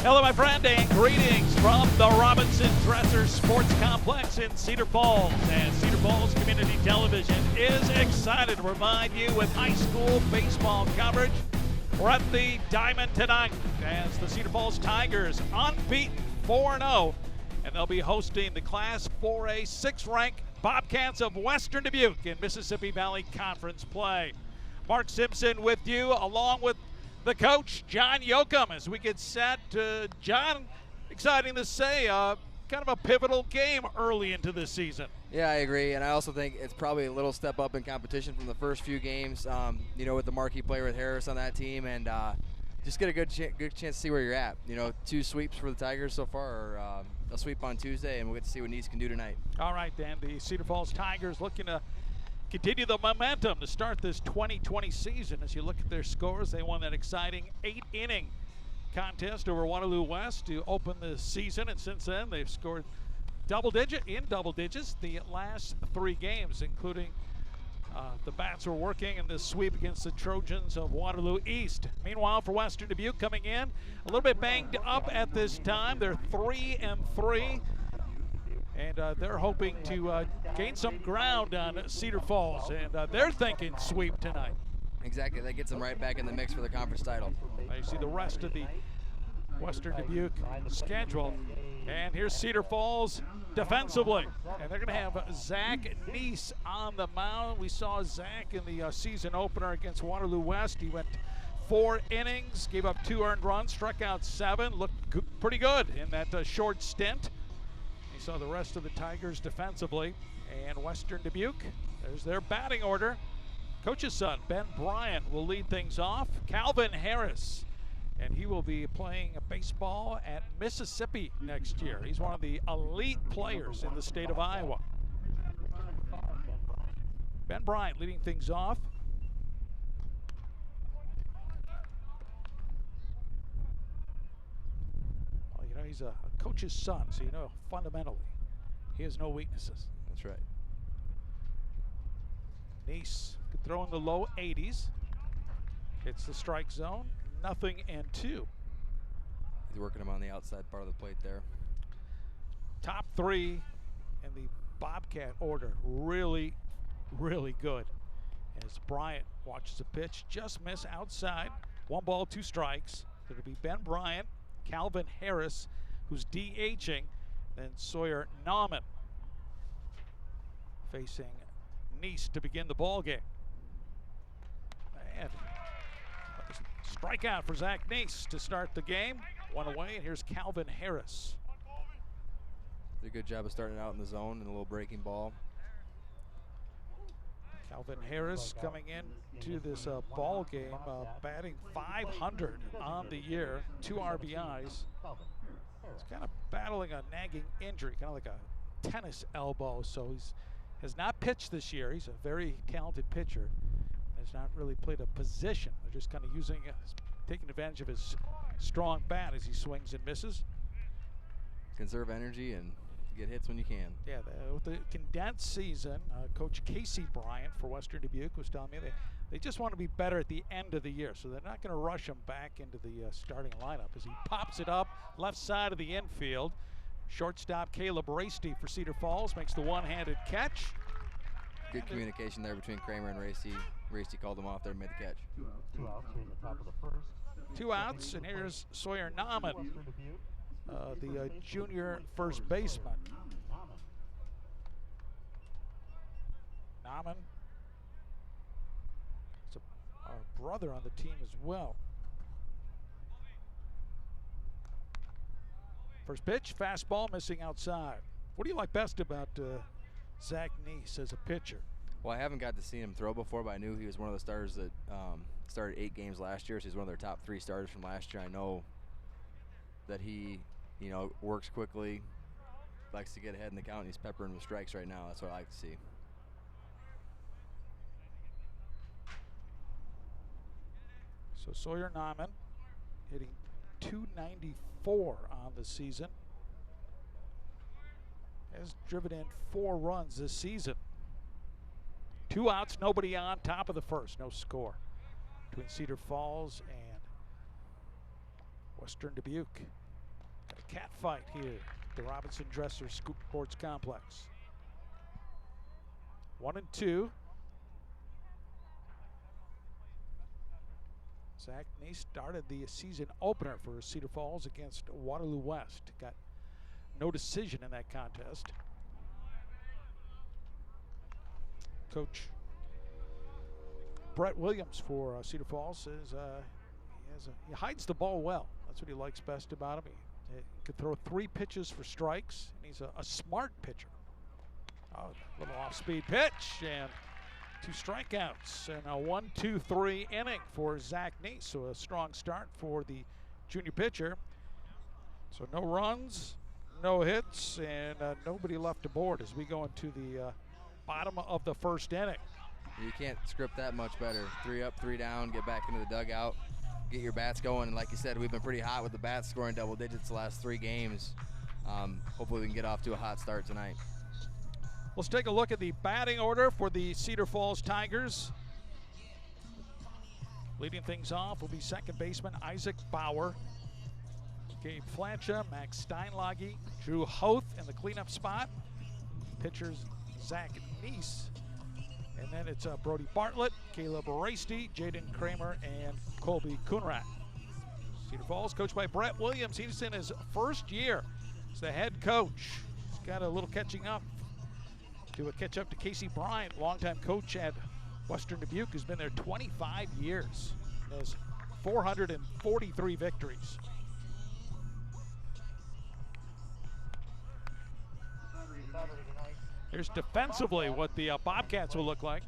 Hello, my friend, and greetings from the Robinson Dresser Sports Complex in Cedar Falls. And Cedar Falls Community Television is excited to provide you with high school baseball coverage. We're at the Diamond tonight as the Cedar Falls Tigers unbeaten 4-0, and they'll be hosting the Class 4A 6th-ranked Bobcats of Western Dubuque in Mississippi Valley Conference play. Mark Simpson with you, along with the coach, John Yoakum, as we get set. John, exciting to say, kind of a pivotal game early into this season. Yeah, I agree, and I also think it's probably a little step up in competition from the first few games, with the marquee player with Harris on that team, and just get a good chance to see where you're at. 2 sweeps for the Tigers so far, or a sweep on Tuesday, and we'll get to see what Nice can do tonight. All right, Dan, the Cedar Falls Tigers looking to continue the momentum to start this 2020 season. As you look at their scores, they won that exciting 8-inning contest over Waterloo West to open the season, and since then they've scored double digits the last 3 games, including the bats were working in this sweep against the Trojans of Waterloo East. Meanwhile, for Western Dubuque, coming in a little bit banged up at this time. They're 3-3. And they're hoping to gain some ground on Cedar Falls, and they're thinking sweep tonight. Exactly, that gets them right back in the mix for the conference title. You see the rest of the Western Dubuque schedule. And here's Cedar Falls defensively. And they're going to have Zach Neese on the mound. We saw Zach in the season opener against Waterloo West. He went 4 innings, gave up 2 earned runs, struck out 7, looked pretty good in that short stint. You saw the rest of the Tigers defensively. And Western Dubuque, there's their batting order. Coach's son, Ben Bryant, will lead things off. Calvin Harris, and he will be playing baseball at Mississippi next year. He's one of the elite players in the state of Iowa. Ben Bryant leading things off. Well, he's a coach's son, so fundamentally, he has no weaknesses. That's right. Neese could throw in the low 80s. Hits the strike zone. 0-2. He's working him on the outside part of the plate there. Top 3 in the Bobcat order. Really, really good. As Bryant watches a pitch just miss outside. 1 ball, 2 strikes. It'll be Ben Bryant, Calvin Harris, who's DHing, then Sawyer Nauman facing Neese to begin the ball game. And strikeout for Zach Neese to start the game. 1 away, and here's Calvin Harris. Did a good job of starting out in the zone and a little breaking ball. Calvin Harris coming into this ball game, batting .500 on the year, 2 RBIs. He's kind of battling a nagging injury, kind of like a tennis elbow, so has not pitched this year. He's a very talented pitcher. Has not really played a position. They're just kind of taking advantage of his strong bat as he swings and misses. Conserve energy and get hits when you can. Yeah, with the condensed season, Coach Casey Bryant for Western Dubuque was telling me they just want to be better at the end of the year, so they're not going to rush him back into the starting lineup as he pops it up left side of the infield. Shortstop Caleb Rasty for Cedar Falls makes the one-handed catch. Good communication there between Kramer and Rasty. Rasty called him off there and made the catch. 2 outs here in the top of the first. 2 outs, and here's Sawyer Nauman, the junior first baseman. Nauman is a brother on the team as well. First pitch, fastball missing outside. What do you like best about Zach Neese as a pitcher? Well, I haven't got to see him throw before, but I knew he was one of the starters that started 8 games last year, so he's one of their top 3 starters from last year. I know that he, works quickly, likes to get ahead in the count, and he's peppering with strikes right now. That's what I like to see. So Sawyer Nauman hitting .294 on the season. Has driven in 4 runs this season. 2 outs, nobody on, top of the first, no score between Cedar Falls and Western Dubuque. cat fight here at the Robinson Dresser Sports Complex. 1-2. Zach Neese started the season opener for Cedar Falls against Waterloo West. Got no decision in that contest. Coach Brett Williams for Cedar Falls says he hides the ball well. That's what he likes best about him. He could throw 3 pitches for strikes, and he's a smart pitcher. Oh, a little off-speed pitch, and 2 strikeouts, and a 1-2-3 inning for Zach Neese. So a strong start for the junior pitcher. So no runs, no hits, and nobody left aboard as we go into the bottom of the first inning. You can't script that much better. 3 up, 3 down, get back into the dugout, get your bats going. And like you said, we've been pretty hot with the bats, scoring double digits the last 3 games. Hopefully we can get off to a hot start tonight. Let's take a look at the batting order for the Cedar Falls Tigers. Leading things off will be second baseman Isaac Bauer, Gabe Flancha, Max Steinlage, Drew Hoth in the cleanup spot. Pitchers Zach Neese. And then it's Brody Bartlett, Caleb Rasty, Jaden Kramer, and Colby Coonrat. Cedar Falls, coached by Brett Williams. He's in his first year as the head coach. He's got a little catching up. Do a catch up to Casey Bryant, longtime coach at Western Dubuque, who's been there 25 years. Has 443 victories. Here's defensively what the Bobcats will look like.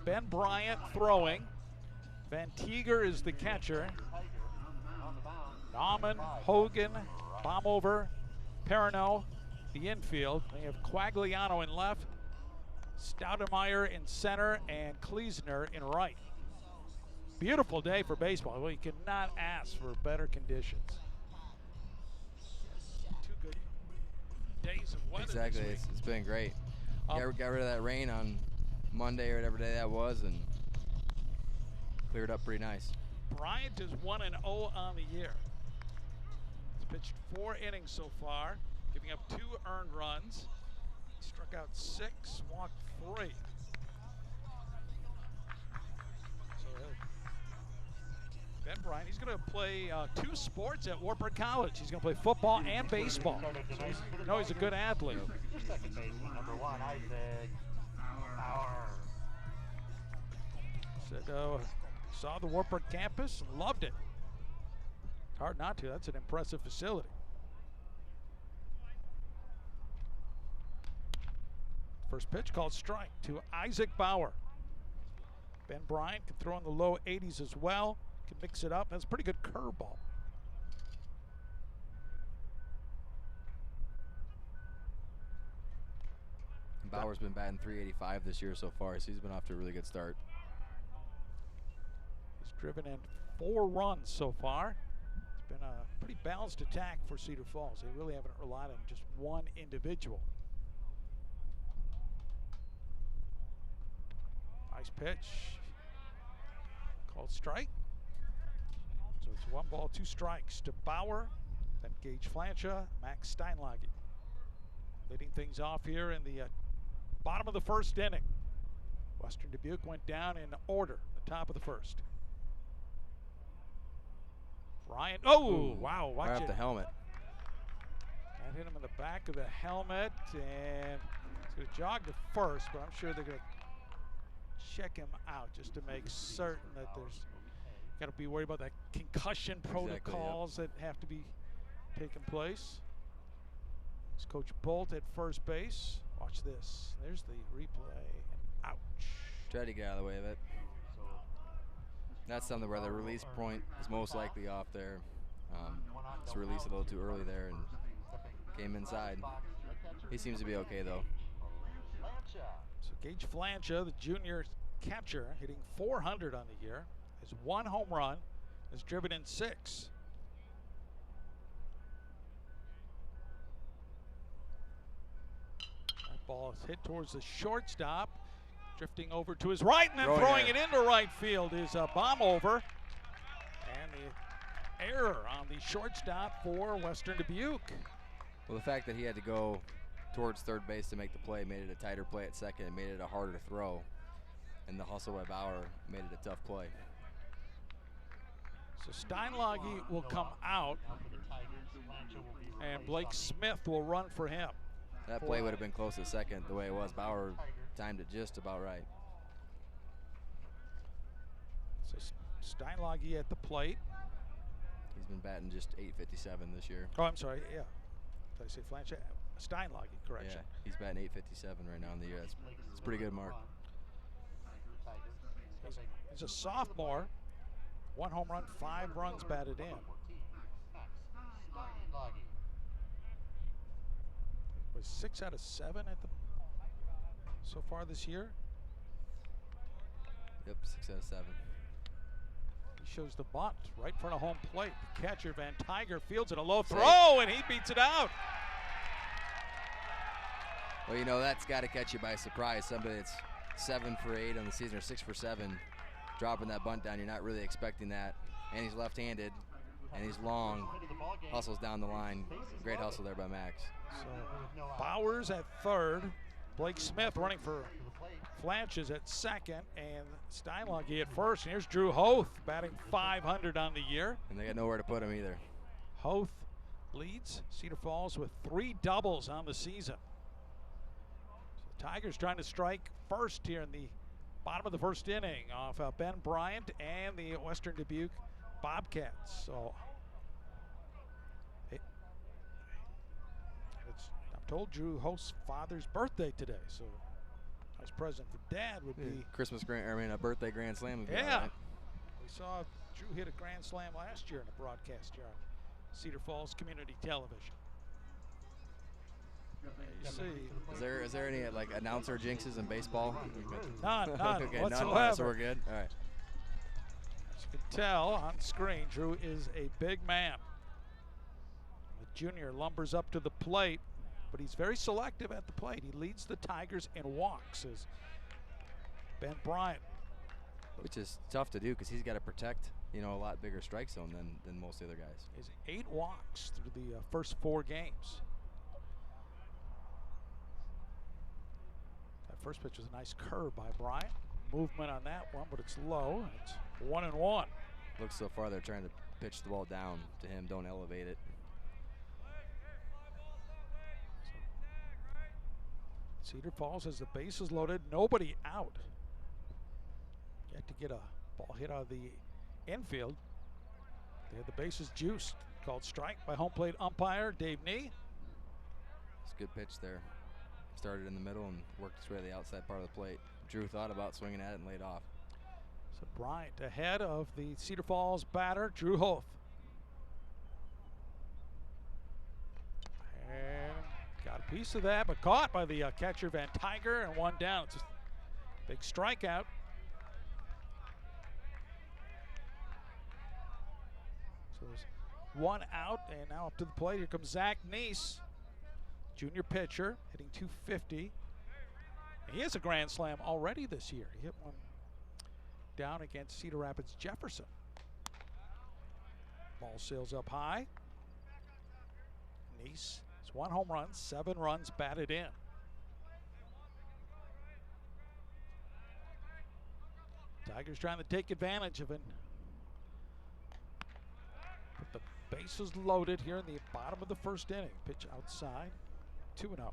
Ben Bryant throwing. Van Teeger is the catcher. Nauman, Hogan, Baumover, Perino, the infield. They have Quagliano in left, Stoudemeyer in center, and Kleesner in right. Beautiful day for baseball. Well, you cannot ask for better conditions. 2 good days of weather. Exactly, this week. it's been great. Got rid of that rain on Monday or whatever day that was, and cleared up pretty nice. Bryant is 1-0 on the year. He's pitched 4 innings so far, giving up 2 earned runs. He struck out 6, walked 3. So Ben Bryant, he's going to play 2 sports at Wartburg College. He's going to play football and baseball. So he's a good athlete. Second baseman, number 1, Isaac Bauer. Said, saw the Wartburg campus, loved it. Hard not to, that's an impressive facility. First pitch called strike to Isaac Bauer. Ben Bryant can throw in the low 80s as well. Can mix it up. That's a pretty good curveball. Bauer's been batting .385 this year so far, so he's been off to a really good start. He's driven in 4 runs so far. It's been a pretty balanced attack for Cedar Falls. They really haven't relied on just one individual. Nice pitch. Called strike. So it's 1 ball, 2 strikes to Bauer, then Gage Flancha, Max Steinlage. Leading things off here in the bottom of the first inning. Western Dubuque went down in order, the top of the first. Bryant, wow, watch right it. off the helmet. That hit him in the back of the helmet, and he's going to jog to first, but I'm sure they're going to check him out just to make certain that there's got to be worried about that concussion protocols that have to be taking place. It's Coach Bolt at first base. Watch this. There's the replay. Ouch. Tried to get out of the way of it. That's something where the release point is most likely off there. Just released a little too early there and came inside. He seems to be okay though. So Gage Flancha, the junior catcher, hitting .400 on the year, has 1 home run, has driven in 6. That ball is hit towards the shortstop, drifting over to his right, and then throwing it into right field is a bomb over. And the error on the shortstop for Western Dubuque. Well, the fact that he had to go towards third base to make the play made it a tighter play at second and made it a harder throw. And the hustle by Bauer made it a tough play. So Steinlage will come out, and Blake Smith will run for him. That play would have been close to second the way it was. Bauer timed it just about right. So Steinlage at the plate. He's been batting just .857 this year. Oh, I'm sorry, yeah. Did I say Flanch? Steinlage, correction. Yeah, he's batting .857 right now in the year. That's a pretty good mark. He's a sophomore. 1 home run, 5 runs batted in. Was 6 out of 7 at the so far this year. Yep, 6 out of 7. He shows the bunt right in front of home plate. The catcher Van Tiger fields it, a low throw, and he beats it out. Well, you know, that's got to catch you by surprise. Somebody that's 7 for 8 on the season, or 6 for 7, dropping that bunt down. You're not really expecting that. And he's left-handed, and he's long. Hustles down the line. Great hustle there by Max. So Bowers at third. Blake Smith running for Flanches at second, and Steinlage at first. And here's Drew Hoth batting .500 on the year. And they got nowhere to put him either. Hoth leads Cedar Falls with 3 doubles on the season. So Tigers trying to strike first here in the bottom of the first inning off Ben Bryant and the Western Dubuque Bobcats. So I'm told Drew Host's father's birthday today, so a nice present for Dad would be a birthday grand slam would be yeah. all right. We saw Drew hit a grand slam last year in a broadcast here on Cedar Falls Community Television. You see. Is there any like announcer jinxes in baseball? None okay, whatsoever. None, so we're good. All right. As you can tell on screen, Drew is a big man. The junior lumbers up to the plate, but he's very selective at the plate. He leads the Tigers in walks as Ben Bryant. Which is tough to do because he's got to protect, you know, a lot bigger strike zone than most of the other guys. He's 8 walks through the first 4 games. That first pitch was a nice curve by Bryant. Movement on that one, but it's low. It's 1-1. Looks so far they're trying to pitch the ball down to him. Don't elevate it. Cedar Falls has the bases loaded, nobody out. Yet to get a ball hit out of the infield. They have the bases juiced. Called strike by home plate umpire Dave Nee. It's a good pitch there. Started in the middle and worked its way to the outside part of the plate. Drew thought about swinging at it and laid off. So Bryant ahead of the Cedar Falls batter, Drew Hoth. And got a piece of that, but caught by the catcher Van Tiger, and 1 down. It's a big strikeout. So there's 1 out, and now up to the plate. Here comes Zach Neese, junior pitcher, hitting .250. He has a grand slam already this year. He hit one down against Cedar Rapids Jefferson. Ball sails up high. Neese has 1 home run, 7 runs batted in. Tigers trying to take advantage of it. But the bases loaded here in the bottom of the first inning. Pitch outside, 2-0.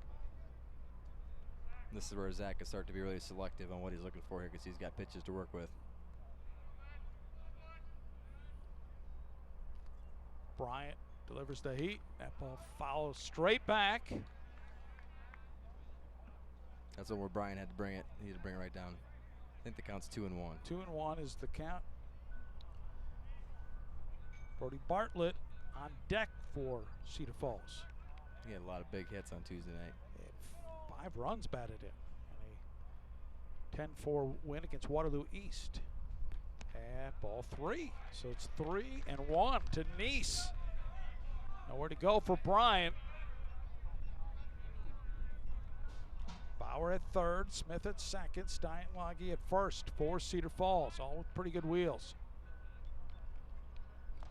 This is where Zach can start to be really selective on what he's looking for here because he's got pitches to work with. Bryant delivers the heat. That ball follows straight back. That's where Bryant had to bring it. He had to bring it right down. I think the count's 2-1. 2-1 is the count. Brody Bartlett on deck for Cedar Falls. He had a lot of big hits on Tuesday night. 5 runs batted in. And a 10-4 win against Waterloo East. And ball 3. So it's 3-1 to Neese. Nowhere to go for Bryant. Bauer at third, Smith at second, Steinlage at first for Cedar Falls. All with pretty good wheels.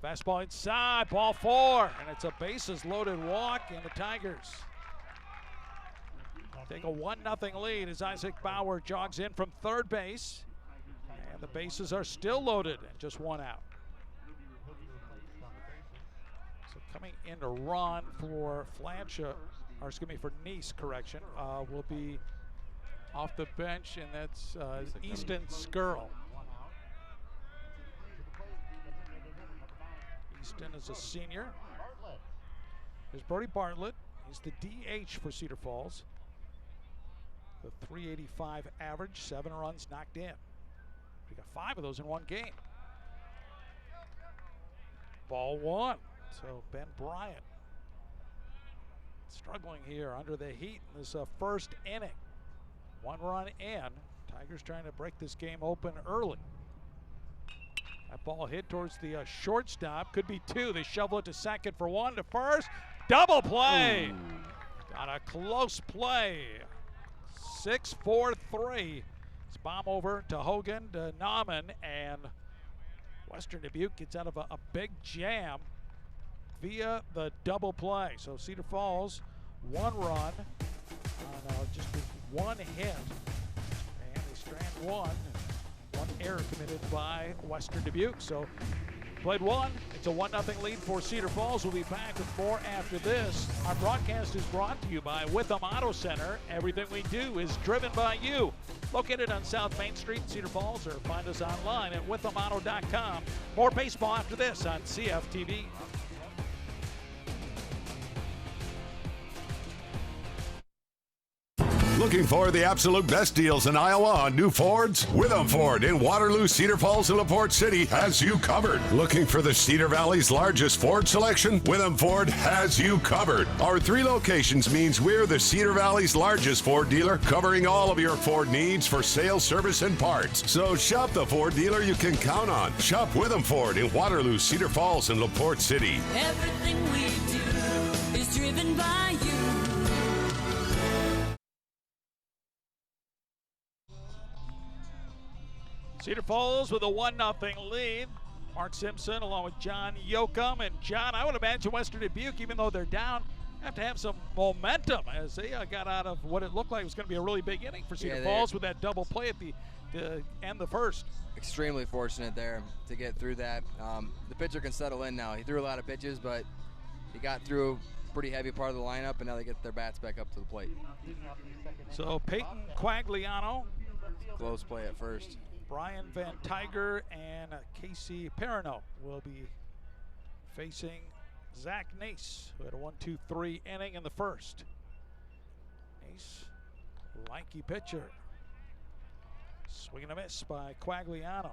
Fastball inside, ball 4, and it's a bases-loaded walk, and the Tigers take a 1-0 lead as Isaac Bauer jogs in from third base, and the bases are still loaded and just 1 out. So coming in to run for for Nice, correction, will be off the bench, and that's Easton Skirl. Easton is a senior. There's Brody Bartlett. He's the DH for Cedar Falls. The .385 average, 7 runs knocked in. We got 5 of those in one game. Ball 1. So Ben Bryant struggling here under the heat in this first inning. 1 run in. Tigers trying to break this game open early. That ball hit towards the shortstop. Could be 2. They shovel it to second for 1, to first. Double play. Got a close play. 6-4-3. It's bomb over to Hogan, to Nauman, and Western Dubuque gets out of a big jam via the double play. So Cedar Falls, 1 run on just 1 hit, and they strand 1. 1 error committed by Western Dubuque. So played 1. It's a 1-0 lead for Cedar Falls. We'll be back with more after this. Our broadcast is brought to you by Witham Auto Center. Everything we do is driven by you. Located on South Main Street in Cedar Falls, or find us online at withamauto.com. More baseball after this on CFTV. Looking for the absolute best deals in Iowa on new Fords? Witham Ford in Waterloo, Cedar Falls, and LaPorte City has you covered. Looking for the Cedar Valley's largest Ford selection? Witham Ford has you covered. Our 3 locations means we're the Cedar Valley's largest Ford dealer, covering all of your Ford needs for sales, service, and parts. So shop the Ford dealer you can count on. Shop Witham Ford in Waterloo, Cedar Falls, and LaPorte City. Everything we do is driven by you. Cedar Falls with a 1-0 lead. Mark Simpson along with John Yoakum. And John, I would imagine Western Dubuque, even though they're down, have to have some momentum as they got out of what it looked like was going to be a really big inning for Cedar Falls with that double play at the end the first. Extremely fortunate there to get through that. The pitcher can settle in now. He threw a lot of pitches, but he got through a pretty heavy part of the lineup, and now they get their bats back up to the plate. So Peyton Quagliano, close play at first. Brian Van Tiger and Casey Perino will be facing Zach Nace, who had a 1-2-3 inning in the first. Nace, lanky pitcher. Swing and a miss by Quagliano.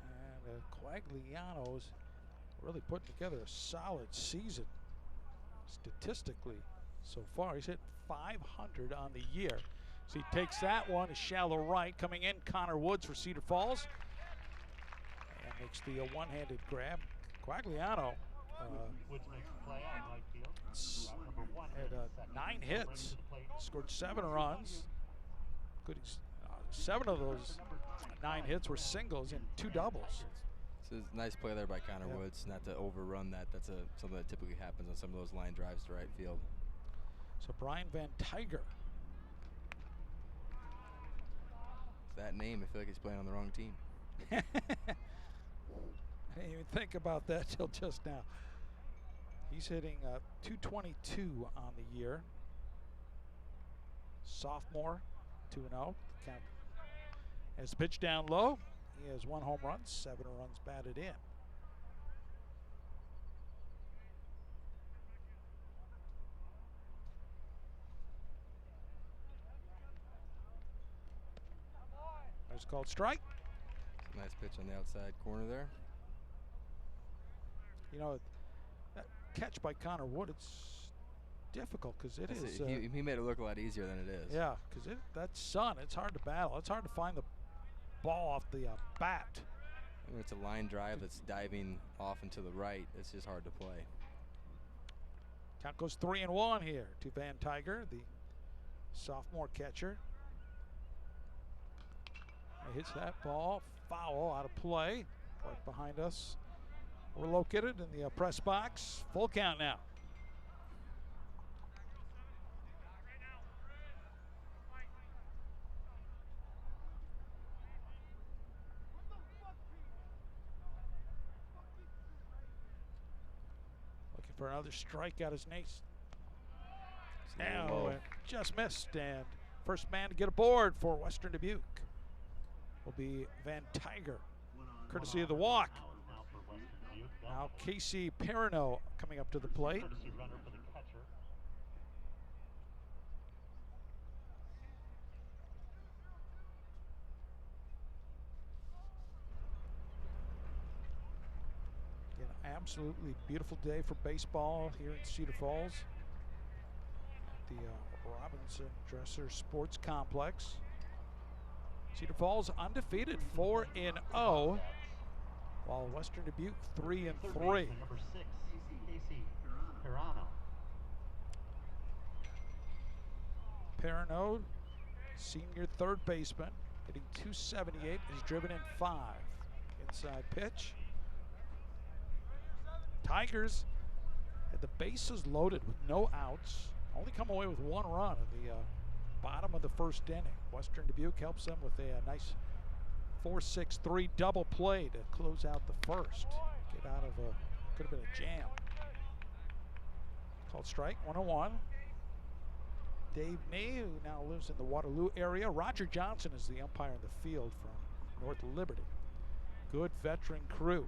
And Quagliano's really putting together a solid season statistically so far. He's hit .500 on the year. So he takes that one, a shallow right. Coming in, Connor Woods for Cedar Falls. And makes the one-handed grab. Quagliano had 9 hits, scored 7 runs. Good, 7 of those 9 hits were singles and 2 doubles. So it's a nice play there by Connor Woods, not to overrun that. That's something that typically happens on some of those line drives to right field. So Brian Van Tiger. That name, I feel like he's playing on the wrong team. I didn't even think about that till just now. He's hitting .222 on the year. Sophomore, 2-0. Has pitched down low. He has 1 home run, 7 runs batted in. There's called strike. Nice pitch on the outside corner there. You know, that catch by Connor Wood, it's difficult because it is. He made it look a lot easier than it is. Yeah, because that sun, it's hard to battle. It's hard to find the ball off the bat. When it's a line drive that's diving off and to the right, it's just hard to play. Count goes 3-1 here to Van Tiger, the sophomore catcher. Hits that ball, foul, out of play. Right behind us. We're located in the press box. Full count now. Looking for another strike out his Nace. Now, just missed, and first man to get aboard for Western Dubuque will be Van Tiger, courtesy of the walk. Now Casey Perino coming up to the plate. An absolutely beautiful day for baseball here in Cedar Falls at the Robinson Dresser Sports Complex. Cedar Falls undefeated, 4-0, while Western Dubuque 3-3. Number 6, Casey Perano. Perino, senior third baseman, hitting .278, has driven in 5. Inside pitch. Tigers had the bases loaded with no outs, only come away with 1 run in the bottom of the first inning. Western Dubuque helps them with a nice 4-6-3 double play to close out the first. Get out of could have been a jam. Called strike, 1-1. Dave Nee, who now lives in the Waterloo area. Roger Johnson is the umpire in the field from North Liberty. Good veteran crew.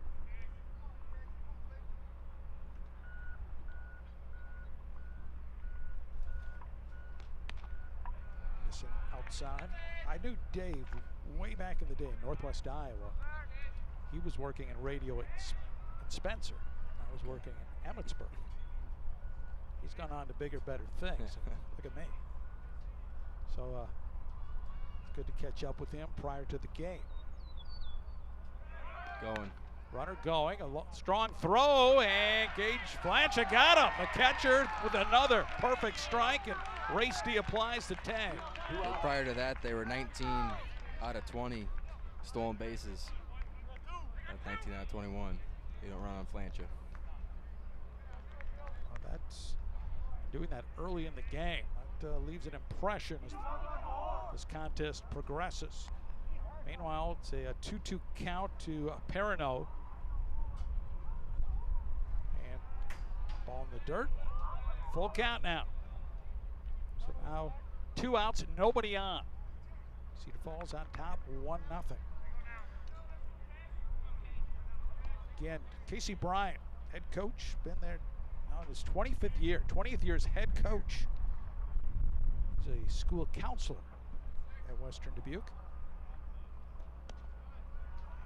Missing outside. I knew Dave way back in the day in Northwest Iowa. He was working in radio in Spencer. I was working in Emmitsburg. He's gone on to bigger, better things. Look at me. So it's good to catch up with him prior to the game. Going. Runner going, a strong throw, and Gage Flancha got him. The catcher with another perfect strike, and Rasty applies the tag. But prior to that, they were 19 out of 20 stolen bases. At 19 out of 21. They don't run on Flancha. Well, that's doing that early in the game. That leaves an impression as this contest progresses. Meanwhile, it's a 2-2 count to Perino. And ball in the dirt. Full count now. So now 2 outs and nobody on. Cedar Falls on top, 1-0. Again, Casey Bryant, head coach, been there now in his 25th year, 20th year as head coach. He's a school counselor at Western Dubuque.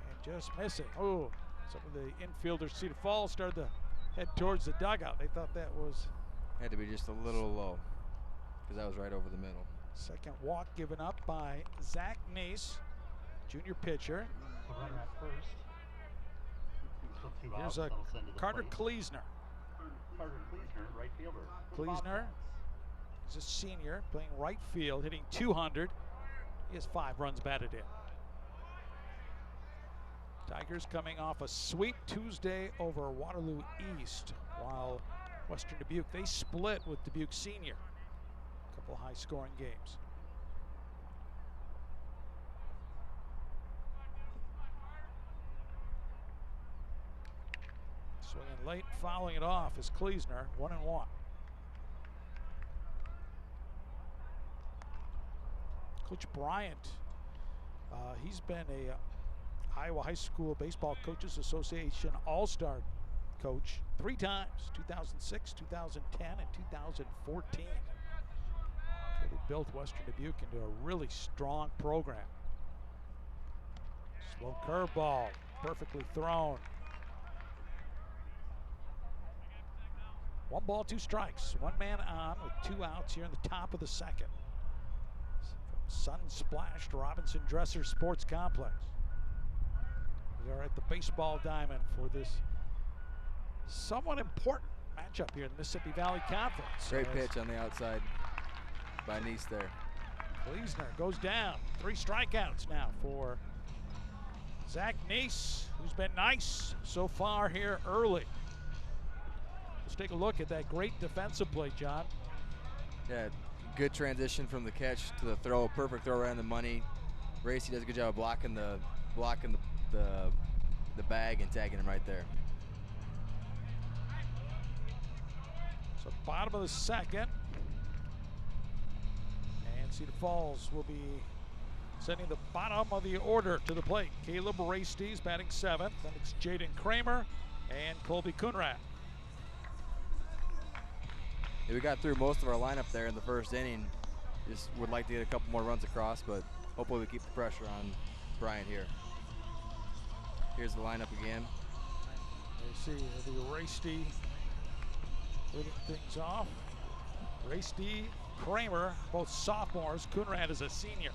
And just missing. Oh, some of the infielders, Cedar Falls, started to head towards the dugout. They thought that was... Had to be just a little low, because that was right over the middle. Second walk given up by Zach Neese, junior pitcher. Runner at first. Still 2 Here's outs. a That'll send to the Carter plate. Kleesner. Carter Kleesner, right fielder. Kleesner is a senior, playing right field, hitting .200. He has 5 runs batted in. Tigers coming off a sweep Tuesday over Waterloo East, while Western Dubuque, they split with Dubuque Senior. A couple high-scoring games. Swinging late, fouling it off is Kleesner, 1-1. Coach Bryant, he's been a Iowa High School Baseball Coaches Association All-Star coach 3 times, 2006, 2010, and 2014. So they built Western Dubuque into a really strong program. Slow curveball, perfectly thrown. 1 ball, 2 strikes. 1 man on with 2 outs here in the top of the second. From sun-splashed Robinson Dresser Sports Complex. We are at the baseball diamond for this somewhat important matchup here in the Mississippi Valley Conference. Great pitch on the outside by Neese there. Gleasner goes down. 3 strikeouts now for Zach Neese, who's been nice so far here early. Let's take a look at that great defensive play, John. Yeah, good transition from the catch to the throw. Perfect throw right on the money. Racy does a good job of blocking the bag and tagging him right there. So bottom of the second. And Cedar Falls will be sending the bottom of the order to the plate. Caleb Rasty's batting 7th. Then it's Jaden Kramer and Colby Coonrat. Yeah, we got through most of our lineup there in the first inning. Just would like to get a couple more runs across, but hopefully we keep the pressure on Bryant here. Here's the lineup again. You see the Rasty leading things off. Rasty, Kramer, both sophomores. Coonrat is a senior.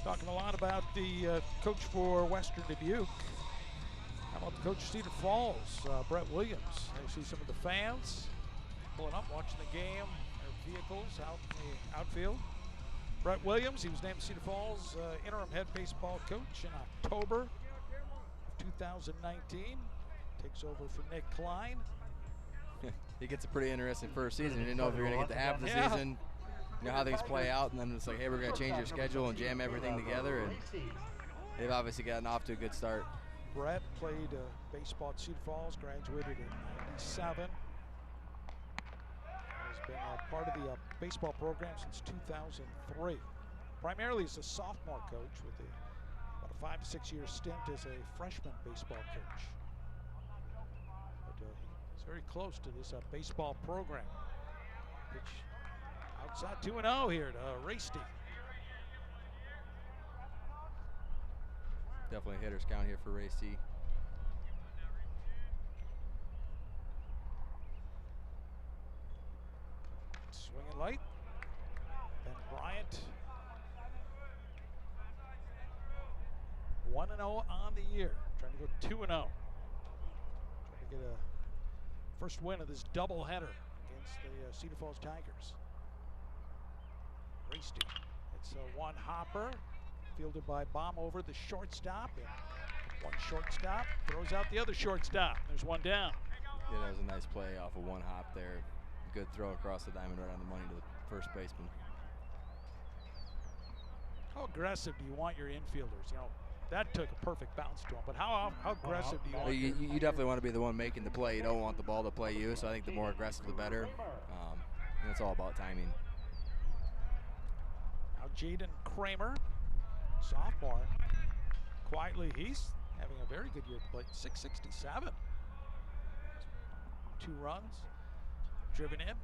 Talking a lot about the coach for Western Dubuque. How about the coach of Cedar Falls, Brett Williams? I see some of the fans pulling up, watching the game, their vehicles out in the outfield. Brett Williams, he was named Cedar Falls interim head baseball coach in October of 2019. Takes over for Nick Klein. He gets a pretty interesting first season. You didn't know if you were going to get to half the season, you know how things play out, and then it's like, hey, we're going to change your schedule and jam everything together, and they've obviously gotten off to a good start. Brett played baseball at Cedar Falls, graduated in '97. Has been part of the baseball program since 2003. Primarily as a sophomore coach with about a 5 to 6 year stint as a freshman baseball coach. But he's very close to this baseball program. Pitch outside 2-0 here to Rasty. Definitely a hitter's count here for Racy. Swinging light. Ben Bryant. 1-0 on the year. Trying to go 2-0. Trying to get a first win of this doubleheader against the Cedar Falls Tigers. Rasty. It's a one hopper. Fielded by Baumover, the shortstop. And one shortstop throws out the other shortstop. There's one down. Yeah, that was a nice play off of one hop there. Good throw across the diamond right on the money to the first baseman. How aggressive do you want your infielders? You know, that took a perfect bounce to him, but how aggressive do you want you definitely want to be the one making the play. You don't want the ball to play you, so I think the more aggressive the better. And it's all about timing. Now Jaden Kramer, sophomore. Quietly, he's having a very good year at the plate. 667. 2 runs. Driven in.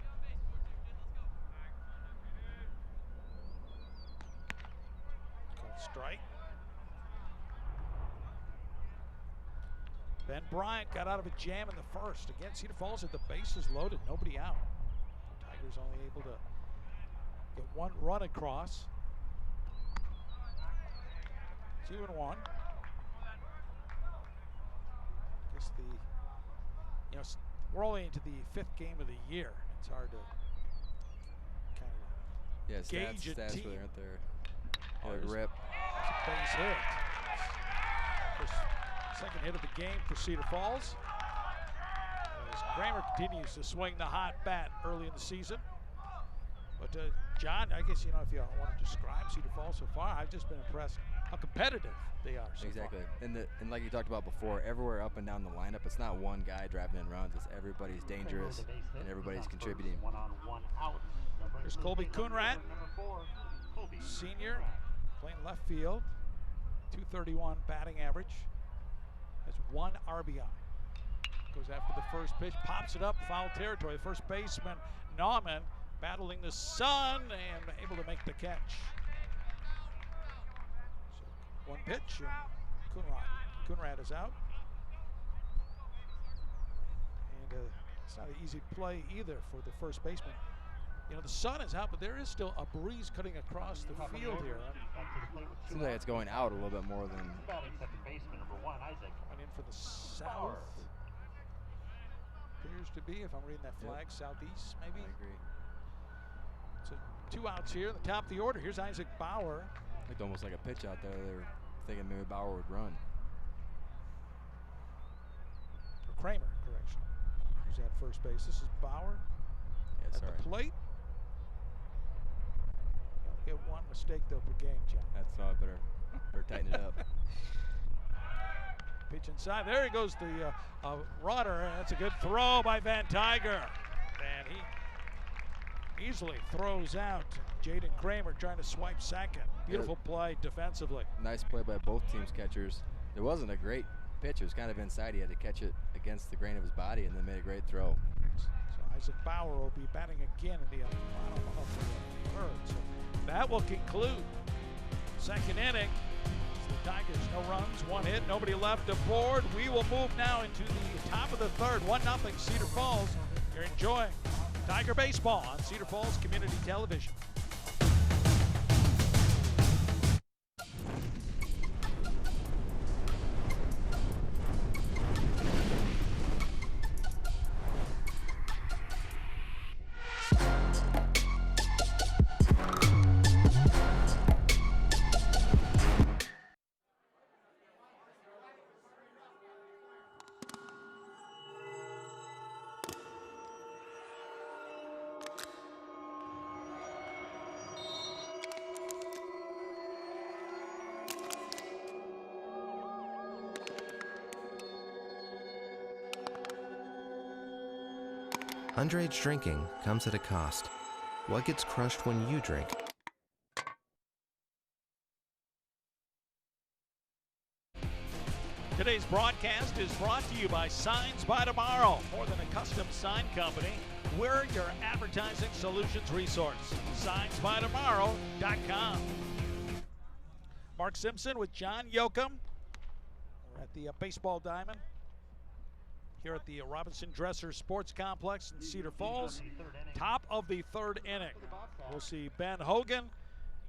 Called strike. Ben Bryant got out of a jam in the first. Again, Cedar Falls at the bases loaded, nobody out. Tigers only able to get 1 run across. 2-1. Guess we're only into the 5th game of the year. It's hard to kind of gauge a stats team. really aren't there. Rip. It's a base hit. Second hit of the game for Cedar Falls. As Kramer continues to swing the hot bat early in the season. But John, I guess, if you want to describe Cedar Falls so far, I've just been impressed how competitive they are so Exactly. far. And like you talked about before, everywhere up and down the lineup, it's not one guy driving in runs. It's everybody's dangerous and everybody's contributing. 1-on-1 out. Here's Colby Coonrat, senior, playing left field. 231 batting average. Has 1 RBI. Goes after the first pitch, pops it up, foul territory. First baseman Nauman battling the sun and able to make the catch. So 1 pitch and Coonrat is out. And it's not an easy play either for the first baseman. The sun is out, but there is still a breeze cutting across the field here. Seems like it's going out a little bit more than. Coming in for the south. Appears to be, if I'm reading that flag, southeast maybe. I agree. So 2 outs here in the top of the order. Here's Isaac Bauer. Looked almost like a pitch out there. They were thinking maybe Bauer would run. Or Kramer, correction. Who's at first base? This is Bauer Yeah, at sorry. the plate. You'll get one mistake though per game, John. That's all. Better tighten it up. Pitch inside. There he goes, the runner. And that's a good throw by Van Tiger. And he easily throws out Jaden Kramer trying to swipe second. Beautiful play defensively. Nice play by both teams' catchers. It wasn't a great pitch. It was kind of inside. He had to catch it against the grain of his body and then made a great throw. So Isaac Bauer will be batting again in the final of the third. So that will conclude second inning. The Tigers, no runs, 1 hit, nobody left aboard. We will move now into the top of the third, 1-0 Cedar Falls. You're enjoying Tiger baseball on Cedar Falls Community Television. Underage drinking comes at a cost. What gets crushed when you drink? Today's broadcast is brought to you by Signs by Tomorrow. More than a custom sign company, we're your advertising solutions resource. SignsByTomorrow.com. Mark Simpson with John Yoakum. We're at the Baseball Diamond here at the Robinson Dresser Sports Complex in Cedar Falls. Top of the third inning. We'll see Ben Hogan,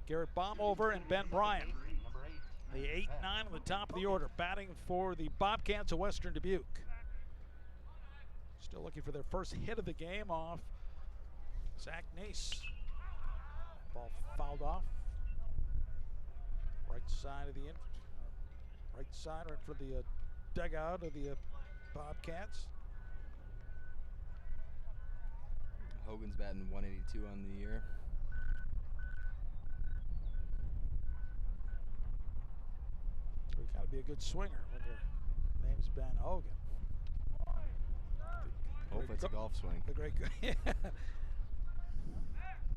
Garrett Baumover, and Ben Bryant. The 8-9 on the top of the order, batting for the Bobcats of Western Dubuque. Still looking for their first hit of the game off Zach Neese. Ball fouled off. Right side of the right side, right for the dugout of the Bobcats. Hogan's batting 182 on the year. You've got to be a good swinger when your name's Ben Hogan. Hope it's a golf swing. The great, yeah.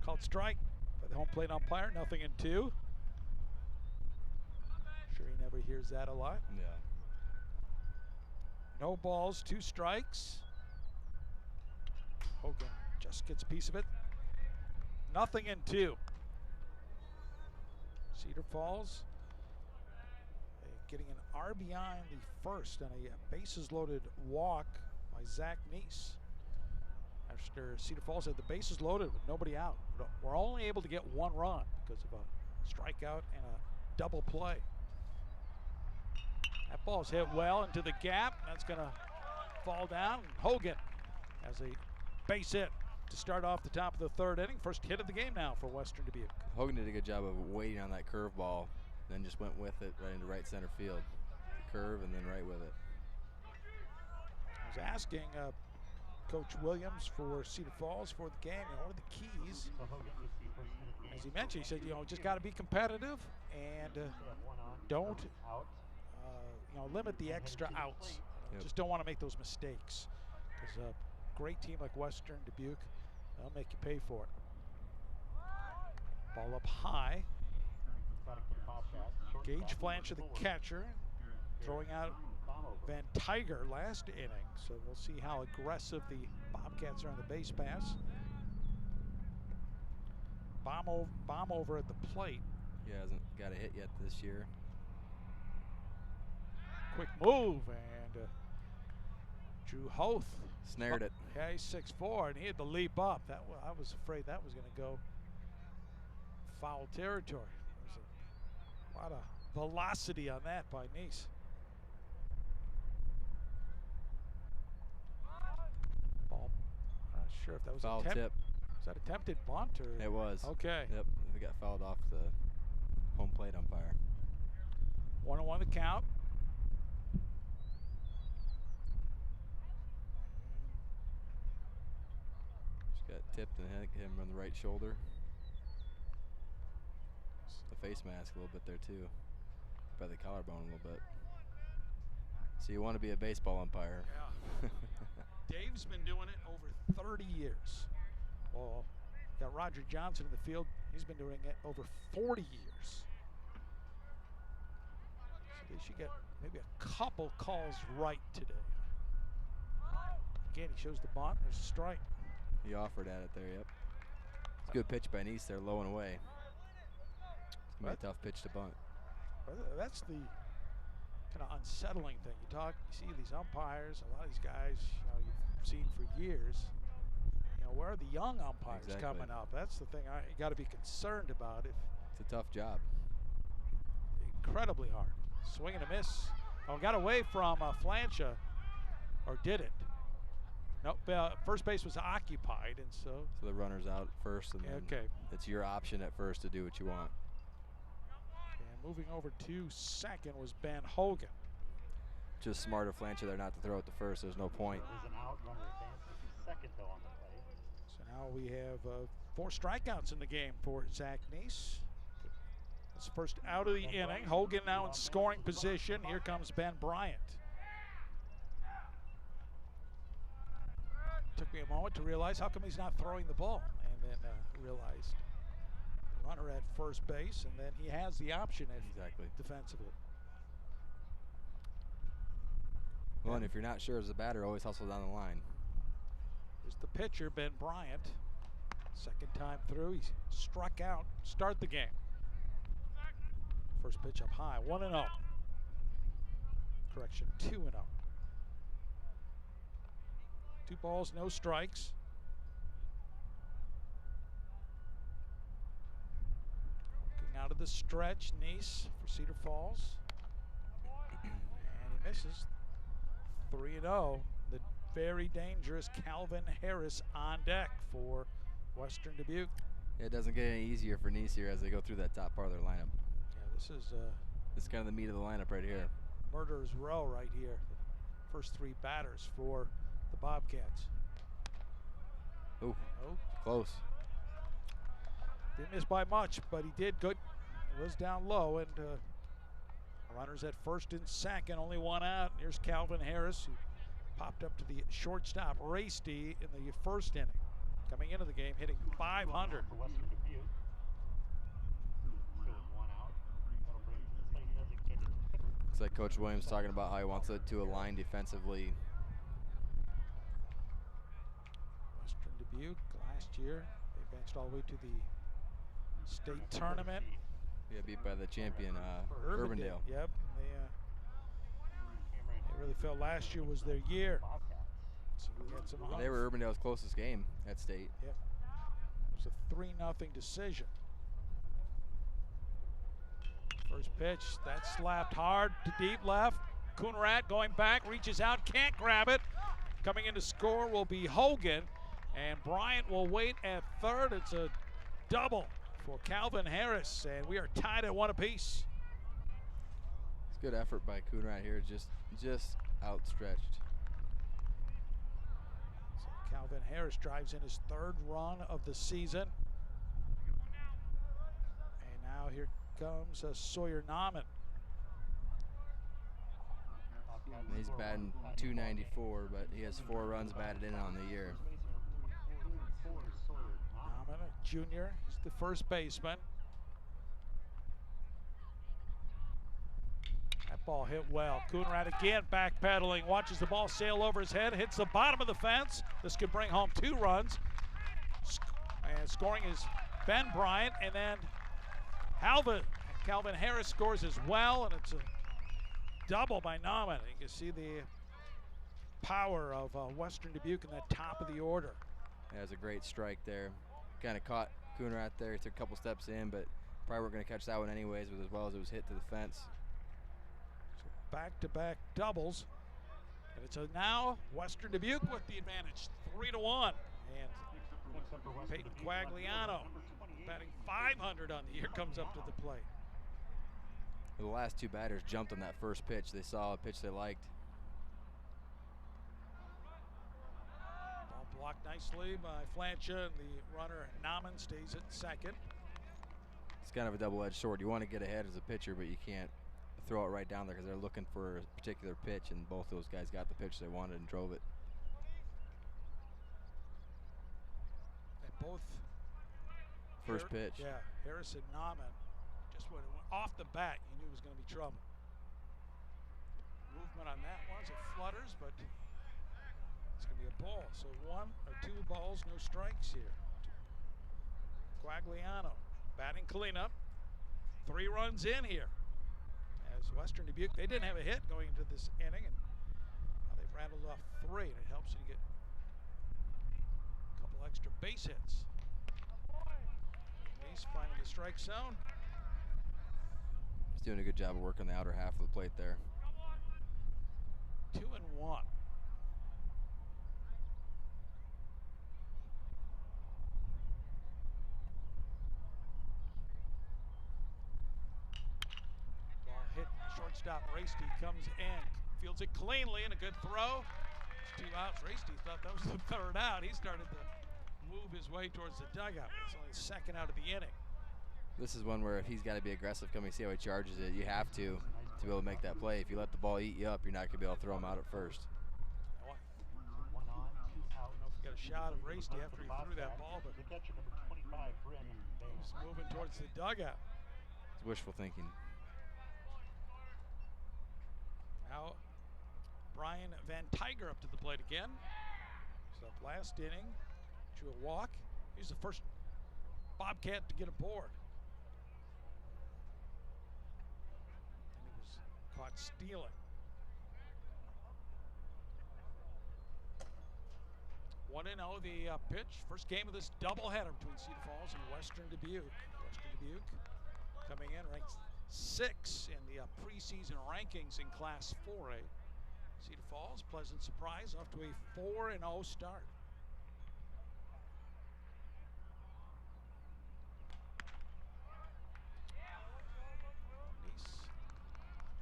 Called strike by the home plate umpire. 0-2. Sure he never hears that a lot. Yeah. No balls, 2 strikes. Hogan just gets a piece of it. 0-2. Cedar Falls getting an RBI in the first on a bases loaded walk by Zach Neese. After Cedar Falls had the bases loaded with nobody out. We're only able to get 1 run because of a strikeout and a double play. That ball's hit well into the gap. That's going to fall down. Hogan has a base hit to start off the top of the third inning. First hit of the game now for Western Dubuque. Hogan did a good job of waiting on that curveball, then just went with it right into right center field. The curve and then right with it. I was asking Coach Williams for Cedar Falls for the game, one of the keys, as he mentioned, he said, just got to be competitive and don't limit the extra outs. Yep. Just don't want to make those mistakes, because a great team like Western Dubuque, they'll make you pay for it. Ball up high. Gage Flancher, the catcher, throwing out Van Tiger last inning. So we'll see how aggressive the Bobcats are on the base pass. Bomb over at the plate. He hasn't got a hit yet this year. Quick move, and Drew Hoth Snared it. Yeah, he's 6'4", and he had to leap up. I was afraid that was going to go foul territory. There's a lot of velocity on that by Neese. Ball, not sure if that was Foul a tip. Was that attempted bunt or? It was. Okay. Yep. We got fouled off the home plate umpire. 1-1 the count. Just got tipped and hit him on the right shoulder. The face mask a little bit there too. By the collarbone a little bit. So you want to be a baseball umpire. Yeah. Dave's been doing it over 30 years. Well, got Roger Johnson in the field. He's been doing it over 40 years. So they should get maybe a couple calls right today. Again, he shows the bunt. There's a strike. He offered at it there, yep. It's a good pitch by Nice there, low and away. It's going to be a tough pitch to bunt. That's the kind of unsettling thing. You see these umpires, a lot of these guys, you've seen for years. Where are the young umpires coming up? That's the thing you got to be concerned about. It's a tough job. Incredibly hard. Swing and a miss. Oh, got away from Flancha, or did it? Nope. First base was occupied, and so the runner's out at first, and then okay. It's your option at first to do what you want. And moving over to second was Ben Hogan. Just smart of Flancha there not to throw it to first. There's no point. There's an out, runner advances to second though on the play. So now we have 4 strikeouts in the game for Zach Nice. That's first out of the inning. Hogan now in scoring position. Here comes Ben Bryant. Took me a moment to realize how come he's not throwing the ball, and then realized the runner at first base, and then he has the option defensively. Well, and if you're not sure as a batter, always hustle down the line. Here's the pitcher, Ben Bryant. Second time through, he's struck out. Start the game. First pitch up high, 1-0. Correction, 2-0. 2 balls, no strikes. Looking out of the stretch, Nice for Cedar Falls. And he misses. 3-0. The very dangerous Calvin Harris on deck for Western Dubuque. It doesn't get any easier for Nice here as they go through that top part of their lineup. Yeah, this is kind of the meat of the lineup right here. Murderer's row right here. The first 3 batters for the Bobcats. Ooh, close. Didn't miss by much, but he did good. He was down low, and runners at first and second, only 1 out. Here's Calvin Harris, who popped up to the shortstop, Rasty, in the first inning. Coming into the game, hitting .500. For Western Dubuque. Showing 1 out. That'll bring designated. Looks like Coach Williams talking about how he wants it to align defensively. Western Dubuque last year, they benched all the way to the state tournament. Yeah, beat by the champion Urbandale. Yep. They really felt last year was their year. So we had some. They were Urbandale's closest game at state. Yep. It was a 3-0 decision. First pitch, that slapped hard to deep left. Coonrat going back, reaches out, can't grab it. Coming in to score will be Hogan, and Bryant will wait at third. It's a double for Calvin Harris, and we are tied at 1 apiece. It's good effort by Coonrat here, just outstretched. So Calvin Harris drives in his 3rd run of the season. And now here comes Sawyer Nauman. He's batting .294, but he has 4 runs batted in on the year. Nauman, a junior, he's the first baseman. That ball hit well. Coonrat again backpedaling, watches the ball sail over his head, hits the bottom of the fence. This could bring home 2 runs. And scoring is Ben Bryant, and then Calvin Harris scores as well, and it's a double by Nauman. You can see the power of Western Dubuque in that top of the order. That was a great strike there. Kind of caught Coonrat there. He took a couple steps in, but probably weren't going to catch that one anyways, with as well as it was hit to the fence. So back-to-back doubles. And it's now Western Dubuque with the advantage, 3-1. And Except for Western Peyton Dubuque on field, Quagliano, number 28. batting 500 on the year, comes up to the plate. The last two batters jumped on that first pitch. They saw a pitch they liked. Ball blocked nicely by Flancha, and the runner Nauman stays at second. It's kind of a double-edged sword. You want to get ahead as a pitcher, but you can't throw it right down there because they're looking for a particular pitch, and both those guys got the pitch they wanted and drove it. And both First pitch. Yeah, Harris and Nauman. Just when it went off the bat, you knew it was going to be trouble. Movement on that one, it flutters, but it's going to be a ball. So 2 balls, no strikes here. Quagliano batting cleanup. 3 runs in here. As Western Dubuque, they didn't have a hit going into this inning, and now they've rattled off 3, and it helps you get a couple extra base hits. He's finding the strike zone. He's doing a good job of working the outer half of the plate there. 2-1. Ball hit, shortstop Rasty comes in, fields it cleanly, and a good throw. It's 2 outs. Rasty thought that was the 3rd out. He started to move his way towards the dugout. It's only the 2nd out of the inning. This is one where if he's got to be aggressive coming, see how he charges it. You have to be able to make that play. If you let the ball eat you up, you're not going to be able to throw him out at first. I don't know if he got a shot of Rasty after he threw that ball, but The catcher, number 25, Bryn he's Bain. moving towards the dugout. It's wishful thinking. Now Brian Van Tiger up to the plate again. So last inning, drew a walk. He's the first Bobcat to get aboard. And he was caught stealing. 1-0 the pitch. First game of this doubleheader between Cedar Falls and Western Dubuque. Western Dubuque coming in ranked 6 in the preseason rankings in Class 4A. Cedar Falls, pleasant surprise, off to a 4-0 start. Nice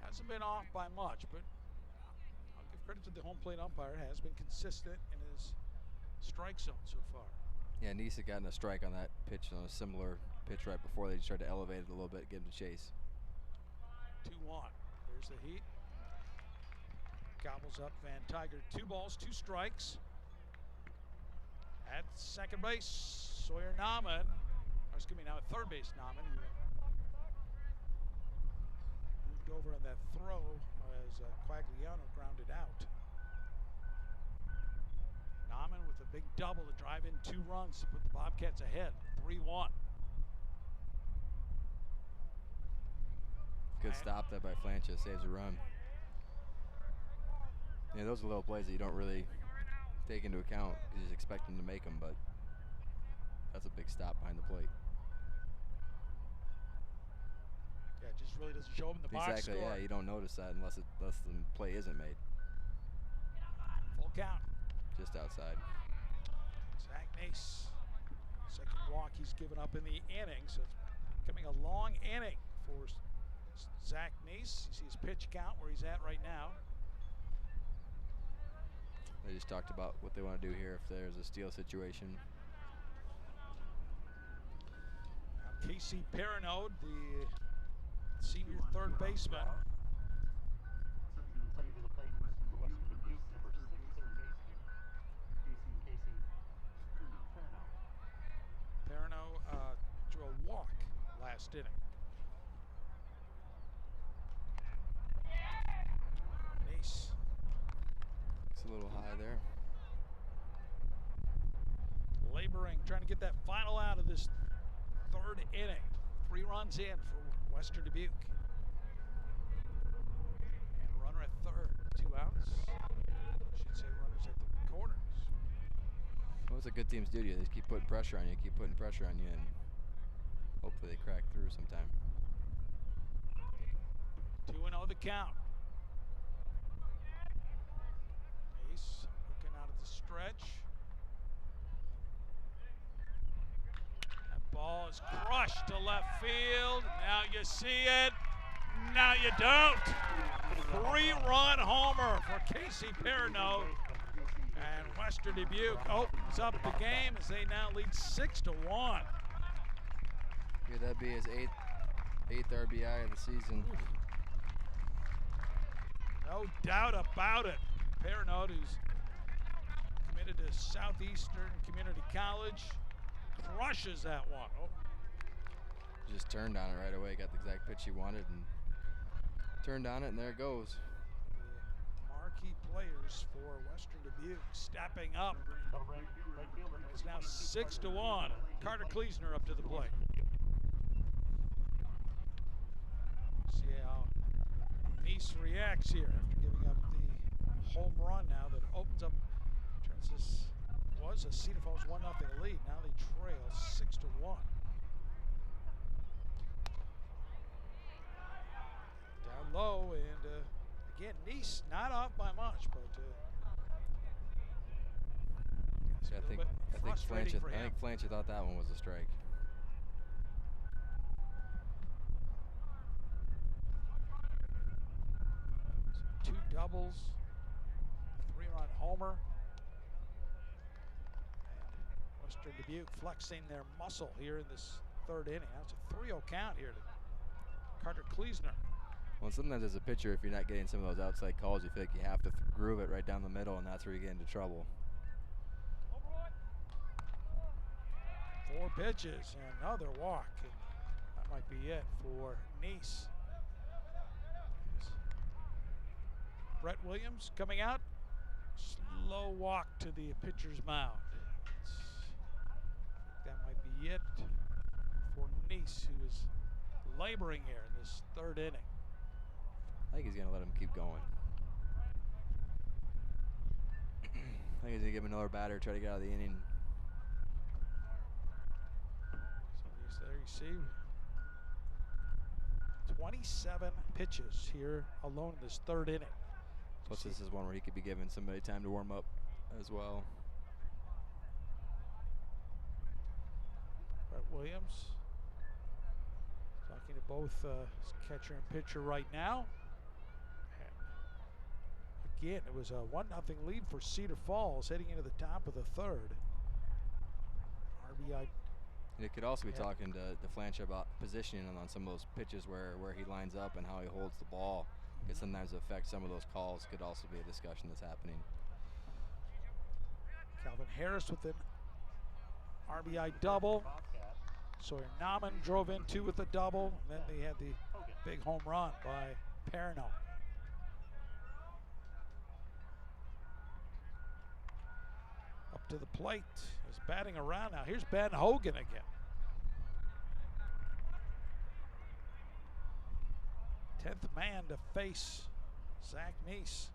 hasn't been off by much, but I'll give credit to the home plate umpire. Has been consistent in his strike zone so far. Yeah, Nice had gotten a strike on that pitch on a similar pitch right before. They just tried to elevate it a little bit, get him to chase. 2-1. There's the heat. Gobbles up Van Tiger. 2 balls, 2 strikes. At second base, Sawyer Nauman. Or excuse me, now at third base, Nauman, who moved over on that throw as Quagliano grounded out. Nauman with a big double to drive in 2 runs to put the Bobcats ahead, 3-1. Good stop there by Flancha, saves a run. Yeah, those are little plays that you don't really take into account because you just expect them to make them, but that's a big stop behind the plate. Yeah, it just really doesn't show him the box Exactly, score. yeah, you don't notice that unless the play isn't made. Full count. Just outside. Zach Nace, second walk he's given up in the inning, so it's becoming a long inning for Zach Nace. You see his pitch count where he's at right now. They just talked about what they want to do here if there's a steal situation. Now Casey Perrinode, the senior third baseman. Stepping to the plate for Western Dubuque, number 6, third baseman, Casey Perno. Perrinode drew a walk last inning. Nace. It's a little high there. Laboring, trying to get that final out of this third inning. 3 runs in for Western Dubuque. And a runner at third, 2 outs. Should say runners at the corners. Well, what's a good team's do to you? They just keep putting pressure on you, and hopefully they crack through sometime. 2-0 the count. Ace looking out at the stretch. ball is crushed to left field. Now you see it. Now you don't. 3-run homer for Casey Perrineau. And Western Dubuque opens up the game as they now lead 6-1. Yeah, that'd be his eighth RBI of the season. No doubt about it. Perrineau, who's committed to Southeastern Community College, crushes that one. Oh. Just turned on it right away. Got the exact pitch he wanted and turned on it, and there it goes. The marquee players for Western Dubuque stepping up. It's now 6-1. Carter Kleesner up to the plate. See how Nice reacts here after giving up the home run now that opens up. Turns this was a Cedar Falls 1-0 lead. Now they trail 6-1. Down low, and again, Nice not off by much, but I think Flancher thought that one was a strike. So 2 doubles, 3-run homer. And Western Dubuque flexing their muscle here in this 3rd inning. That's a 3-0 count here to Carter Kleesner. Well, sometimes as a pitcher, if you're not getting some of those outside calls, you feel like you have to groove it right down the middle, and that's where you get into trouble. 4 pitches, another walk, and that might be it for Nice. Brett Williams coming out, slow walk to the pitcher's mound. That might be it for Nice, who is laboring here in this 3rd inning. I think he's going to let him keep going. I think he's going to give him another batter, try to get out of the inning. So there you see 27 pitches here alone in this 3rd inning. Plus this is one where he could be giving somebody time to warm up as well. Brett Williams talking to both catcher and pitcher right now. And again, it was a 1-0 lead for Cedar Falls heading into the top of the 3rd. RBI. And it could also be talking to Flancher about positioning on some of those pitches where he lines up and how he holds the ball. It sometimes affects some of those calls. Could also be a discussion that's happening. Calvin Harris with an RBI double. Sawyer Nauman drove in 2 with a double. And then they had the big home run by Perrineau. Up to the plate is batting around now. Here's Ben Hogan again. 10th man to face Zach Nice.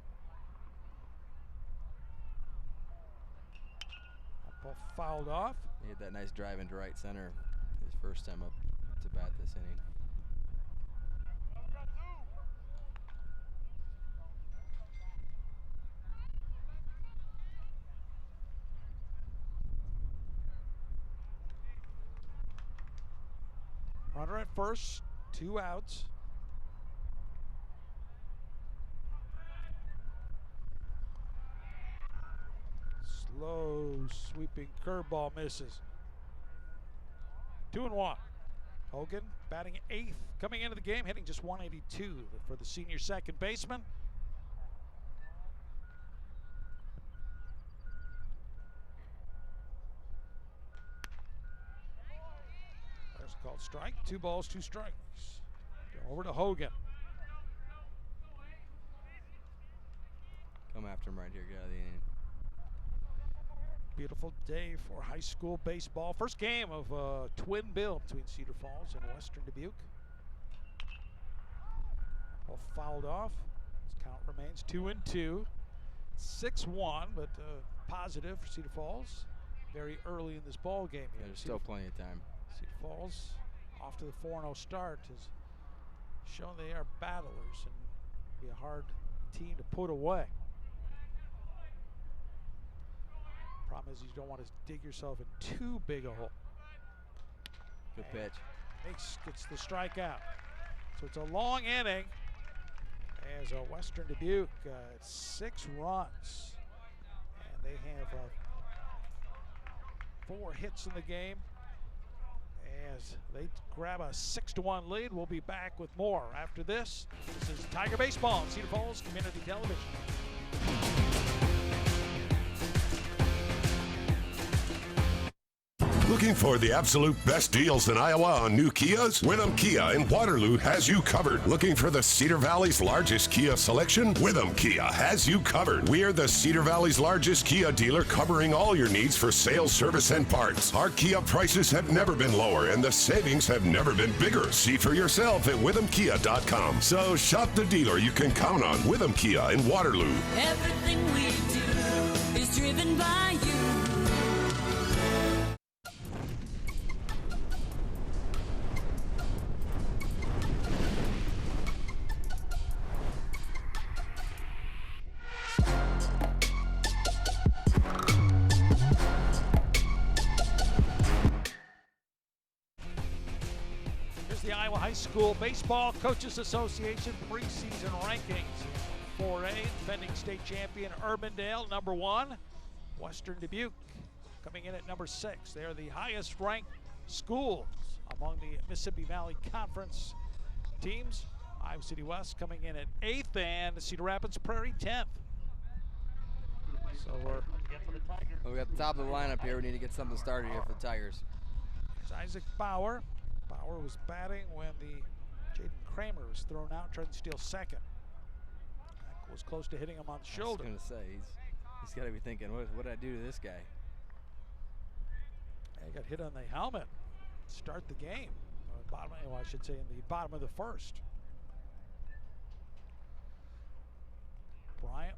Ball fouled off. He had that nice drive into right center his first time up to bat this inning. Runner at first, 2 outs. Slow sweeping curveball misses. 2-1. Hogan batting 8th, coming into the game, hitting just 182 for the senior second baseman. There's a called strike. 2 balls, 2 strikes. Over to Hogan. Come after him right here, get out of the inning. Beautiful day for high school baseball. First game of twin bill between Cedar Falls and Western Dubuque. Ball fouled off. His count remains 2-2. 6-1, but positive for Cedar Falls. Very early in this ball game here. Yeah, there's still plenty of time. Cedar Falls off to the 4-0 start has shown they are battlers and be a hard team to put away. Problem is you don't want to dig yourself in too big a hole. Good pitch. Nice gets the strikeout. So it's a long inning as Western Dubuque 6 runs. And they have 4 hits in the game as they grab a 6-1 lead. We'll be back with more after this. This is Tiger Baseball on Cedar Falls Community Television. Looking for the absolute best deals in Iowa on new Kias? Witham Kia in Waterloo has you covered. Looking for the Cedar Valley's largest Kia selection? Witham Kia has you covered. We're the Cedar Valley's largest Kia dealer, covering all your needs for sales, service, and parts. Our Kia prices have never been lower, and the savings have never been bigger. See for yourself at withamkia.com. So shop the dealer you can count on. Witham Kia in Waterloo. Everything we do is driven by you. The Iowa High School Baseball Coaches Association preseason rankings. 4A, defending state champion Urbandale, number 1. Western Dubuque coming in at number 6. They are the highest ranked schools among the Mississippi Valley Conference teams. Iowa City West coming in at 8th and Cedar Rapids Prairie 10th. So We got the top of the lineup here. We need to get something started here for the Tigers. There's Isaac Bauer. Bauer was batting when the Jaden Kramer was thrown out, trying to steal second. That was close to hitting him on the shoulder. I was going to say, he's got to be thinking, what did I do to this guy? He got hit on the helmet. Start the game. Well, I should say in the bottom of the first. Bryant.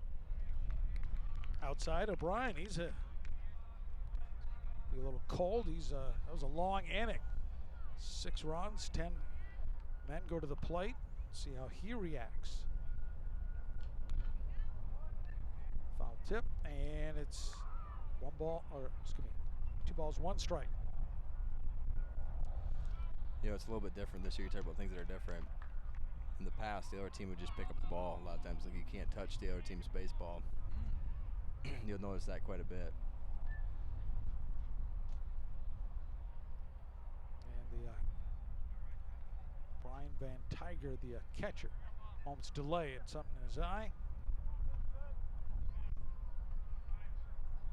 Outside of Bryant, he's be a little cold. That was a long inning. 6 runs, 10 men go to the plate. See how he reacts. Foul tip, and it's 2 balls, 1 strike. You know, it's a little bit different this year. You talk about things that are different. In the past, the other team would just pick up the ball. A lot of times, like, you can't touch the other team's baseball. You'll notice that quite a bit. Brian Van Tiger, the catcher. Moment's delay and something in his eye.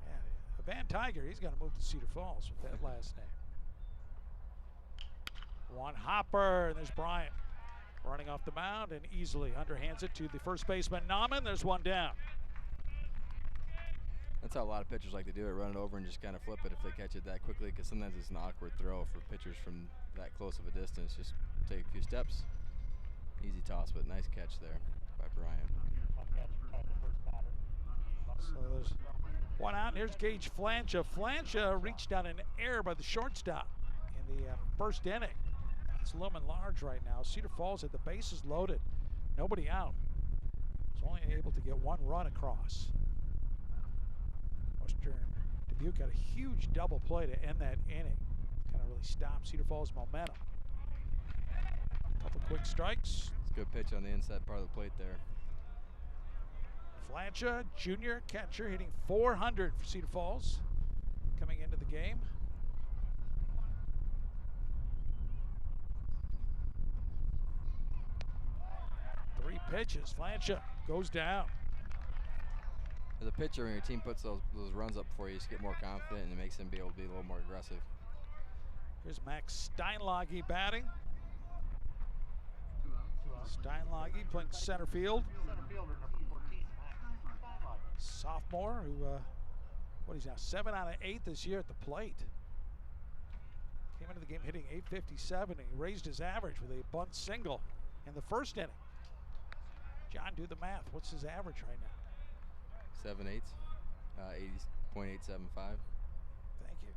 Yeah, Van Tiger, he's got to move to Cedar Falls with that last name. 1 hopper, and there's Bryant running off the mound and easily underhands it to the first baseman, Nauman. There's 1 down. That's how a lot of pitchers like to do it, run it over and just kind of flip it if they catch it that quickly, because sometimes it's an awkward throw for pitchers from that close of a distance. Just take a few steps. Easy toss, but nice catch there by Bryant. So there's 1 out, and here's Gage Flancha. Flancha reached out an error by the shortstop in the first inning. It's looming large right now. Cedar Falls had the bases loaded, nobody out. Was only able to get 1 run across. Western Dubuque got a huge double play to end that inning. Kind of really stopped Cedar Falls' momentum. Couple quick strikes. It's a good pitch on the inside part of the plate there. Flancha, junior catcher, hitting .400 for Cedar Falls coming into the game. Three pitches. Flancha goes down. As a pitcher, when your team puts those runs up for you, just get more confident, and it makes them be able to be a little more aggressive. Here's Max Steinlage batting. Steinlage playing center field. Sophomore who, he's now 7 out of 8 this year at the plate. Came into the game hitting .857, and he raised his average with a bunt single in the first inning. John, do the math. What's his average right now? 7/8, 80.875. Thank you.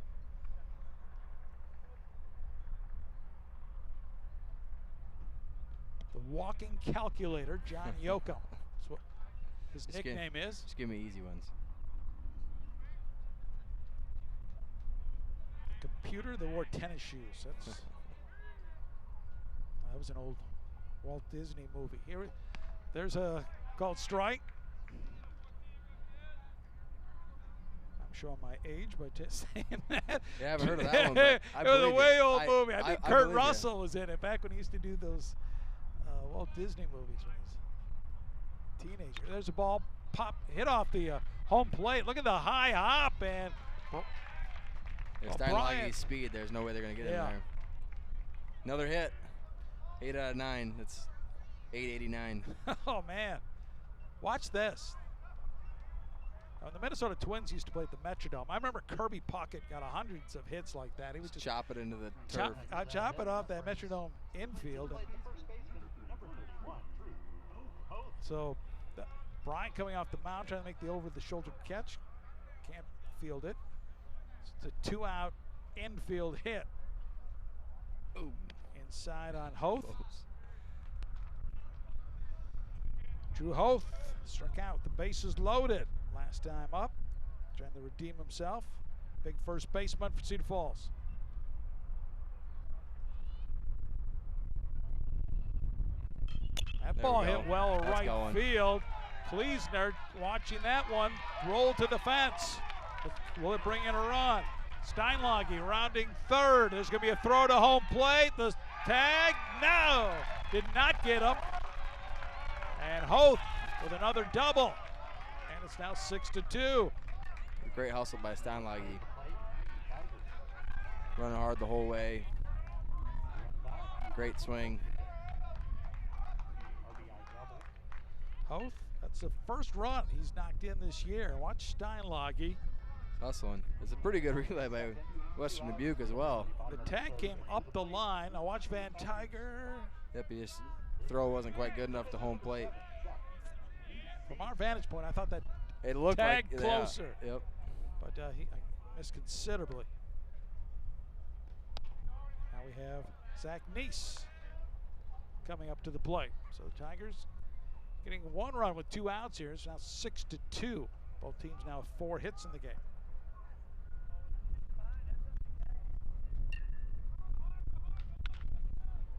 The walking calculator, John Yoakum. That's what his nickname is. Just give me easy ones. computer that wore tennis shoes. That was an old Walt Disney movie. There's a called strike. I'm showing my age by just saying that. Yeah, I haven't heard of that one. But I It was a believe way you. old movie. I think Kurt believe you. Russell was in it back when he used to do those Walt Disney movies when he was a teenager. There's a ball hit off the home plate. Look at the high hop and If Bryant. Steinlage's speed, there's no way they're going to get in there. Another hit. 8 out of 9. That's 889. Oh man, watch this. The Minnesota Twins used to play at the Metrodome. I remember Kirby Puckett got hundreds of hits like that. He would just chop it into the turf. Chop it off that Metrodome infield. So Bryant coming off the mound, trying to make the over-the-shoulder catch. Can't field it. It's a 2-out infield hit. Ooh. Inside on Hoth. Drew Hoth struck out. The bases loaded last time up. Trying to redeem himself. Big first baseman for Cedar Falls. That ball hit well right field. Kleesner watching that one. Roll to the fence. Will it bring in a run? Steinlage rounding third. There's going to be a throw to home plate. The tag, no! Did not get him. And Hoth with another double. And it's now 6-2. Great hustle by Steinlage. Running hard the whole way. Great swing. Hoth, that's the first run he's knocked in this year. Watch Steinlage. Hustling. It's a pretty good relay by Western Dubuque as well. The tag came up the line. Now watch Van Tiger. Yep, his throw wasn't quite good enough to home plate. From our vantage point, I thought that it looked tag like closer. Yeah, yep. But he missed considerably. Now we have Zach Neese coming up to the plate. So the Tigers getting one run with 2 outs here. It's now 6-2. Both teams now have 4 hits in the game.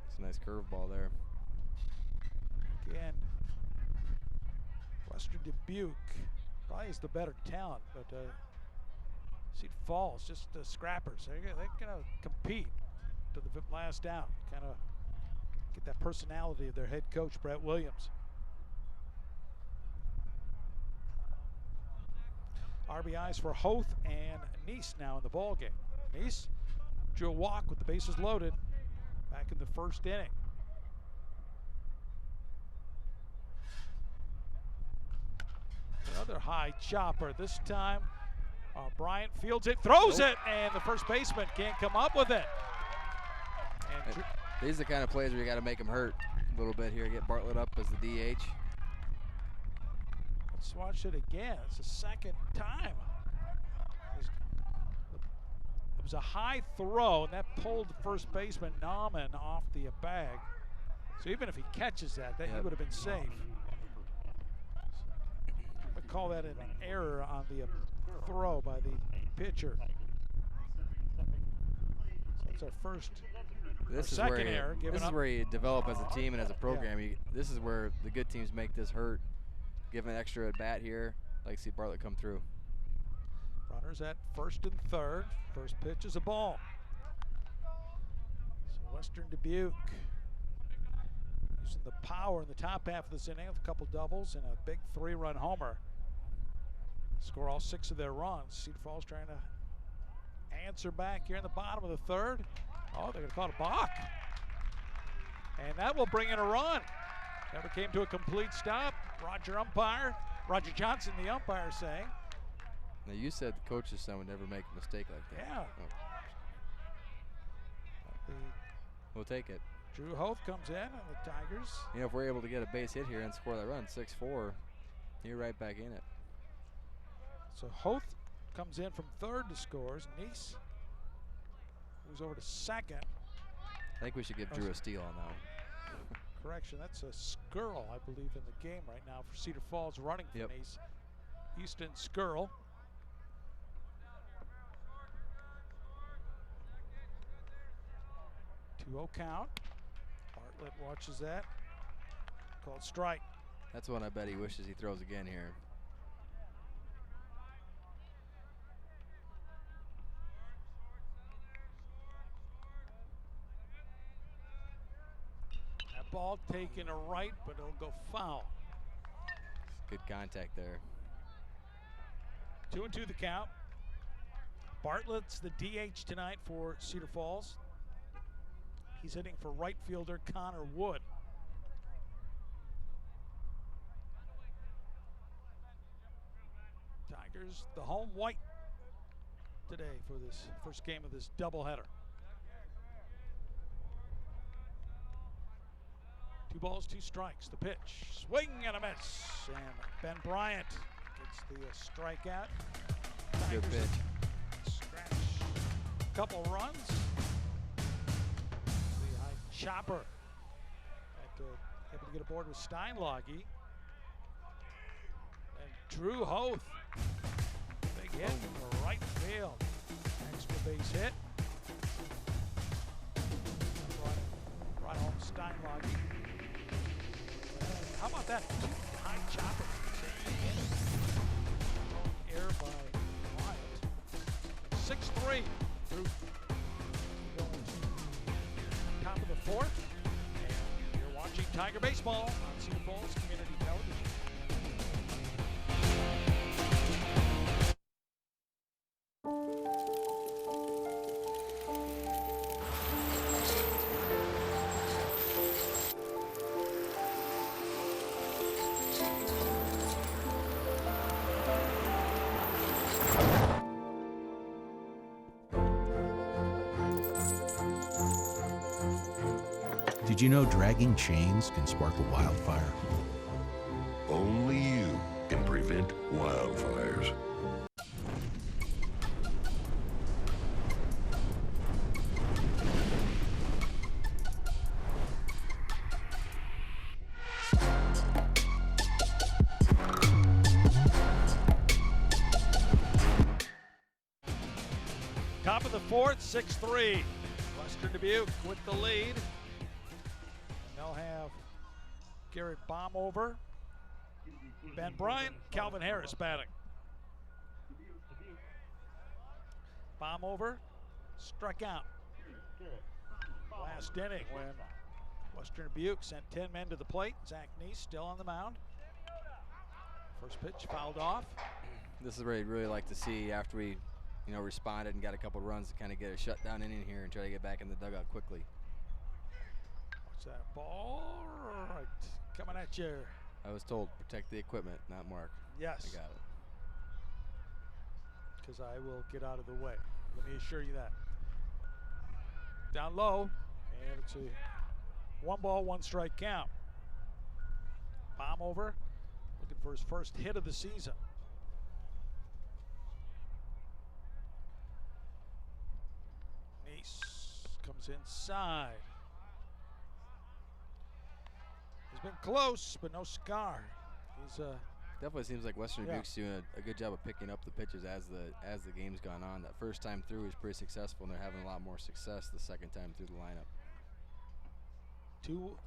It's a nice curveball there. Again, Western Dubuque probably is the better talent, but Cedar Falls just scrappers. They're going to compete to the last out. Kind of get that personality of their head coach, Brett Williams. RBIs for Hoth and Neese now in the ball game. Neese drew a walk with the bases loaded back in the first inning. Another high chopper. This time Bryant fields it, throws it, and the first baseman can't come up with it. And these are the kind of plays where you got to make them hurt a little bit here. Get Bartlett up as the DH. let's watch it again. It's the second time. It was a high throw, and that pulled the first baseman Nauman off the bag. So even if he catches that, he would have been safe. I would call that an error on the throw by the pitcher. So it's our first, second error. This is where you develop as a team and as a program. This is where the good teams make this hurt. Give an extra at bat here. Like see Bartlett come through. Runners at first and third. First pitch is a ball. So Western Dubuque using the power in the top half of this inning with a couple doubles and a big 3-run homer. Score all 6 of their runs. Cedar Falls trying to answer back here in the bottom of the third. Oh, they're going to call it a balk. And that will bring in a run. Never came to a complete stop. Roger Johnson, the umpire, saying. Now you said the coach's son would never make a mistake like that. Yeah. Oh. We'll take it. Drew Hoth comes in, and the Tigers. You know, if we're able to get a base hit here and score that run, 6-4, you're right back in it. So Hoth comes in from third to scores. Neese moves over to second. I think we should give Drew a steal on that one. Correction, that's a Skirl, I believe, in the game right now for Cedar Falls, running for Neese. Houston Skirl. 2-0 count. Bartlett watches that. Called strike. That's one I bet he wishes he throws again here. That ball taken a right, but it'll go foul. Good contact there. 2-2 the count. Bartlett's the DH tonight for Cedar Falls. He's hitting for right fielder Connor Wood. Tigers, the home white today for this first game of this doubleheader. 2 balls, 2 strikes. The pitch, swing and a miss. And Ben Bryant gets the strikeout. Good Tigers pitch. scratch a couple runs. The high chopper able to get aboard with Steinlage. And Drew Hoth, big hit from right field. Extra base hit. Right home Steinlage. How about that high chopper? Air by Wyatt. 6-3 through top of the 4th. And you're watching Tiger Baseball on Cedar Falls Community Television. Did you know dragging chains can spark a wildfire? Only you can prevent wildfires. Top of the 4th, 6-3. Western Dubuque with the lead. And they'll have Garrett Baumover, Ben Bryant, Calvin Harris batting. Baumover struck out last inning when Western Dubuque sent 10 men to the plate. Zach Neese still on the mound. First pitch fouled off. This is where I'd really like to see after we, responded and got a couple runs to kind of get a shutdown inning here and try to get back in the dugout quickly. What's that ball? Right, coming at you. I was told protect the equipment, not Mark. Yes. I got it. Because I will get out of the way. Let me assure you that. Down low, and it's a 1 ball, 1 strike count. Baumover looking for his first hit of the season. Neese comes inside. He's been close, but no scar. He's Definitely seems like Western Yeah. Dubuque's doing a good job of picking up the pitches as the game's gone on. That first time through was pretty successful, and they're having a lot more success the second time through the lineup. 2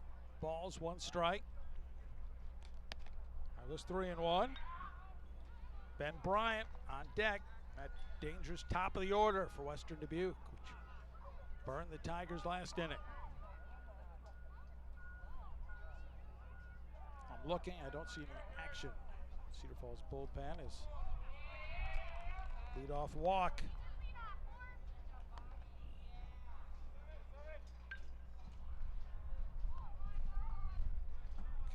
balls, 1 strike. That was 3-1. Ben Bryant on deck. That dangerous top of the order for Western Dubuque, which burned the Tigers last inning. I'm looking, I don't see any action. Cedar Falls bullpen is leadoff walk.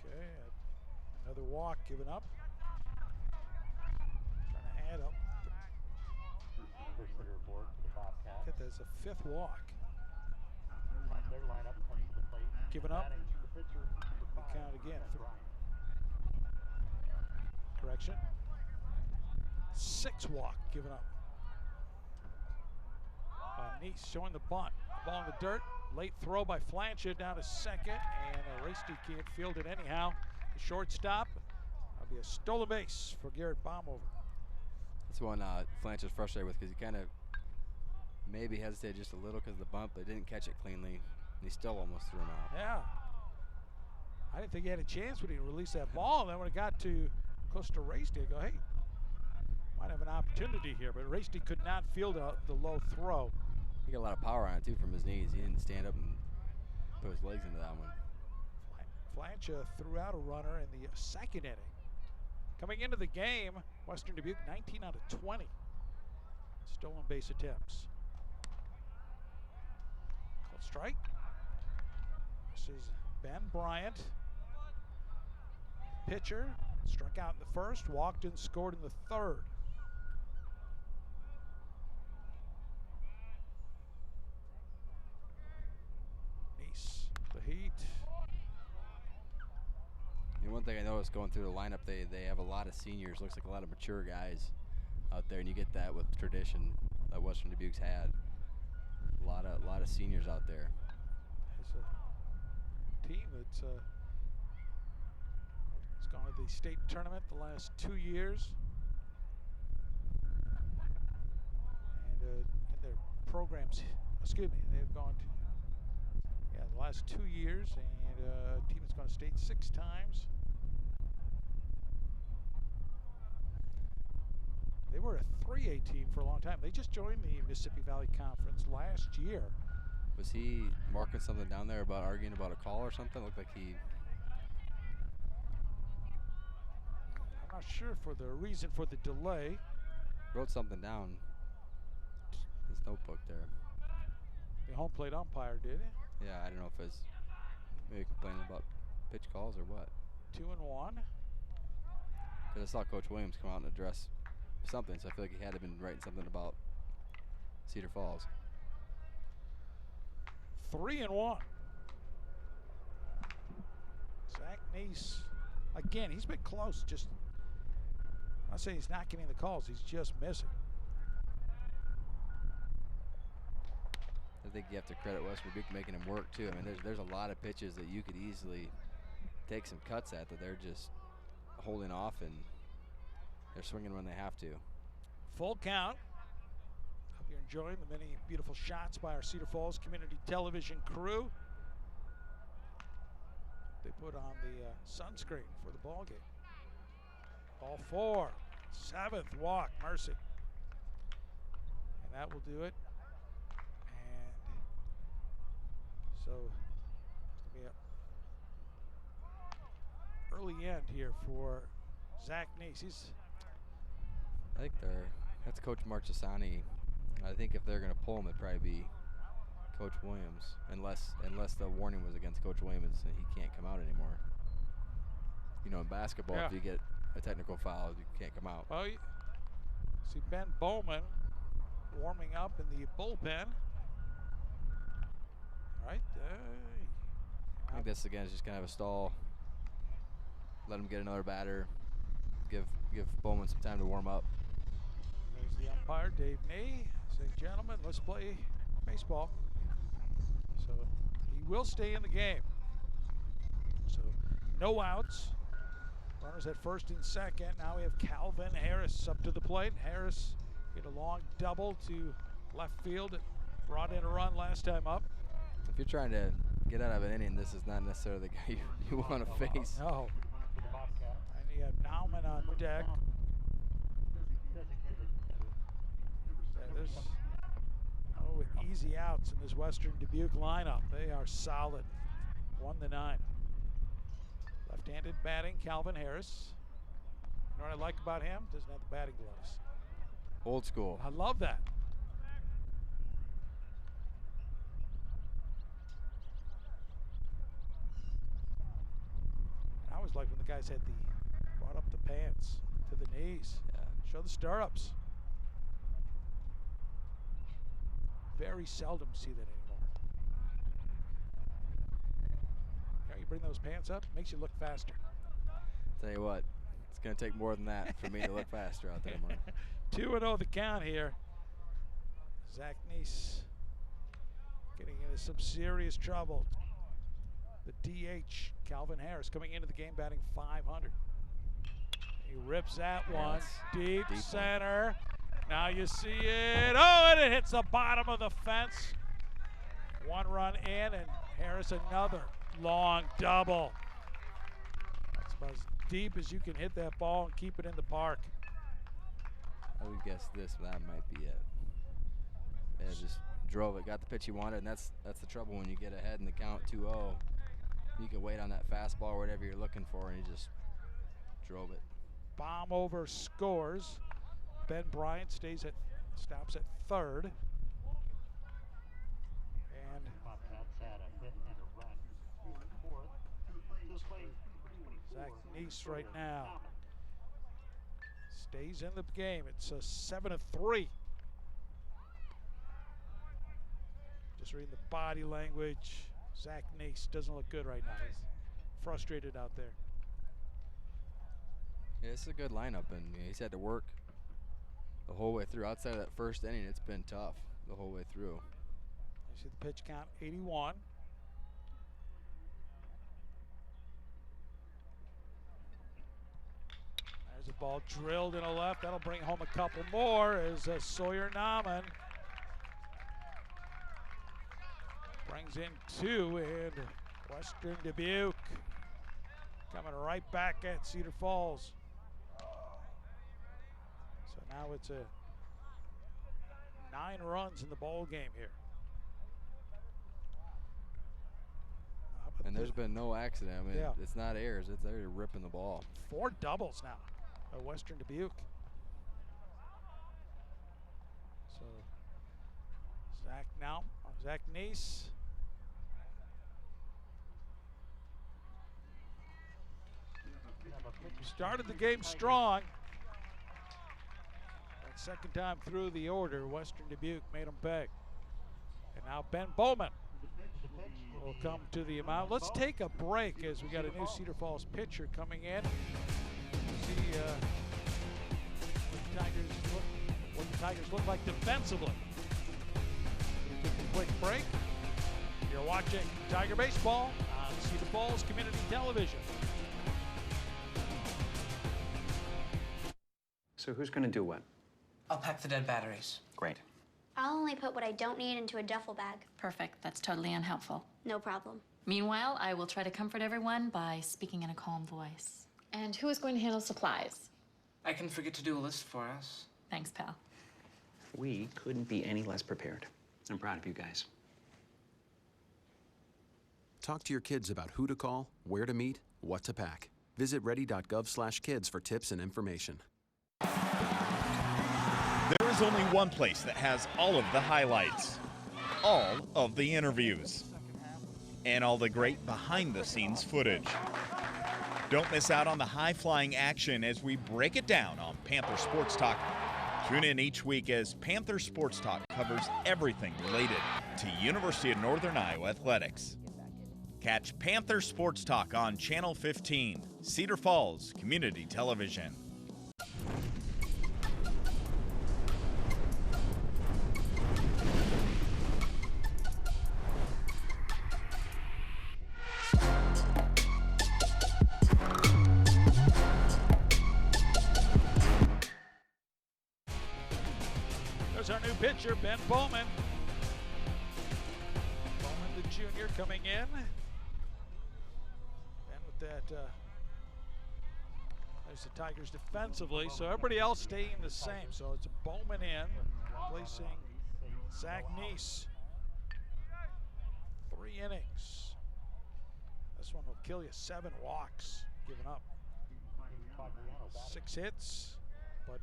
Okay, another walk given up. Trying to add up. First hitter aboard for the Bobcats. Get there's a 5th walk. Their lineup comes to the plate. Given up. Batting the pitcher, number 5, count again. Ben Bryant. Correction. 6 walk given up. Neese showing the bunt. Ball in the dirt. Late throw by Flancher down to second. And Rasty can't field it anyhow. The shortstop. That'll be a stolen base for Garrett Baumover. That's one Flancher's frustrated with because he kind of maybe hesitated just a little because of the bump, but didn't catch it cleanly. he still almost threw him out. Yeah. I didn't think he had a chance when he released that ball. And then when it got too close to Rasty, I go, hey, might have an opportunity here. But Rasty could not field the low throw. He got a lot of power on it, too, from his knees. He didn't stand up and put his legs into that one. Flancha threw out a runner in the second inning. Coming into the game, Western Dubuque 19 out of 20 stolen base attempts. Called strike. This is Ben Bryant. Pitcher struck out in the first, walked and scored in the third. Nice, the heat. And one thing I noticed going through the lineup, they have a lot of seniors. Looks like a lot of mature guys out there, and you get that with tradition that Western Dubuque's had. A lot of seniors out there. It's a team that's it's gone to the state tournament the last 2 years, and in their programs, excuse me, they've gone to the last 2 years, and a team that's gone to state 6 times. They were a 3A team for a long time. They just joined the Mississippi Valley Conference last year. Was he marking something down there about arguing about a call or something? Looked like he... I'm not sure for the reason for the delay. wrote something down. His notebook there. The home plate umpire did it. Yeah, I don't know if it's maybe complaining about pitch calls or what. 2-1. Because I saw Coach Williams come out and address something, so I feel like he had to have been writing something about Cedar Falls. 3-1. Zach Neese, again, he's been close. Just, I'm not saying he's not getting the calls, he's just missing. I think you have to credit Western Dubuque making him work too. I mean, there's a lot of pitches that you could easily take some cuts at that they're just holding off and they're swinging when they have to. Full count. Hope you're enjoying the many beautiful shots by our Cedar Falls Community Television crew. They put on the sunscreen for the ball game. Ball 4, 7th walk, Mercy. And that will do it. And so it's going to be an early end here for Zach Neese. I think that's Coach Marchesani. I think if they're going to pull him, it'd probably be Coach Williams, unless the warning was against Coach Williams and he can't come out anymore. You know, in basketball, Yeah. if you get a technical foul, you can't come out. Well, you see Ben Bowman warming up in the bullpen. All right. I think this again is just kind of a stall. Let him get another batter. Give Bowman some time to warm up. There's the umpire, Dave Nee, saying, gentlemen, let's play baseball. So he will stay in the game. So no outs. Runners at first and second. Now we have Calvin Harris up to the plate. Harris hit a long double to left field. It brought in a run last time up. If you're trying to get out of an inning, this is not necessarily the guy you want to face. No. And you have Nauman on deck. There's no easy outs in this Western Dubuque lineup. They are solid. 1-9. Left-handed batting, Calvin Harris. You know what I like about him? Doesn't have the batting gloves. Old school. I love that. I always liked when the guys had brought up the pants to the knees. Yeah. Show the stirrups. Very seldom see that anymore. You know, you bring those pants up, makes you look faster. Tell you what, it's going to take more than that for me to look faster out there, Mark. 2-0 the count here. Zach Neese getting into some serious trouble. The DH, Calvin Harris, coming into the game batting .500. He rips that one. Deep center. Now you see it. Oh, and it hits the bottom of the fence. 1 run in, and Harris another long double. That's about as deep as you can hit that ball and keep it in the park. I would guess that might be it. Yeah, just drove it, got the pitch he wanted, and that's the trouble when you get ahead in the count 2-0. You can wait on that fastball or whatever you're looking for, and he just drove it. Bomb over scores. Ben Bryant stops at third. And Bobcats had a hit and a run. Moving fourth to the plate, number 24. Zach Neese right now stays in the game. It's a 7-3. Just reading the body language. Zach Neese doesn't look good right now. He's frustrated out there. Yeah, it's a good lineup, and he's had to work the whole way through. Outside of that first inning, it's been tough the whole way through. You see the pitch count, 81. There's a ball drilled in a left. That'll bring home a couple more as Sawyer Nauman brings in two, and Western Dubuque coming right back at Cedar Falls. So now it's a 9 runs in the ball game here. And there's been no accident. I mean, Yeah. it's not errors. They're ripping the ball. 4 doubles now by Western Dubuque. So Zach Neese. Started the game strong. That second time through the order, Western Dubuque made them pay. And now Ben Bowman will come to the mound. Let's take a break as we got a new Cedar Falls pitcher coming in. See what the Tigers look like defensively. We'll take a quick break. You're watching Tiger Baseball on Cedar Falls Community Television. So who's going to do what? I'll pack the dead batteries. Great. I'll only put what I don't need into a duffel bag. Perfect. That's totally unhelpful. No problem. Meanwhile, I will try to comfort everyone by speaking in a calm voice. And who is going to handle supplies? I can forget to do a list for us. Thanks, pal. We couldn't be any less prepared. I'm proud of you guys. Talk to your kids about who to call, where to meet, what to pack. Visit ready.gov/kids for tips and information. There is only one place that has all of the highlights, all of the interviews, and all the great behind-the-scenes footage. Don't miss out on the high-flying action as we break it down on Panther Sports Talk. Tune in each week as Panther Sports Talk covers everything related to University of Northern Iowa athletics. Catch Panther Sports Talk on Channel 15, Cedar Falls Community Television. There's our new pitcher, Ben Bowman. Bowman, the junior, coming in. And with that, there's the Tigers defensively. So everybody else staying the same. So it's Bowman in, replacing Zach Neese. 3 innings. This one will kill you. 7 walks given up. 6 hits, but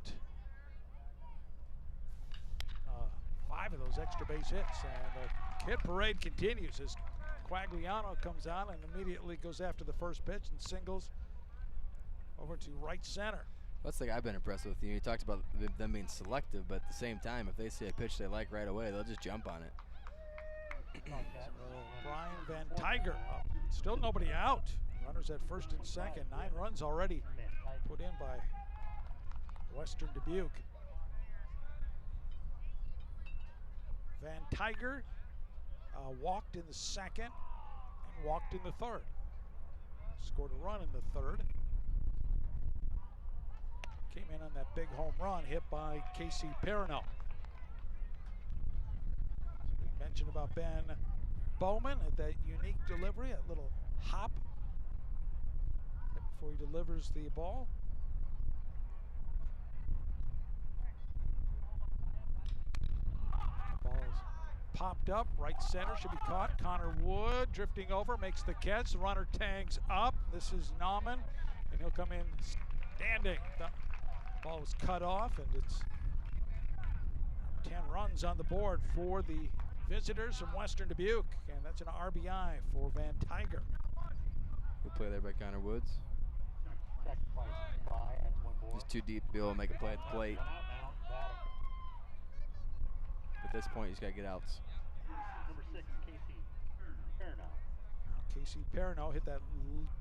5 of those extra base hits. And the hit parade continues as Quagliano comes on and immediately goes after the first pitch and singles over to right center. That's the thing I've been impressed with. You talked about them being selective, but at the same time, if they see a pitch they like right away, they'll just jump on it. So Brian Van Tiger up. Still nobody out. Runners at first and second. 9 runs already put in by Western Dubuque. Van Tiger walked in the second and walked in the third. Scored a run in the third. Came in on that big home run hit by Casey Perino. We mentioned about Ben Bowman at that unique delivery, that little hop right before he delivers the ball. The ball is popped up, right center, should be caught. Connor Wood drifting over, makes the catch. The runner tags up. This is Nauman, and he'll come in standing. The ball was cut off, and it's 10 runs on the board for the visitors from Western Dubuque, and that's an RBI for Van Tiger. Good play there by Connor Woods. Just too deep to be able to make a play at the plate. At this point, you just got to get outs. Number 6, Casey Perno. Now Casey Perno hit that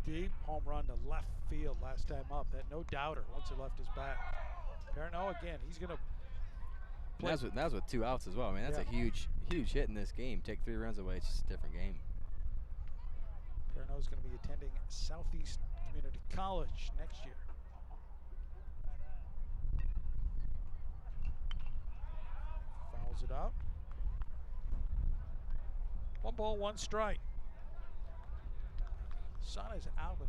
deep home run to left field last time up. That no doubter once it left his bat. Perno again, he's going to play. That was with 2 outs as well. I mean, that's a huge hit in this game. Take 3 runs away, it's just a different game. Perno's going to be attending Southeast Community College next year. Fouls it out. 1 ball, 1 strike. Sun is out, but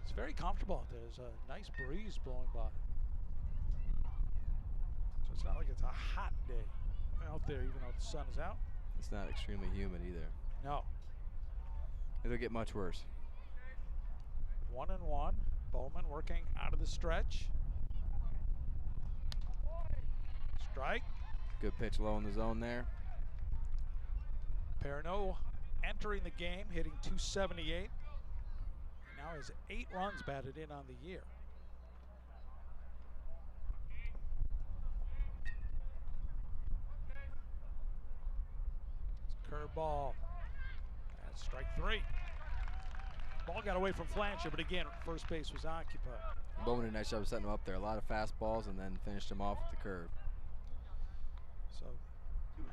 it's very comfortable out there. There's a nice breeze blowing by. So it's not like it's a hot day out there, even though the sun is out. It's not extremely humid either. No. It'll get much worse. 1-1. Bowman working out of the stretch. Strike. Good pitch low in the zone there. Perno entering the game, hitting .278. Now has 8 runs batted in on the year. Curveball. That's strike 3. Ball got away from Flancher, but again, first base was occupied. Bowman did a nice job of setting him up there. A lot of fastballs and then finished him off with the curve. So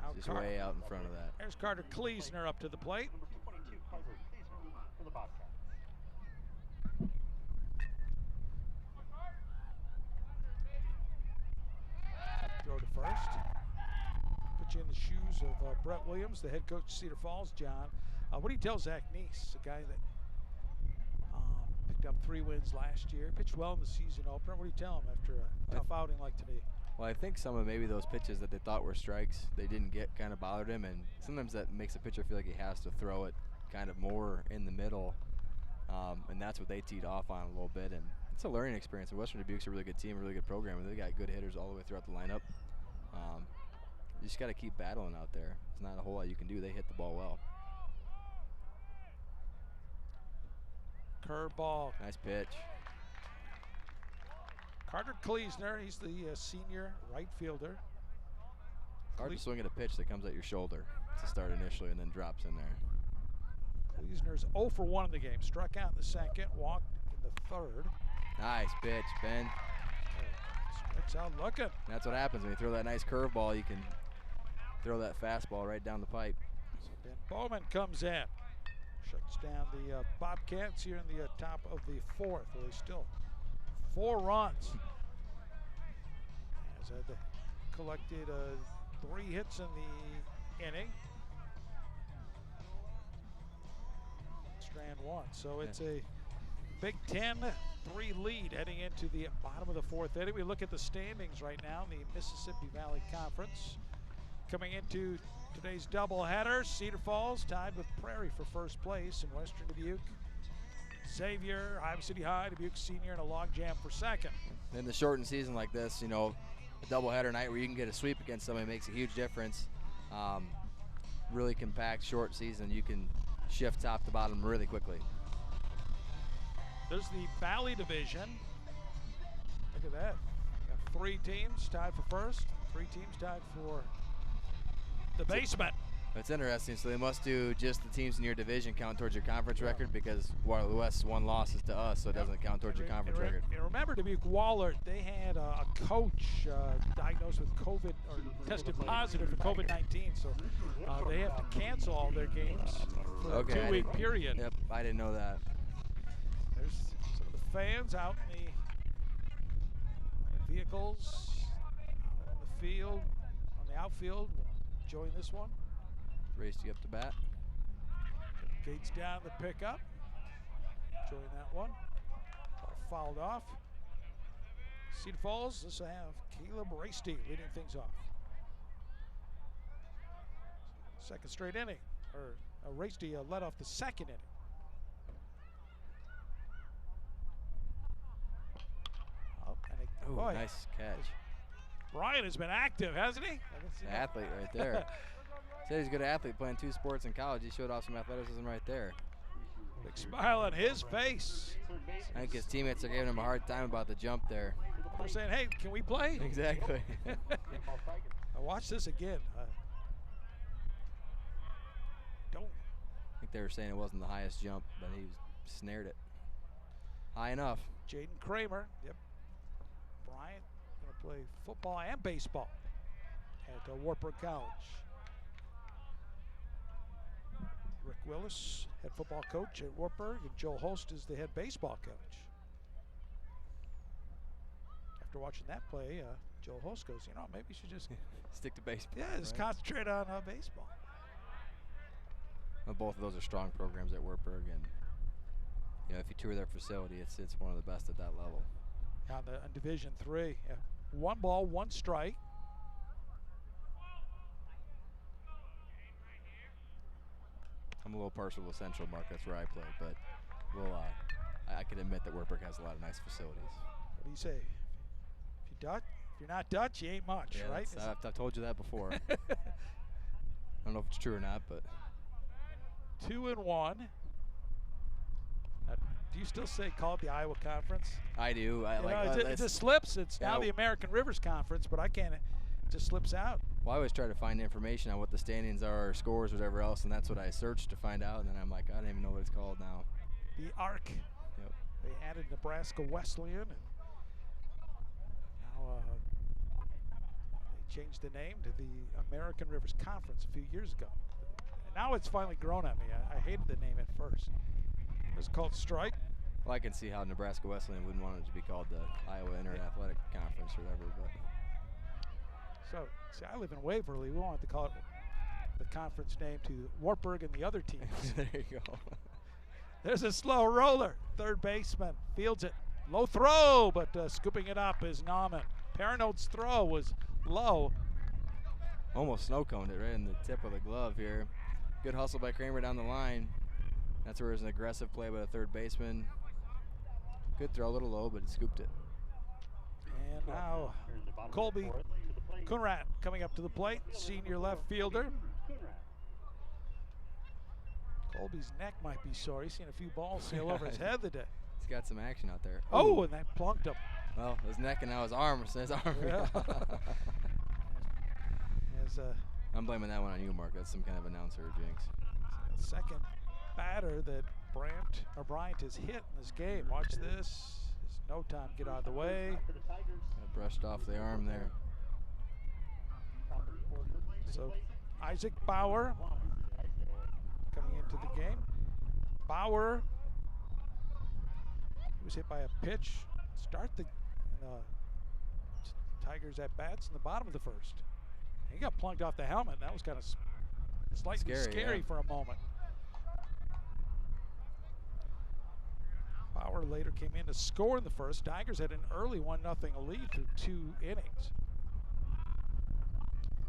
now just way out in front of that. There's Carter Kleesner up to the plate. Number 22, Carter Kleesner for the Bobcats. Throw to first. Put you in the shoes of Brett Williams, the head coach of Cedar Falls, John. What do you tell Zach Neese, a guy that picked up 3 wins last year, pitched well in the season opener? What do you tell him after a tough outing like today? Well, I think some of maybe those pitches that they thought were strikes, they didn't get, kind of bothered him, and sometimes that makes a pitcher feel like he has to throw it kind of more in the middle, and that's what they teed off on a little bit, and it's a learning experience. And Western Dubuque's a really good team, a really good program, and they got good hitters all the way throughout the lineup. You just got to keep battling out there. There's not a whole lot you can do. They hit the ball well. Curveball. Nice pitch. Carter Kleesner, he's the senior right fielder. Hard to swing at a pitch that comes at your shoulder to start initially and then drops in there. Kleesner's 0 for 1 in the game. Struck out in the second, walked in the third. Nice pitch, Ben. Strikes out looking. That's what happens when you throw that nice curveball. You can throw that fastball right down the pipe. So Ben Bowman comes in. Shuts down the Bobcats here in the top of the 4th. They still 4 runs. As had collected 3 hits in the inning. Strand 1. So it's a Big Ten 3 lead heading into the bottom of the 4th inning. We look at the standings right now in the Mississippi Valley Conference. Coming into today's doubleheader, Cedar Falls tied with Prairie for first place, in Western Dubuque, Xavier, Iowa City High, Dubuque Senior, and a logjam for second. In the shortened season like this, you know, a doubleheader night where you can get a sweep against somebody makes a huge difference. Really compact, short season, you can shift top to bottom really quickly. There's the Valley Division. Look at that. Got 3 teams tied for first, 3 teams tied for the basement. That's interesting. So they must do just the teams in your division count towards your conference record, because Waterloo West's 1 loss is to us, so it doesn't count towards your conference record. And remember, Dubuque Wahlert, they had a coach diagnosed with COVID, or tested positive for COVID-19, so they have to cancel all their games for a 2-week period. Yep, I didn't know that. There's some of the fans out in the vehicles, out on the field, on the outfield, enjoying this one. Race to get up to bat. Skates down the pickup. Enjoying that one. Ball fouled off. Cedar Falls, this will have Caleb Rasty leading things off. Second straight inning, or Rasty led off the second inning. Oh, and boy, nice catch. Brian has been active, hasn't he? Athlete right there. Said he's a good athlete playing 2 sports in college. He showed off some athleticism right there. Big smile on his face. I think his teammates are giving him a hard time about the jump there. They're saying, hey, can we play? Exactly. I watched this again. Don't. I think they were saying it wasn't the highest jump, but he snared it. High enough. Jaden Kramer. Yep. Bryant going to play football and baseball at Wartburg College. Rick Willis, head football coach at Wartburg, and Joel Holst is the head baseball coach. After watching that play, Joel Holst goes, you know, maybe you should just stick to baseball. Yeah, just concentrate on baseball. Well, both of those are strong programs at Wartburg, and you know, if you tour their facility, it's one of the best at that level. On Division III, 1 ball, 1 strike. I'm a little partial to Central, Mark. That's where I play, but we'll, I can admit that Wartburg has a lot of nice facilities. What do you say? If you're not Dutch, you ain't much, yeah, right? I've told you that before. I don't know if it's true or not, but 2-1. Do you still call it the Iowa Conference? I do. It just slips. It's now the American Rivers Conference, but I can't. It just slips out. Well, I always try to find information on what the standings are, or scores, or whatever else, and that's what I searched to find out. And then I'm like, I don't even know what it's called now. The ARC. Yep. They added Nebraska Wesleyan, and now they changed the name to the American Rivers Conference a few years ago. And now it's finally grown on me. I hated the name at first. It was called Strike. Well, I can see how Nebraska Wesleyan wouldn't want it to be called the Iowa Inter-Athletic Conference or whatever. But so, see, I live in Waverly. We wanted to call it the conference name to Wartburg and the other teams. There you go. There's a slow roller. Third baseman fields it. Low throw, but scooping it up is Nauman. Perinote's throw was low. Almost snow-coned it right in the tip of the glove here. Good hustle by Kramer down the line. That's where it was an aggressive play by the third baseman. Good throw, a little low, but it scooped it. And now Colby Kunrat coming up to the plate, senior left fielder. Colby's neck might be sore. He's seen a few balls sail over his head today. He's got some action out there. Oh, and that plunked him. Well, his neck and now his arm. Yeah. I'm blaming that one on you, Mark. That's some kind of announcer jinx. Second batter that Bryant has hit in this game. Watch this. There's no time to get out of the way. Brushed off the arm there. So Isaac Bauer coming into the game. Bauer, he was hit by a pitch. Start the Tigers at bats in the bottom of the first. He got plunked off the helmet. That was kind of slightly scary for a moment. Bauer later came in to score in the first. Tigers had an early 1-0 lead through 2 innings.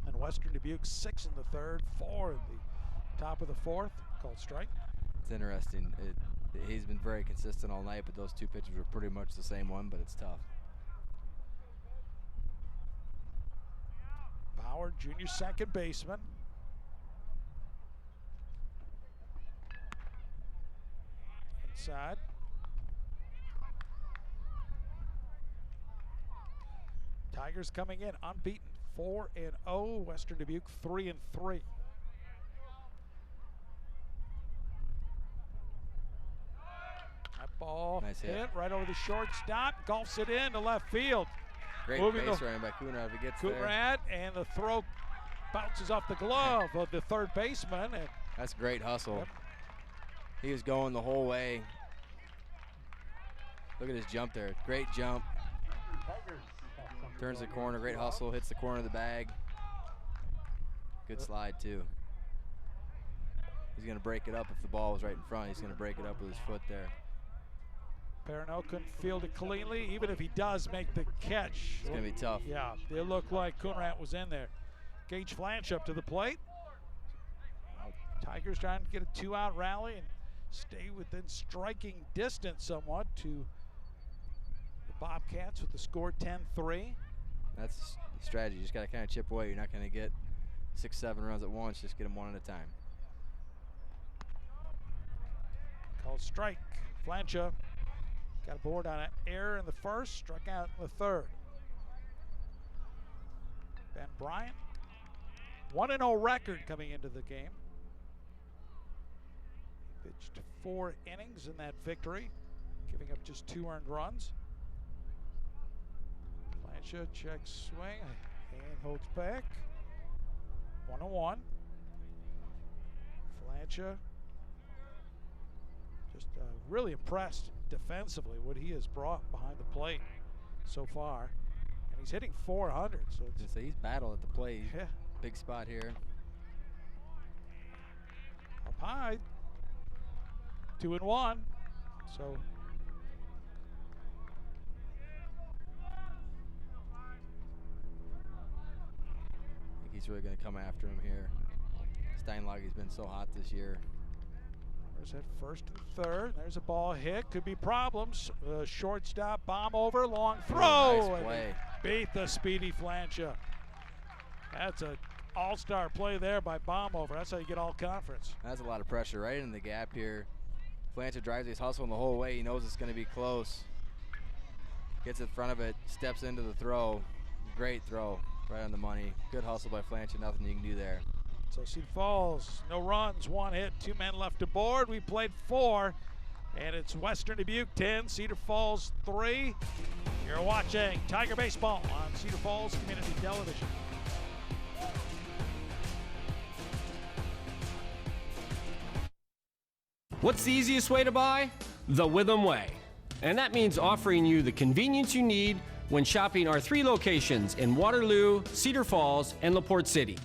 And Western Dubuque 6 in the third, 4 in the top of the fourth. Called strike. It's interesting. He's been very consistent all night, but those 2 pitches were pretty much the same one, but it's tough. Bauer, junior second baseman. Inside. Tigers coming in unbeaten, 4-0. Western Dubuque 3-3. That ball nice hit right over the shortstop, golfs it in to left field. Great base running by Kunrad if he gets there. Kunrad, and the throw bounces off the glove of the third baseman. And that's great hustle. He was going the whole way. Look at his jump there. Great jump. Turns the corner, great hustle, hits the corner of the bag. Good slide too. He's going to break it up if the ball was right in front. He's going to break it up with his foot there. Perino couldn't field it cleanly. Even if he does make the catch, It's going to be tough. Yeah, it looked like Coonrat was in there. Gage Flanch up to the plate. Tigers trying to get a 2-out rally and stay within striking distance somewhat to the Bobcats with the score 10-3. That's the strategy. You just got to kind of chip away. You're not going to get 6-7 runs at once. Just get them one at a time. Called strike. Flancha got a board on an error in the first, struck out in the third. Ben Bryant, 1-0 record coming into the game. He pitched 4 innings in that victory, giving up just 2 earned runs. Flancha checks swing and holds back. 1-1. Flancha just really impressed defensively what he has brought behind the plate so far. And he's hitting 400, so it's he's battled at the plate. Yeah. Big spot here. Up high. 2-1. So I think he's really going to come after him here. Steinlager's been so hot this year. there's that first and third. There's a ball hit. Could be problems. Shortstop, bomb over, long throw. Nice play. Beat the speedy Flancha. That's an all-star play there by Bombover. That's how you get all conference. That's a lot of pressure right in the gap here. Flancha drives his hustling the whole way. He knows it's going to be close. Gets in front of it, steps into the throw. Great throw, right on the money. Good hustle by Flancha, nothing you can do there. So Cedar Falls, no runs, 1 hit, 2 men left aboard. We played 4, and it's Western Dubuque 10, Cedar Falls 3. You're watching Tiger Baseball on Cedar Falls Community Television. What's the easiest way to buy? The Witham Way. And that means offering you the convenience you need when shopping our 3 locations in Waterloo, Cedar Falls, and LaPorte City.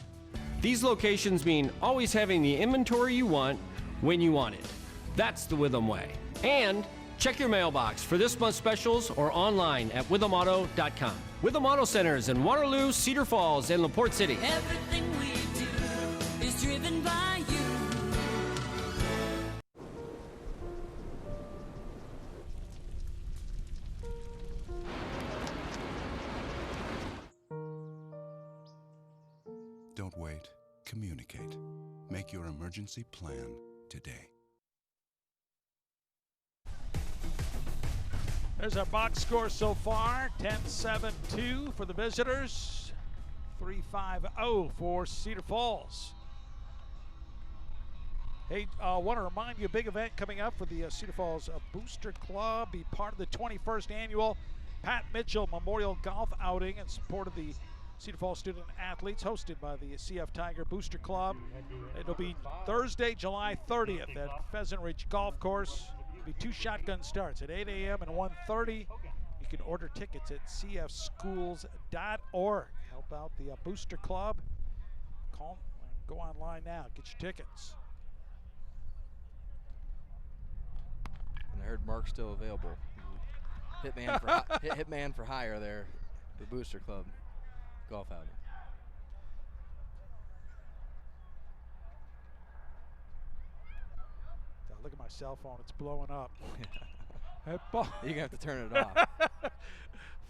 These locations mean always having the inventory you want when you want it. That's the Witham Way. And check your mailbox for this month's specials or online at withamauto.com. Witham Auto Centers in Waterloo, Cedar Falls, and LaPorte City. Everything we do is driven by you. Don't wait. Communicate. Make your emergency plan today. There's our box score so far, 10-7-2 for the visitors, 3-5-0 for Cedar Falls. Hey, I want to remind you, a big event coming up for the Cedar Falls Booster Club. Be part of the 21st annual Pat Mitchell Memorial Golf Outing in support of the Cedar Falls student athletes, hosted by the CF Tiger Booster Club. It'll be Thursday, July 30th at Pheasant Ridge Golf Course. It'll be 2 shotgun starts at 8 a.m. and 1:30. You can order tickets at cfschools.org. Help out the Booster Club. Call, go online now, get your tickets. And I heard Mark's still available. Hitman for hire there, the Booster Club golf outing. Look at my cell phone, it's blowing up. You're gonna have to turn it off.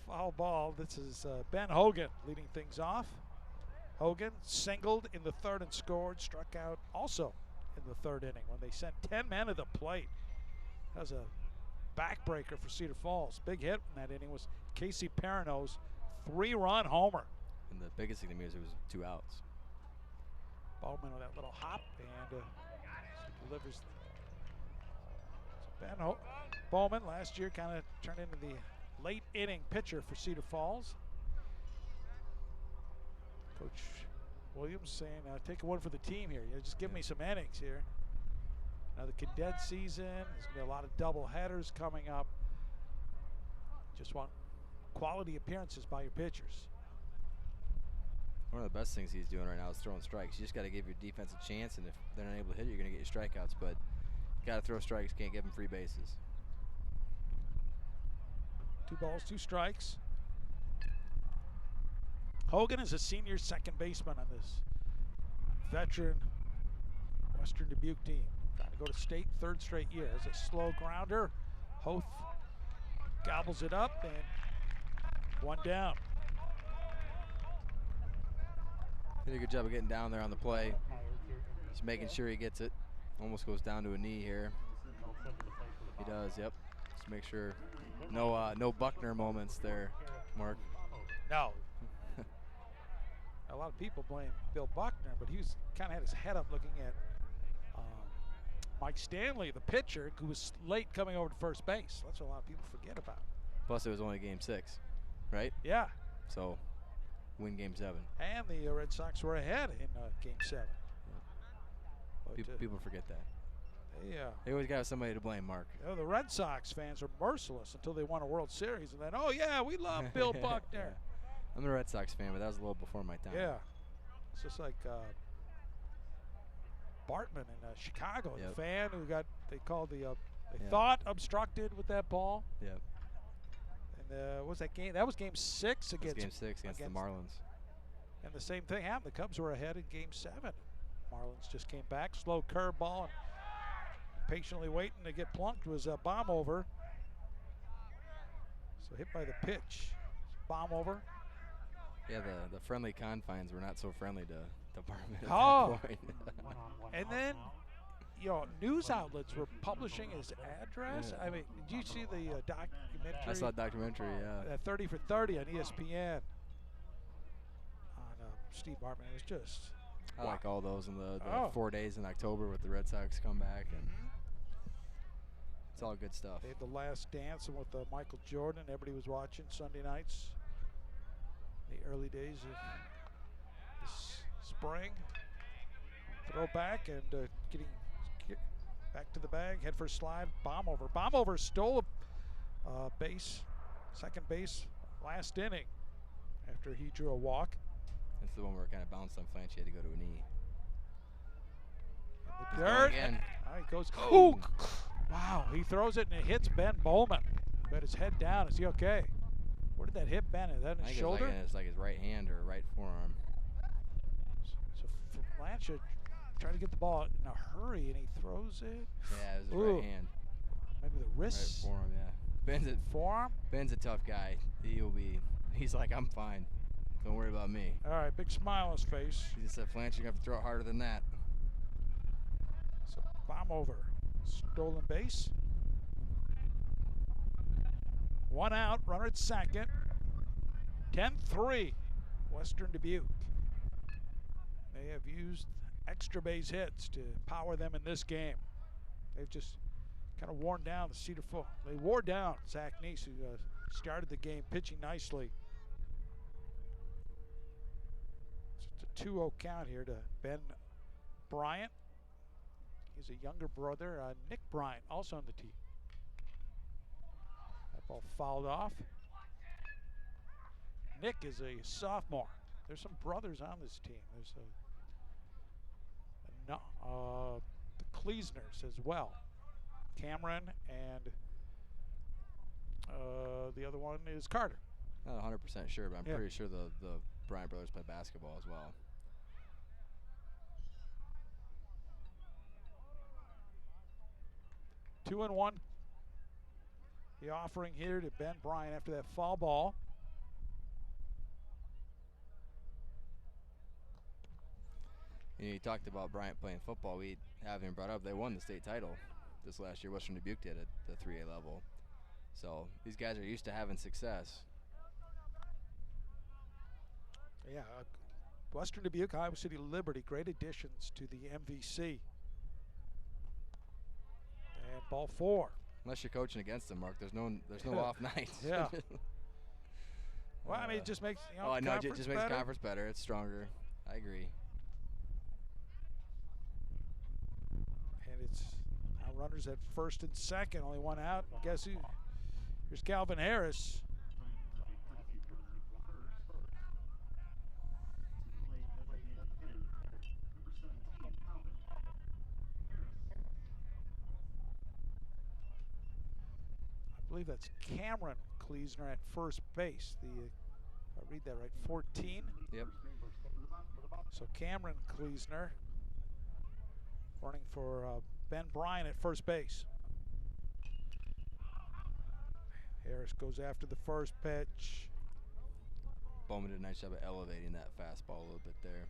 Foul ball. This is Ben Hogan leading things off. Hogan singled in the third and scored, struck out also in the third inning when they sent 10 men to the plate. That was a backbreaker for Cedar Falls. Big hit in that inning was Casey Perino's 3-run homer. And the biggest thing to me is it was 2 outs. Bowman with that little hop and delivers. So Ben Bowman last year kind of turned into the late inning pitcher for Cedar Falls. Coach Williams saying, take one for the team here. Just give me some innings here. Now the condensed season, there's going to be a lot of double headers coming up. Just want quality appearances by your pitchers. One of the best things he's doing right now is throwing strikes. You just got to give your defense a chance, and if they're not able to hit you, you're going to get your strikeouts. But you got to throw strikes, can't give them free bases. 2 balls, 2 strikes. Hogan is a senior second baseman on this veteran Western Dubuque team. Trying to go to state 3rd straight year. As a slow grounder, Hoth gobbles it up, and 1 down. Did a good job of getting down there on the play. Just making sure he gets it. Almost goes down to a knee here. He does, yep. Just make sure no Buckner moments there, Mark. No. A lot of people blame Bill Buckner, but he was kind of had his head up looking at Mike Stanley, the pitcher, who was late coming over to first base. That's what a lot of people forget about. Plus, it was only game 6, right? Yeah. So, win game 7. And the Red Sox were ahead in game 7. But, people forget that. They always got somebody to blame, Mark. The Red Sox fans are merciless until they won a World Series, and then, oh yeah, we love Bill Buckner. I'm a Red Sox fan, but that was a little before my time. Yeah, it's just like Bartman in Chicago, the fan who they thought obstructed with that ball. Yep. And what was that game? That was game 6 against the Marlins. And the same thing happened. The Cubs were ahead in game 7. Marlins just came back, slow curveball, and patiently waiting to get plunked was a bomb over. So hit by the pitch, bomb over. Yeah, the friendly confines were not so friendly to Bartman at that point. And then, news outlets were publishing his address. Yeah. I mean, did you see the documentary? I saw a documentary, yeah. 30 for 30 on ESPN on Steve Bartman. It was just... I like all those in the 4 days in October with the Red Sox comeback, and it's all good stuff. They had the last dance with Michael Jordan. Everybody was watching Sunday nights. The early days of this spring. Throw back and getting back to the bag. Head first slide. Bomb over. Bomb over. Stole a base. Second base. Last inning. After he drew a walk. That's the one where it kind of bounced on Flanch. He had to go to a knee. The dirt. And he goes. Oh! Wow. He throws it and it hits Ben Bowman. Got his head down. Is he okay? Where did that hit Ben? Is that in his shoulder? It's like his right hand or right forearm. So Flanch trying to get the ball in a hurry, and he throws it. Yeah, it was his right hand. Maybe the wrist. Right forearm, yeah. Forearm? Ben's a tough guy. He's like, I'm fine. Don't worry about me. All right, big smile on his face. He just said, Flanch, you're going to have to throw it harder than that. So bomb over. Stolen base. 1 out, runner at second. 10-3, Western Dubuque. They have used extra base hits to power them in this game. They've just kind of worn down the Cedar Falls. They wore down Zach Neese, who started the game pitching nicely. It's a 2-0 count here to Ben Bryant. He's a younger brother, Nick Bryant, also on the team. That ball fouled off. Nick is a sophomore. There's some brothers on this team. There's the Kleesners as well. Cameron and the other one is Carter. Not 100% sure, but I'm pretty sure the Bryant brothers play basketball as well. Two and one. The offering here to Ben Bryant after that foul ball. You talked about Bryant playing football. We haven't brought up they won the state title this last year. Western Dubuque did at the 3A level. So these guys are used to having success. Yeah, Western Dubuque, Iowa City Liberty, great additions to the MVC. And ball 4. Unless you're coaching against them, Mark, there's no off nights. Yeah. Well, I mean, it just makes it just makes conference better. It's stronger. I agree. And it's now runners at first and second, only one out. Guess who? Here's Calvin Harris. believe that's Cameron Kleesner at first base. I read that right, 14. Yep. So Cameron Kleesner running for Ben Bryant at first base. Harris goes after the first pitch. Bowman did a nice job of elevating that fastball a little bit there.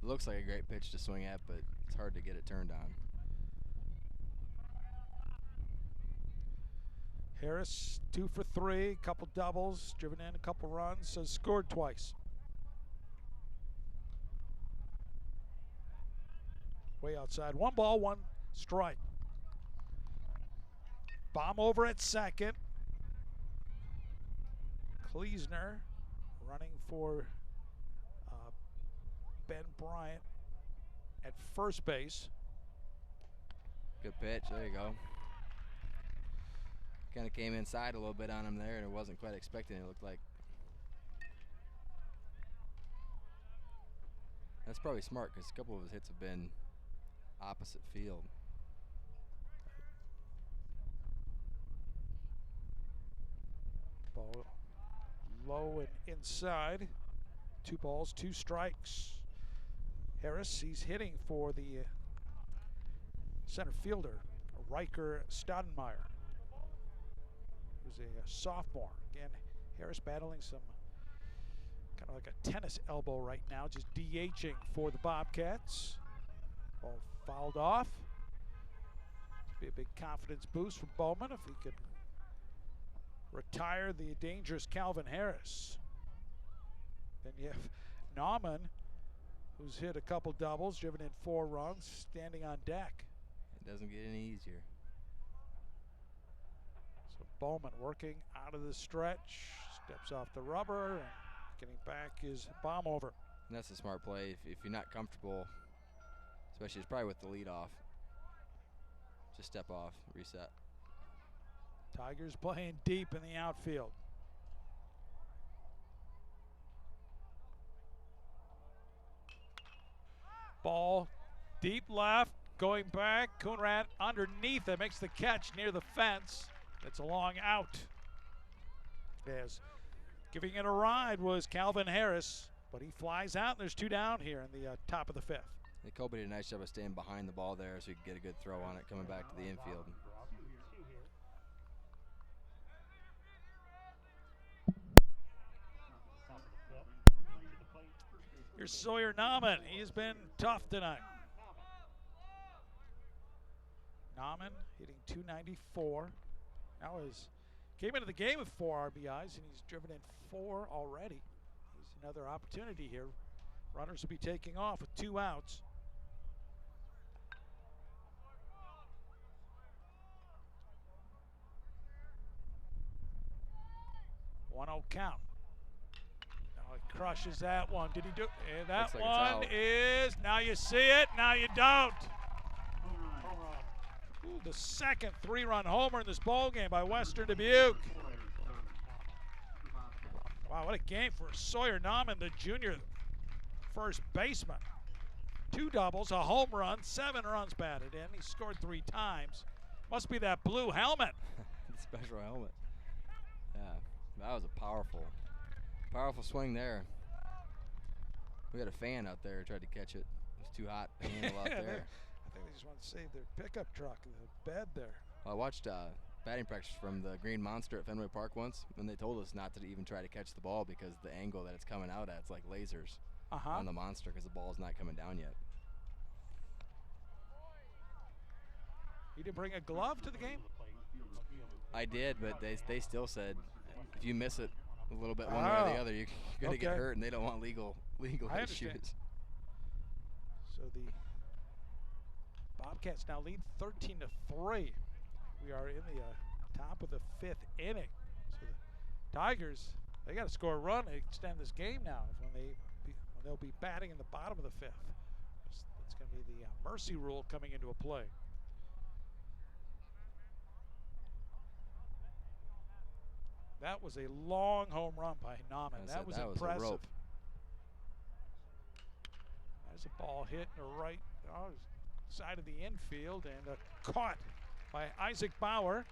It looks like a great pitch to swing at, but it's hard to get it turned on. Harris 2 for 3, couple doubles, driven in a couple runs, so scored twice. Way outside, 1 ball, 1 strike. Bomb over at second. Kleesner running for Ben Bryant at first base. Good pitch, there you go. Kind of came inside a little bit on him there, and it wasn't quite expecting it, looked like. That's probably smart because a couple of his hits have been opposite field. Ball low and inside. 2 balls, 2 strikes. Harris, he's hitting for the center fielder, Riker Stoudemire, who's a sophomore. Again, Harris battling some kind of like a tennis elbow right now, just DHing for the Bobcats. Ball fouled off. Be a big confidence boost for Bowman if he could retire the dangerous Calvin Harris. Then you have Nauman, who's hit a couple doubles, driven in 4 runs, standing on deck. It doesn't get any easier. So Bowman working out of the stretch, steps off the rubber, and getting back his bomb over. And that's a smart play. If you're not comfortable, especially it's probably with the lead off, just step off, reset. Tigers playing deep in the outfield. Ball deep left, going back. Coonrad underneath it, makes the catch near the fence. It's a long out. As giving it a ride was Calvin Harris, but he flies out, and there's 2 down here in the top of the 5th. Kobe did a nice job of staying behind the ball there so he could get a good throw on it coming back to the infield. Here's Sawyer Nauman. He's been tough tonight. Nauman hitting .294. Now came into the game with 4 RBIs, and he's driven in 4 already. He's another opportunity here. Runners will be taking off with 2 outs. One 0 count. Now he crushes that one. Did he do? And that like one is. Now you see it. Now you don't. Ooh, the second 3-run homer in this ball game by Western Dubuque. Wow, what a game for Sawyer Nauman, the junior first baseman. 2 doubles, a home run, 7 runs batted in. He scored 3 times. Must be that blue helmet. The special helmet. Yeah, that was a powerful swing there. We had a fan out there who tried to catch it. It was too hot to handle out there. I think they just want to save their pickup truck, the bed there. I watched batting practice from the Green Monster at Fenway Park once, and they told us not to even try to catch the ball because the angle that it's coming out at, it's like lasers on the Monster because the ball's not coming down yet. You didn't bring a glove to the game? I did, but they still said if you miss it a little bit one way or the other, you're going to get hurt, and they don't want legal issues. So the Bobcats now lead 13-3. We are in the top of the 5th inning. So the Tigers, they got to score a run to extend this game now when they'll be batting in the bottom of the 5th. It's going to be the mercy rule coming into a play. That was a long home run by Nauman. That was impressive. A rope. There's a ball hit in the right side of the infield and caught by Isaac Bauer.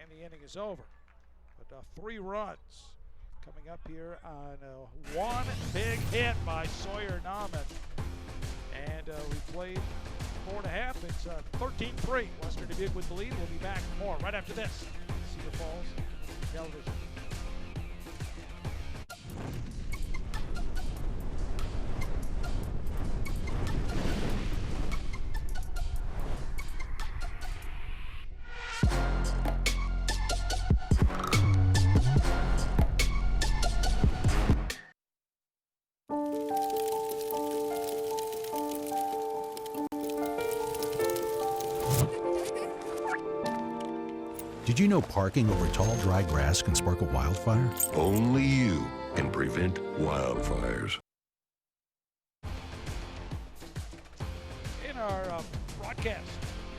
And the inning is over. But 3 runs coming up here on one big hit by Sawyer Nauman. And we played 4.5. It's 13-3. Western Dubuque with the lead. We'll be back for more right after this. Cedar Falls Television. Did you know parking over tall, dry grass can spark a wildfire? Only you can prevent wildfires. In our broadcast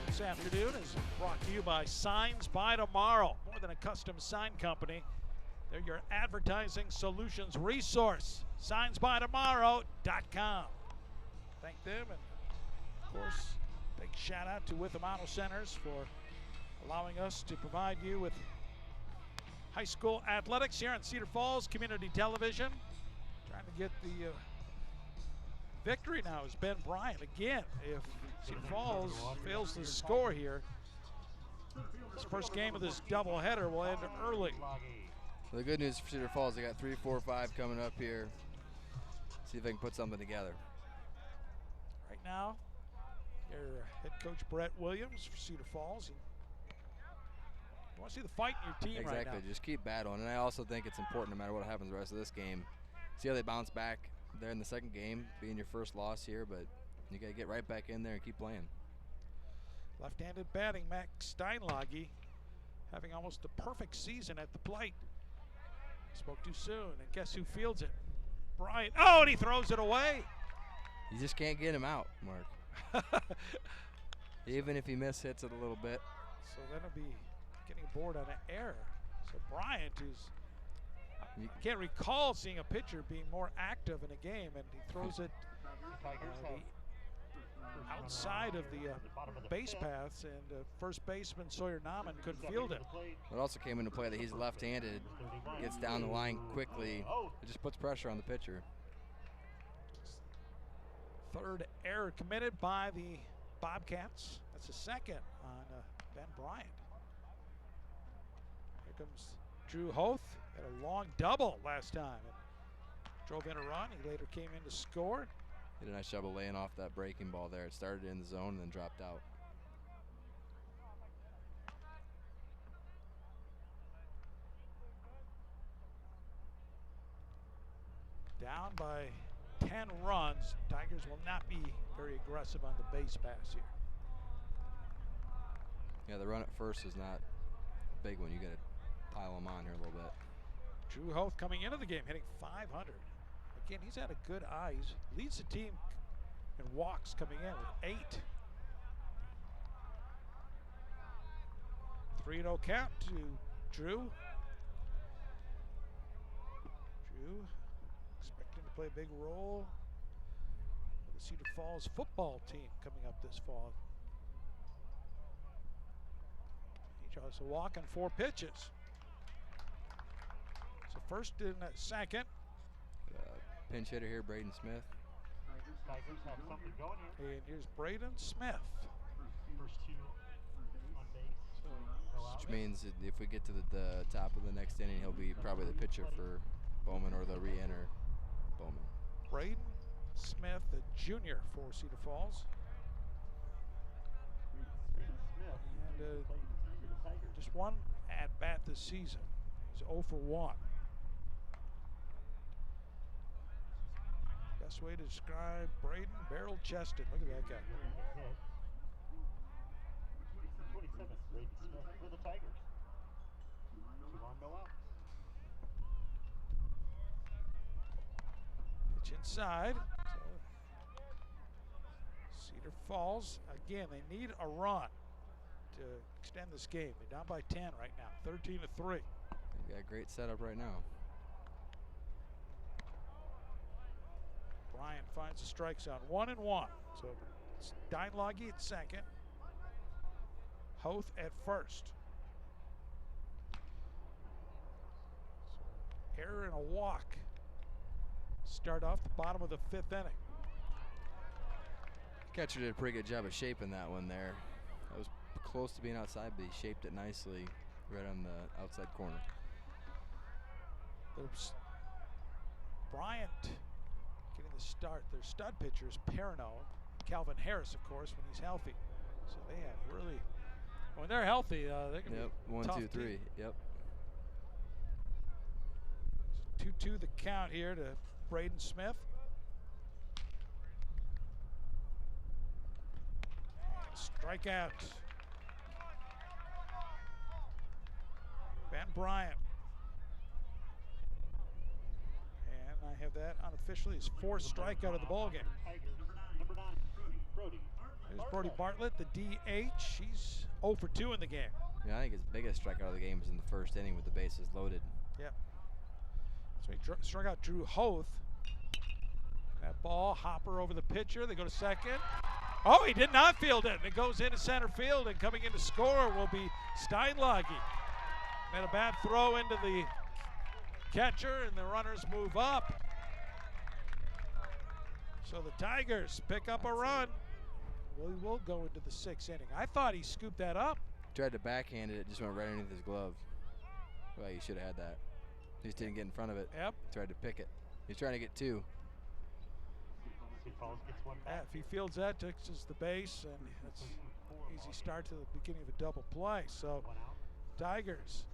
this afternoon is brought to you by Signs by Tomorrow. More than a custom sign company, they're your advertising solutions resource. SignsByTomorrow.com. Thank them, and of course, big shout out to Witham Auto Centers for allowing us to provide you with high school athletics here on Cedar Falls Community Television. Trying to get the victory now is Ben Bryant again. If Cedar Falls fails to score here, this first game of this doubleheader will end early. So the good news for Cedar Falls, they got 3, 4, 5 coming up here. See if they can put something together. Right now, your head coach Brett Williams for Cedar Falls. You want to see the fight in your team right now. Exactly, just keep battling. And I also think it's important, no matter what happens the rest of this game, see how they bounce back there in the second game, being your first loss here, but you got to get right back in there and keep playing. Left-handed batting, Max Steinlage having almost a perfect season at the plate. Spoke too soon, and guess who fields it? Bryant. Oh, and he throws it away. You just can't get him out, Mark. Even if he hits it a little bit. So that'll be getting bored on an error. So Bryant is, I can't recall seeing a pitcher being more active in a game, and he throws it outside of the base paths, and first baseman Sawyer Nauman couldn't field it. It also came into play that he's left-handed, gets down the line quickly. It just puts pressure on the pitcher. Third error committed by the Bobcats. That's the second on Ben Bryant. Here comes Drew Hoth. Had a long double last time. And drove in a run. He later came in to score. Did a nice job of laying off that breaking ball there. It started in the zone and then dropped out. Down by 10 runs. Tigers will not be very aggressive on the base pass here. Yeah, the run at first is not a big one. You got to pile them on here a little bit. Drew Hoth coming into the game, hitting .500. Again, he's had a good eye. He leads the team in walks coming in with 8. 3-0 count to Drew. Drew expecting to play a big role for the Cedar Falls football team coming up this fall. He draws a walk on 4 pitches. So first and second. Pinch hitter here, Braden Smith. Tigers have something going here. And here's Braden Smith. First 2 on base. Which means that if we get to the top of the next inning, he'll be probably the pitcher for Bowman, or they'll re-enter Bowman. Braden Smith, the junior for Cedar Falls. And just 1 at-bat this season. He's 0 for 1. Best way to describe Braden, barrel-chested. Look at that guy. 27th, Braden Smith for the Tigers. 2 on, no out. Pitch inside. So Cedar Falls, again, they need a run to extend this game. They're down by 10 right now, 13-3. They got a great setup right now. Bryant finds the strike zone, 1-1. So Steinlage at second, Hoth at first. error and a walk. Start off the bottom of the 5th inning. Catcher did a pretty good job of shaping that one there. That was close to being outside, but he shaped it nicely right on the outside corner. There's Bryant getting the start. Their stud pitchers, Perino, Calvin Harris, of course, when he's healthy. So they have really, when they're healthy, they can be 1, tough 2, 3. team. Yep. 2-2 the count here to Braden Smith. Strikeout. Ben Bryant. And I have that unofficially his 4th strikeout of the ball game. There's Brody Bartlett, the DH. He's 0 for 2 in the game. Yeah, I think his biggest strikeout of the game was in the 1st inning with the bases loaded. Yep. So he struck out Drew Hoth. That ball, Hopper over the pitcher. They go to second. Oh, he did not field it. It goes into center field, and coming in to score will be Steinlage. And a bad throw into the catcher, and the runners move up. So the Tigers pick up a run. We will go into the 6th inning. I thought he scooped that up. Tried to backhand it, just went right underneath his glove. Well, he should have had that. He just didn't get in front of it. Yep. Tried to pick it. He's trying to get 2. Yeah, if he fields that, takes us the base, and it's easy start to the beginning of a double play. So Tigers,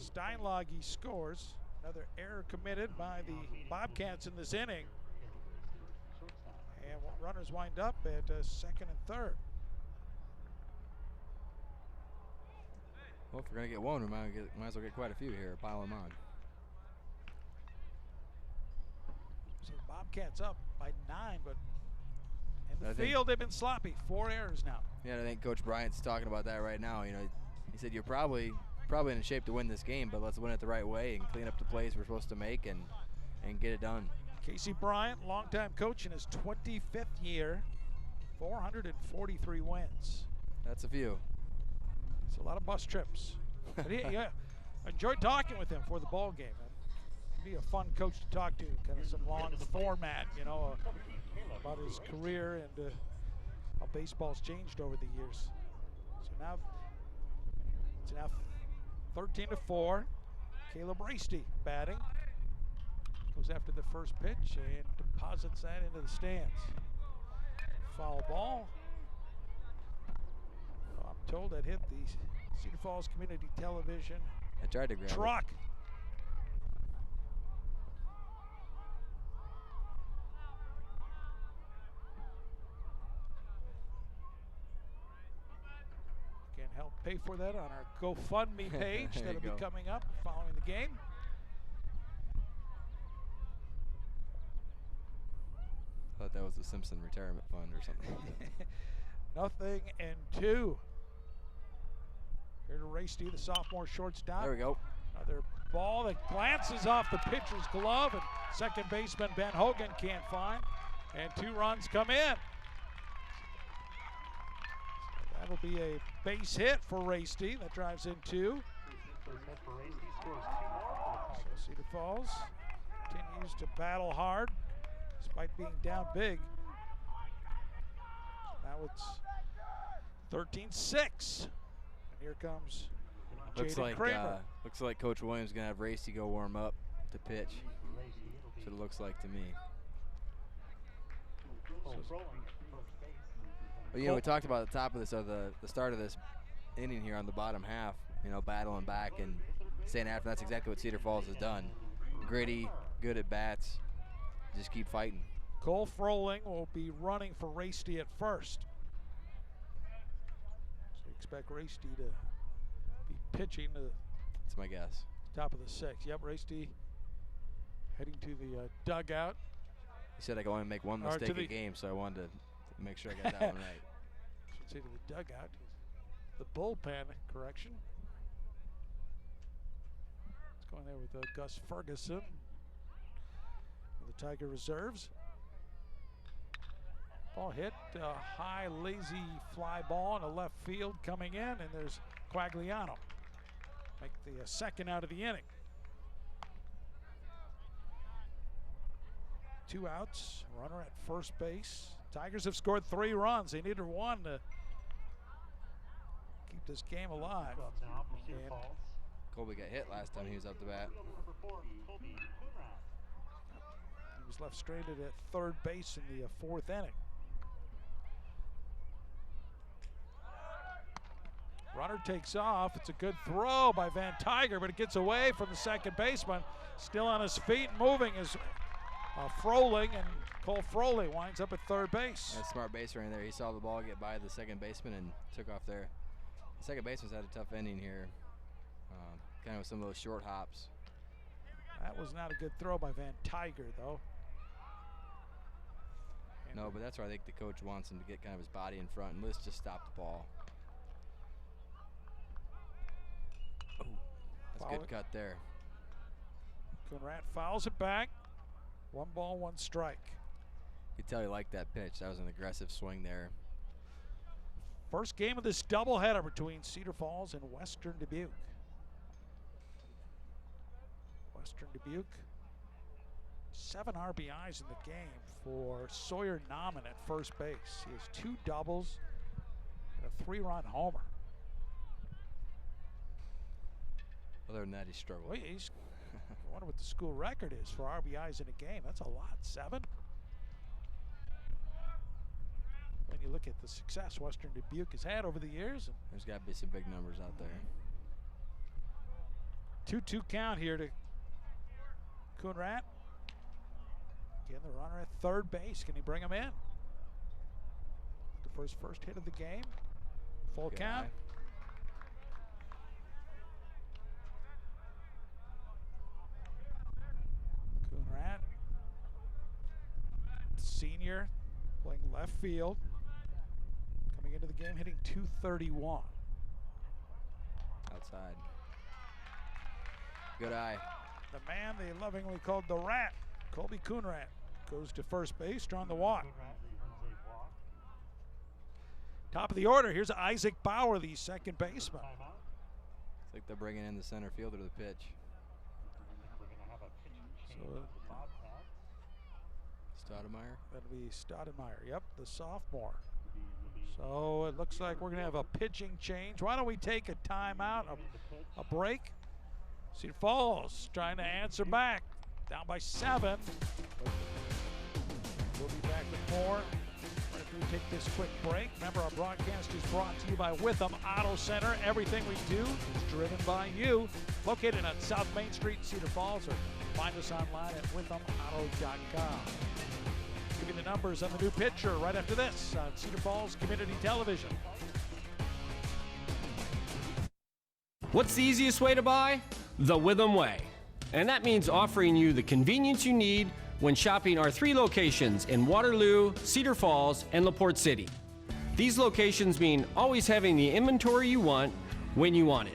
Steinlage scores. Another error committed by the Bobcats in this inning. And runners wind up at 2nd and 3rd. Well, if we're going to get one, we might as well get quite a few here, pile them on. So the Bobcats up by 9, but in the field they've been sloppy. 4 errors now. Yeah, I think Coach Bryant's talking about that right now. You know, he said you're probably in shape to win this game, but let's win it the right way and clean up the plays we're supposed to make and get it done. Casey Bryant, longtime coach in his 25th year, 443 wins. That's a few. It's a lot of bus trips. But yeah, I enjoyed talking with him for the ball game. He'd be a fun coach to talk to, kind of some long format, you know, about his career and how baseball's changed over the years. So now it's now 13-4. Caleb Rasty batting. Goes after the first pitch and deposits that into the stands. Foul ball. Well, I'm told that hit the Cedar Falls Community Television I tried to grab truck. Can help pay for that on our GoFundMe page. That'll be coming up following the game. I thought that was the Simpson retirement fund or something like that. 0-2. Here to Rasty, the sophomore shortstop. There we go. Another ball that glances off the pitcher's glove, and second baseman Ben Hogan can't find. And 2 runs come in. So that'll be a base hit for Rasty. That drives in 2. So Cedar Falls continues to battle hard despite being down big. Now it's 13-6. And here comes Jaden Kramer. Looks like Coach Williams is going to have Rasty go warm up to pitch. That's what it looks like to me. But, you know, we talked about the top of this, or the start of this inning here on the bottom half, you know, battling back and staying after. That's exactly what Cedar Falls has done. Gritty, good at bats, just keep fighting. Cole Froling will be running for Rasty at first. So expect Rasty to be pitching to that's my guess. Top of the 6th. Yep, Rasty heading to the dugout. He said I can only make one mistake a game, so I wanted to make sure I got that one right. Should say to the dugout. The bullpen, correction. It's going there with Gus Ferguson. The Tiger reserves. Ball hit, high, lazy fly ball in the left field coming in, and there's Quagliano. Make the second out of the inning. 2 outs, runner at first base. Tigers have scored 3 runs. They needed 1 to keep this game alive. And Colby got hit last time he was up to bat. he was left stranded at third base in the 4th inning. Runner takes off. It's a good throw by Van Tiger, but it gets away from the second baseman. Still on his feet, moving is Froling, and Cole Froley winds up at third base. That's smart base running there. He saw the ball get by the second baseman and took off there. The second baseman's had a tough inning here, kind of with some of those short hops. That was not a good throw by Van Tiger, though. No, but that's where I think the coach wants him to get kind of his body in front and let's just stop the ball. Oh, that's a good cut there. Coonrat fouls it back. 1 ball, 1 strike. You could tell he liked that pitch. That was an aggressive swing there. First game of this doubleheader between Cedar Falls and Western Dubuque. Western Dubuque, 7 RBIs in the game for Sawyer Nauman at first base. He has 2 doubles and a 3-run homer. Other than that, he struggled. Well, I wonder what the school record is for RBIs in a game. That's a lot, 7. When you look at the success Western Dubuque has had over the years. There's got to be some big numbers out there. 2-2 count here to Coonrat. Again, the runner at third base. Can he bring him in? For his first hit of the game. Full Good count. eye. Coonrat, senior, playing left field. Coming into the game, hitting .231. Outside. Good eye. The man they lovingly called the Rat, Colby Coonrat, goes to first base, drawing the walk. Top of the order, here's Isaac Bauer, the second baseman. It's like they're bringing in the center fielder to the pitch. So Stoudemire? That'll be Stoudemire, yep, the sophomore. So it looks like we're going to have a pitching change. Why don't we take a timeout, a break? Cedar Falls trying to answer back, down by 7. We'll be back with more after we take this quick break. Remember, our broadcast is brought to you by Witham Auto Center. Everything we do is driven by you. Located on South Main Street, Cedar Falls, or find us online at withamauto.com. Give you the numbers on the new pitcher right after this on Cedar Falls Community Television. What's the easiest way to buy? The Witham Way. And that means offering you the convenience you need when shopping our 3 locations in Waterloo, Cedar Falls, and LaPorte City. These locations mean always having the inventory you want when you want it.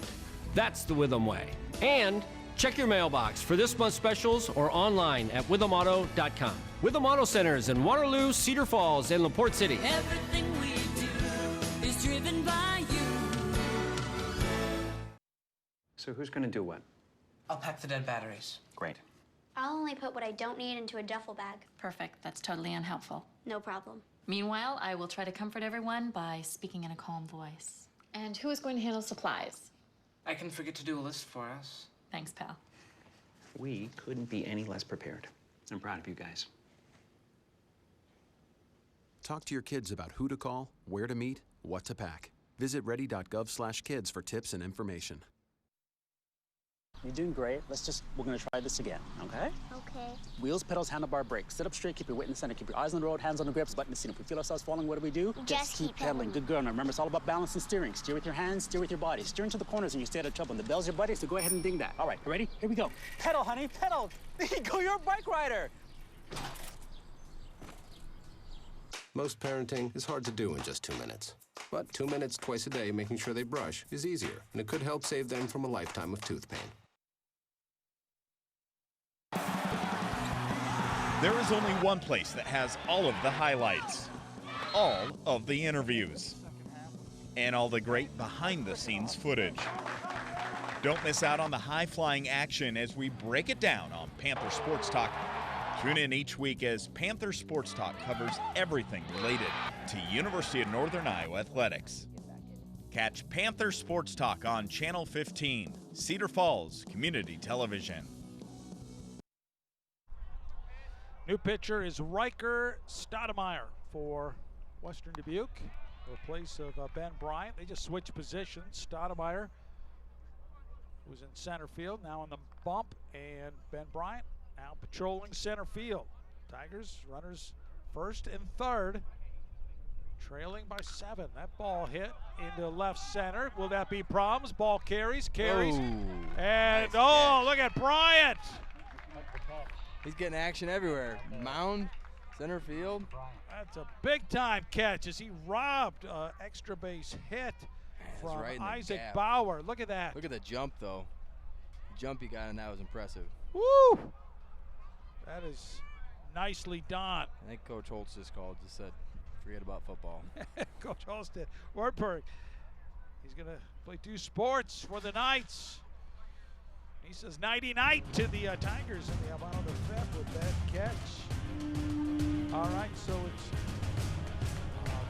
That's the Witham Way. And check your mailbox for this month's specials or online at withamauto.com. Witham Auto Centers in Waterloo, Cedar Falls, and LaPorte City. Everything we do is driven by you. So who's going to do what? I'll pack the dead batteries. Great. I'll only put what I don't need into a duffel bag. Perfect. That's totally unhelpful. No problem. Meanwhile, I will try to comfort everyone by speaking in a calm voice. And who is going to handle supplies? I can forget to do a list for us. Thanks, pal. We couldn't be any less prepared. I'm proud of you guys. Talk to your kids about who to call, where to meet, what to pack. Visit ready.gov/kids for tips and information. You're doing great. We're gonna try this again, okay? Okay. Wheels, pedals, handlebar, brakes. Sit up straight, keep your weight in the center, keep your eyes on the road, hands on the grips, button the seat. If we feel ourselves falling, what do? Just keep pedaling. Good girl. Now remember, it's all about balance and steering. Steer with your hands, steer with your body. Steer into the corners and you stay out of trouble. And the bell's your buddy, so go ahead and ding that. All right, you ready? Here we go. Pedal, honey, pedal. There you go, you're a bike rider. Most parenting is hard to do in just 2 minutes. But 2 minutes twice a day making sure they brush is easier, and it could help save them from a lifetime of tooth pain. There is only one place that has all of the highlights, all of the interviews, and all the great behind-the-scenes footage. Don't miss out on the high-flying action as we break it down on Panther Sports Talk Tune in each week as Panther Sports Talk covers everything related to University of Northern Iowa athletics. Catch Panther Sports Talk on Channel 15, Cedar Falls Community Television. New pitcher is Riker Stoudemire for Western Dubuque, in place of Ben Bryant. They just switched positions. Stoudemire was in center field, now on the bump, and Ben Bryant now patrolling center field. Tigers runners first and third, trailing by 7. That ball hit into left center. Will that be problems? Ball carries, and nice look at Bryant. He's getting action everywhere. Mound, center field. That's a big time catch as he robbed extra base hit from right Isaac gap. Bauer. Look at that. Look at the jump though. The jump he got, and that was impressive. Woo! That is nicely done. I think Coach Holtz just said, forget about football. Coach Holtz did. Wartburg. He's going to play 2 sports for the Knights. He says nighty-night to the Tigers in the bottom of the 5th with that catch. All right, so it's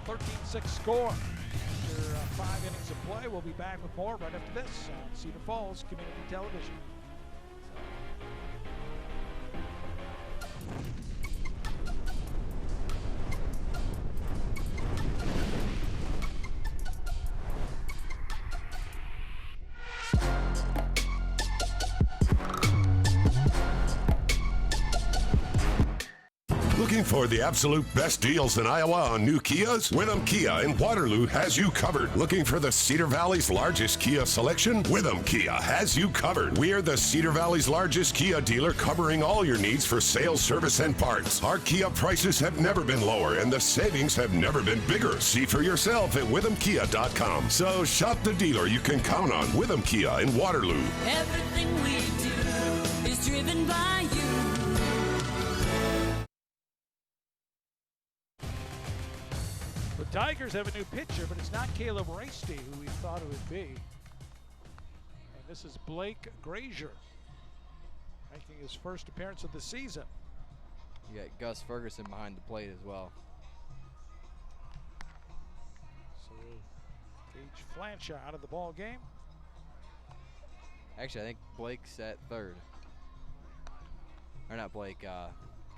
13-6 score. After 5 innings of play, we'll be back with more right after this on Cedar Falls Community Television. Looking for the absolute best deals in Iowa on new Kias? Witham Kia in Waterloo has you covered. Looking for the Cedar Valley's largest Kia selection? Witham Kia has you covered. We are the Cedar Valley's largest Kia dealer, covering all your needs for sales, service, and parts. Our Kia prices have never been lower, and the savings have never been bigger. See for yourself at withamkia.com. So shop the dealer you can count on. Witham Kia in Waterloo. Everything we do is driven by you. The Tigers have a new pitcher, but it's not Caleb Rasty, who we thought it would be. And this is Blake Grazier, making his first appearance of the season. You got Gus Ferguson behind the plate as well. So Gage Flancha out of the ball game. Actually, I think Blake's at third. Or not Blake,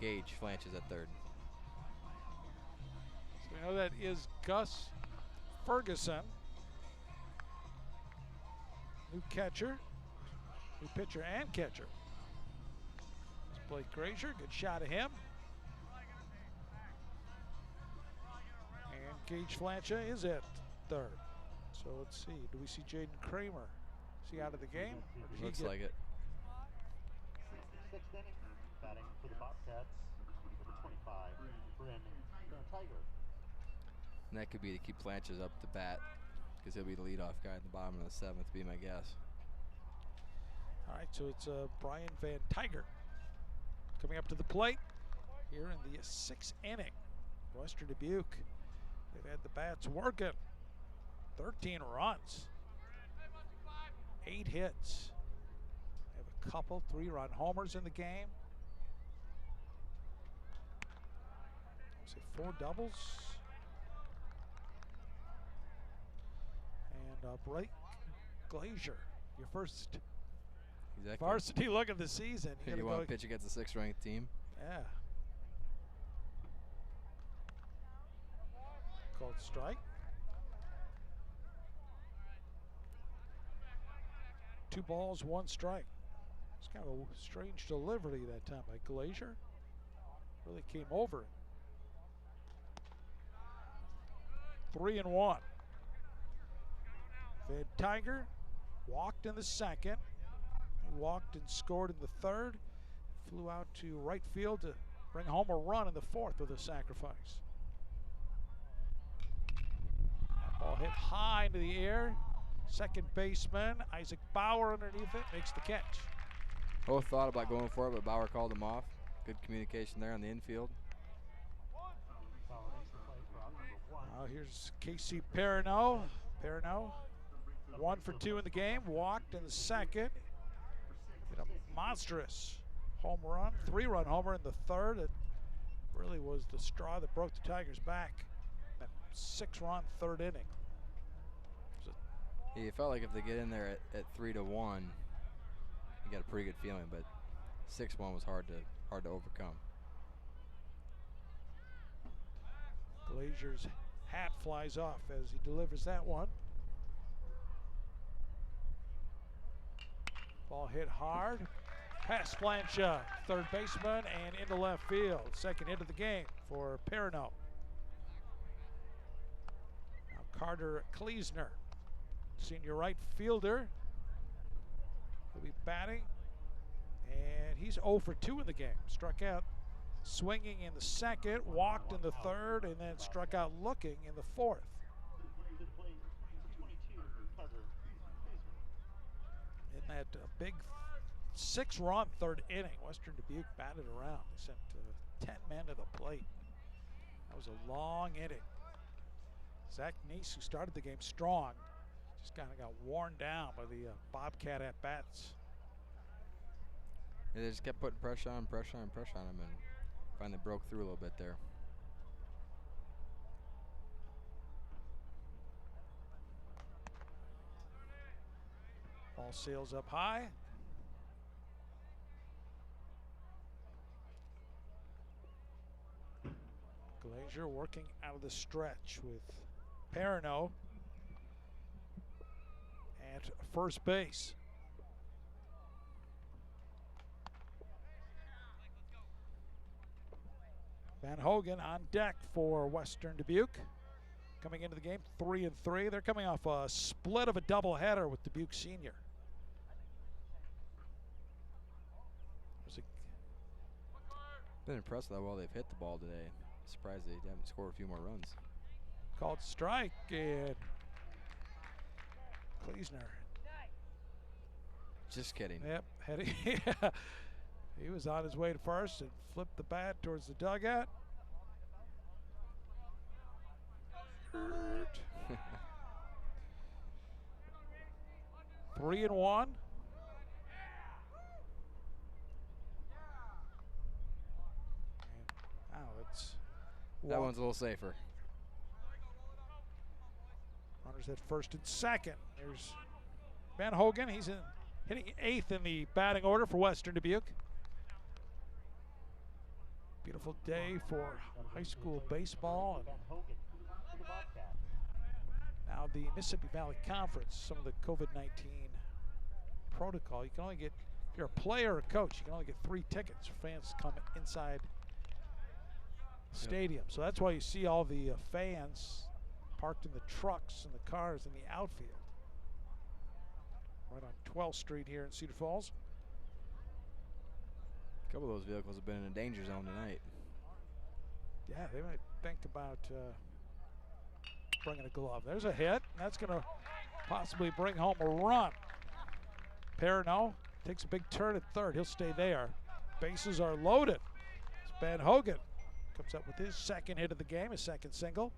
Gage Flancha's at third. So we know that is Gus Ferguson. New catcher, new pitcher and catcher. It's Blake Grazier, good shot of him. And Gage Flancha is at third. So let's see, do we see Jaden Kramer? Is he out of the game? Or did Looks he like it. Sixth inning, batting for the Bobcats, number 25, Bryn Tiger. And that could be to keep Flanches up to bat, because he'll be the leadoff guy at the bottom of the 7th, be my guess. All right, so it's Brian Van Tiger coming up to the plate here in the 6th inning. Western Dubuque, they've had the bats working. 13 runs, 8 hits. They have a couple 3-run homers in the game. Say 4 doubles. And Blake Glazier, your first varsity look of the season. You want to pitch against the 6th-ranked team? Yeah. Called strike. 2 balls, 1 strike. It's kind of a strange delivery that time by Glazier. Really came over it. 3-1. Van Tiger walked in the 2nd. He walked and scored in the 3rd. Flew out to right field to bring home a run in the 4th with a sacrifice. That ball hit high into the air. Second baseman Isaac Bauer underneath it makes the catch. Both thought about going for it, but Bauer called him off. Good communication there on the infield. Now here's Casey Perrineau. Perrineau, 1 for 2 in the game. Walked in the 2nd. Hit a monstrous home run, 3-run homer in the third. It really was the straw that broke the Tigers' back. That 6-run third inning. Yeah, it felt like if they get in there at 3-1, you got a pretty good feeling, but 6-1 was hard to overcome. Glazier's hat flies off as he delivers that one. Ball hit hard. Past Plancha, third baseman, and into left field. Second hit of the game for Perino. Now Carter Kleesner, senior right fielder. He'll be batting, and he's 0 for 2 in the game. Struck out swinging in the second, walked in the third, and then struck out looking in the fourth. In that big 6-run third inning, Western Dubuque batted around. They sent 10 men to the plate. That was a long inning. Zach Neese, who started the game strong, just kind of got worn down by the Bobcat at-bats. Yeah, they just kept putting pressure on him, and finally broke through a little bit there. Ball sails up high. Glazier working out of the stretch with Perino at first base. Van Hogen on deck for Western Dubuque. Coming into the game 3-3. They're coming off a split of a doubleheader with Dubuque Senior. Been impressed with how well they've hit the ball today. Surprised they haven't scored a few more runs. Called strike, and Kleesner. Just kidding. Yep, yeah. He was on his way to first and flipped the bat towards the dugout. 3-1. That one's a little safer. Runners at first and second. There's Van Hogen. He's hitting 8th in the batting order for Western Dubuque. Beautiful day for high school baseball. And now the Mississippi Valley Conference, some of the COVID-19 protocol. You can only get, if you're a player or a coach, you can only get 3 tickets for fans to come inside stadium. So that's why you see all the fans parked in the trucks and the cars in the outfield. Right on 12th Street here in Cedar Falls. A couple of those vehicles have been in a danger zone tonight. Yeah, they might think about bringing a glove. There's a hit. That's going to possibly bring home a run. Perino takes a big turn at third. He'll stay there. Bases are loaded. It's Van Hogen. Comes up with his second hit of the game, his second single.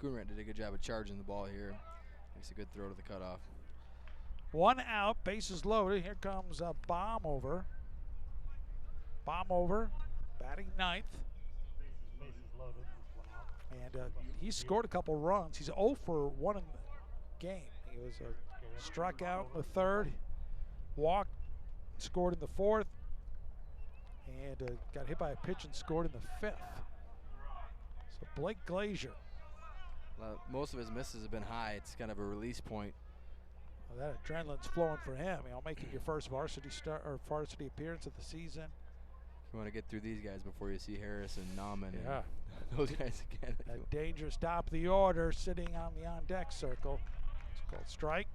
Coonrat did a good job of charging the ball here. Makes a good throw to the cutoff. 1 out, bases loaded. Here comes a bomb over. Batting 9th. And he scored a couple runs. He's 0 for 1 in the game. He was struck out in the third, walked, scored in the fourth, and got hit by a pitch and scored in the 5th. So Blake Glazier. Most of his misses have been high. It's kind of a release point. Well, that adrenaline's flowing for him. You know, making your first varsity start or varsity appearance of the season. You want to get through these guys before you see Harris and Nauman and yeah. those guys again. A dangerous top of the order sitting on the on-deck circle. It's called strike.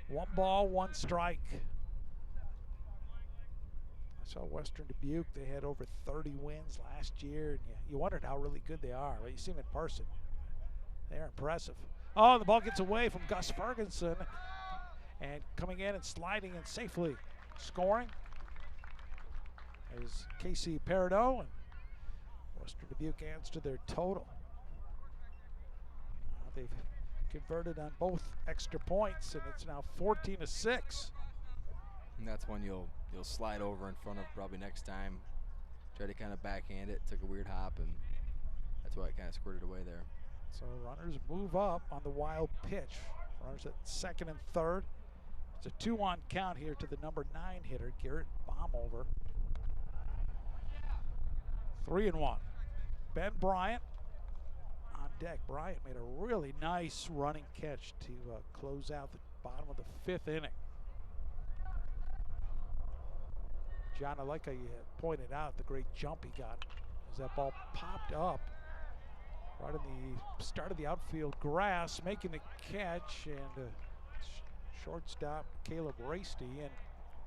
1 ball, 1 strike. I saw Western Dubuque. They had over 30 wins last year. And you wondered how really good they are. Well, you see them in person. They're impressive. Oh, the ball gets away from Gus Ferguson. And coming in and sliding in safely. Scoring is Casey Perino. And Western Dubuque adds to their total. They've converted on both extra points, and it's now 14-6. And that's one you'll slide over in front of probably next time. Try to kind of backhand it. Took a weird hop, and that's why it kind of squirted away there. So runners move up on the wild pitch. Runners at second and third. It's a 2-1 count here to the number 9 hitter, Garrett Baumhover. 3-1. Ben Bryant on deck. Bryant made a really nice running catch to close out the bottom of the 5th inning. John, I like how you pointed out the great jump he got as that ball popped up right in the start of the outfield grass, making the catch, and shortstop Caleb Rasty. And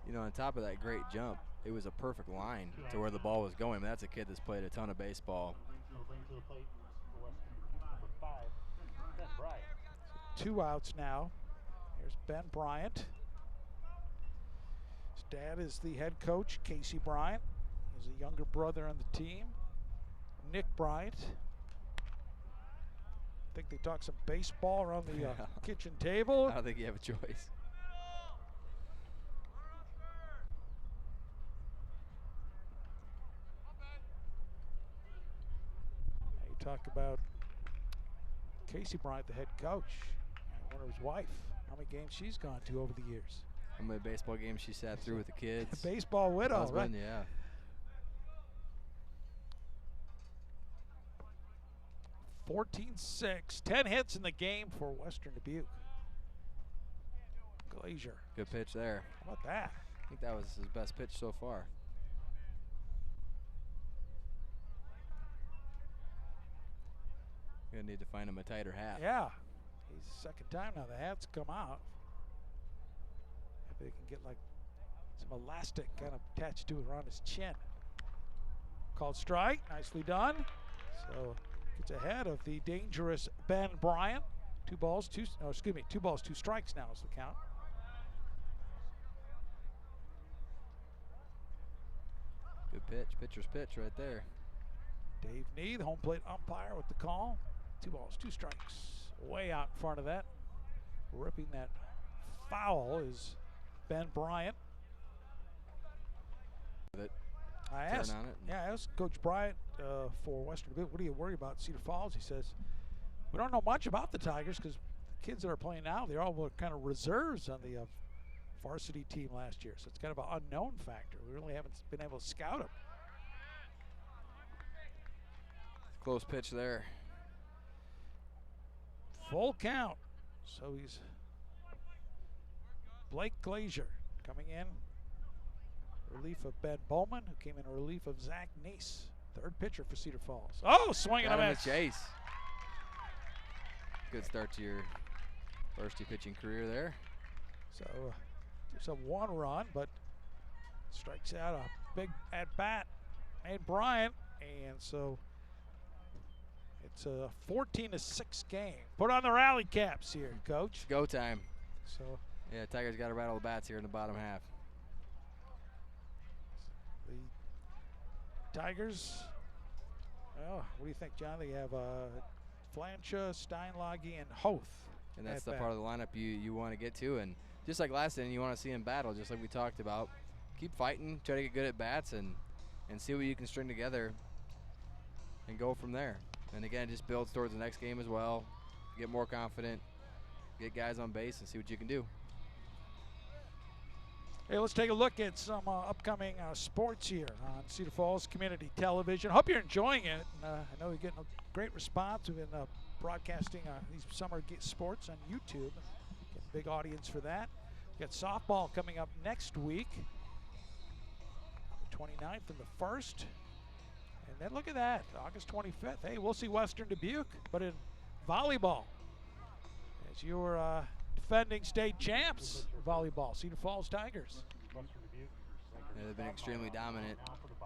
you know, on top of that great jump, it was a perfect line to where the ball was going. That's a kid that's played a ton of baseball. So 2 outs now. Here's Ben Bryant. His dad is the head coach, Casey Bryant. He's a younger brother on the team, Nick Bryant. I think they talk some baseball around the kitchen table. I don't think you have a choice. You talk about Casey Bryant, the head coach. I wonder his wife, how many games she's gone to over the years. How many baseball games she sat through with the kids. Baseball widow, husband, right? Yeah. 14-6, 10 hits in the game for Western Dubuque. Glazier. Good pitch there. How about that? I think that was his best pitch so far. Gonna need to find him a tighter hat. Yeah. He's the second time now the hat's come out. If they can get like some elastic kind of attached to it around his chin. Called strike, nicely done. So gets ahead of the dangerous Ben Bryant. 2 balls, 2 strikes now is the count. Good pitch, pitcher's pitch right there. Dave Nee, the home plate umpire with the call. 2 balls, 2 strikes. Way out in front of that. Ripping that foul is Ben Bryant. I asked Coach Bryant for Western Dubuque, what do you worry about Cedar Falls? He says, we don't know much about the Tigers because the kids that are playing now, they're all kind of reserves on the varsity team last year. So it's kind of an unknown factor. We really haven't been able to scout them. Close pitch there. Full count. So he's Blake Glazier coming in. Relief of Ben Bowman, who came in relief of Zach Neese. 3rd pitcher for Cedar Falls. Oh, swinging a miss. Chase. Good start to your varsity pitching career there. So gives up 1 run, but strikes out a big at-bat made Bryant, and so it's a 14-6 game. Put on the rally caps here, Coach. Go time. So yeah, Tigers got to rattle the bats here in the bottom half. The Tigers, what do you think, John? They have Flancha, Steinlage, and Hoth. And that's the part of the lineup you want to get to. And just like last inning, you want to see him battle, just like we talked about. Keep fighting, try to get good at bats, and see what you can string together and go from there. And again, just builds towards the next game as well. Get more confident, get guys on base, and see what you can do. Hey, let's take a look at some upcoming sports here on Cedar Falls Community Television. Hope you're enjoying it. I know you're getting a great response. We've been broadcasting these summer sports on YouTube. Get a big audience for that. We've got softball coming up next week, the 29th and the 1st. And then look at that, August 25th. Hey, we'll see Western Dubuque, but in volleyball, as your defending state champs volleyball, Cedar Falls Tigers. Yeah, they've been extremely dominant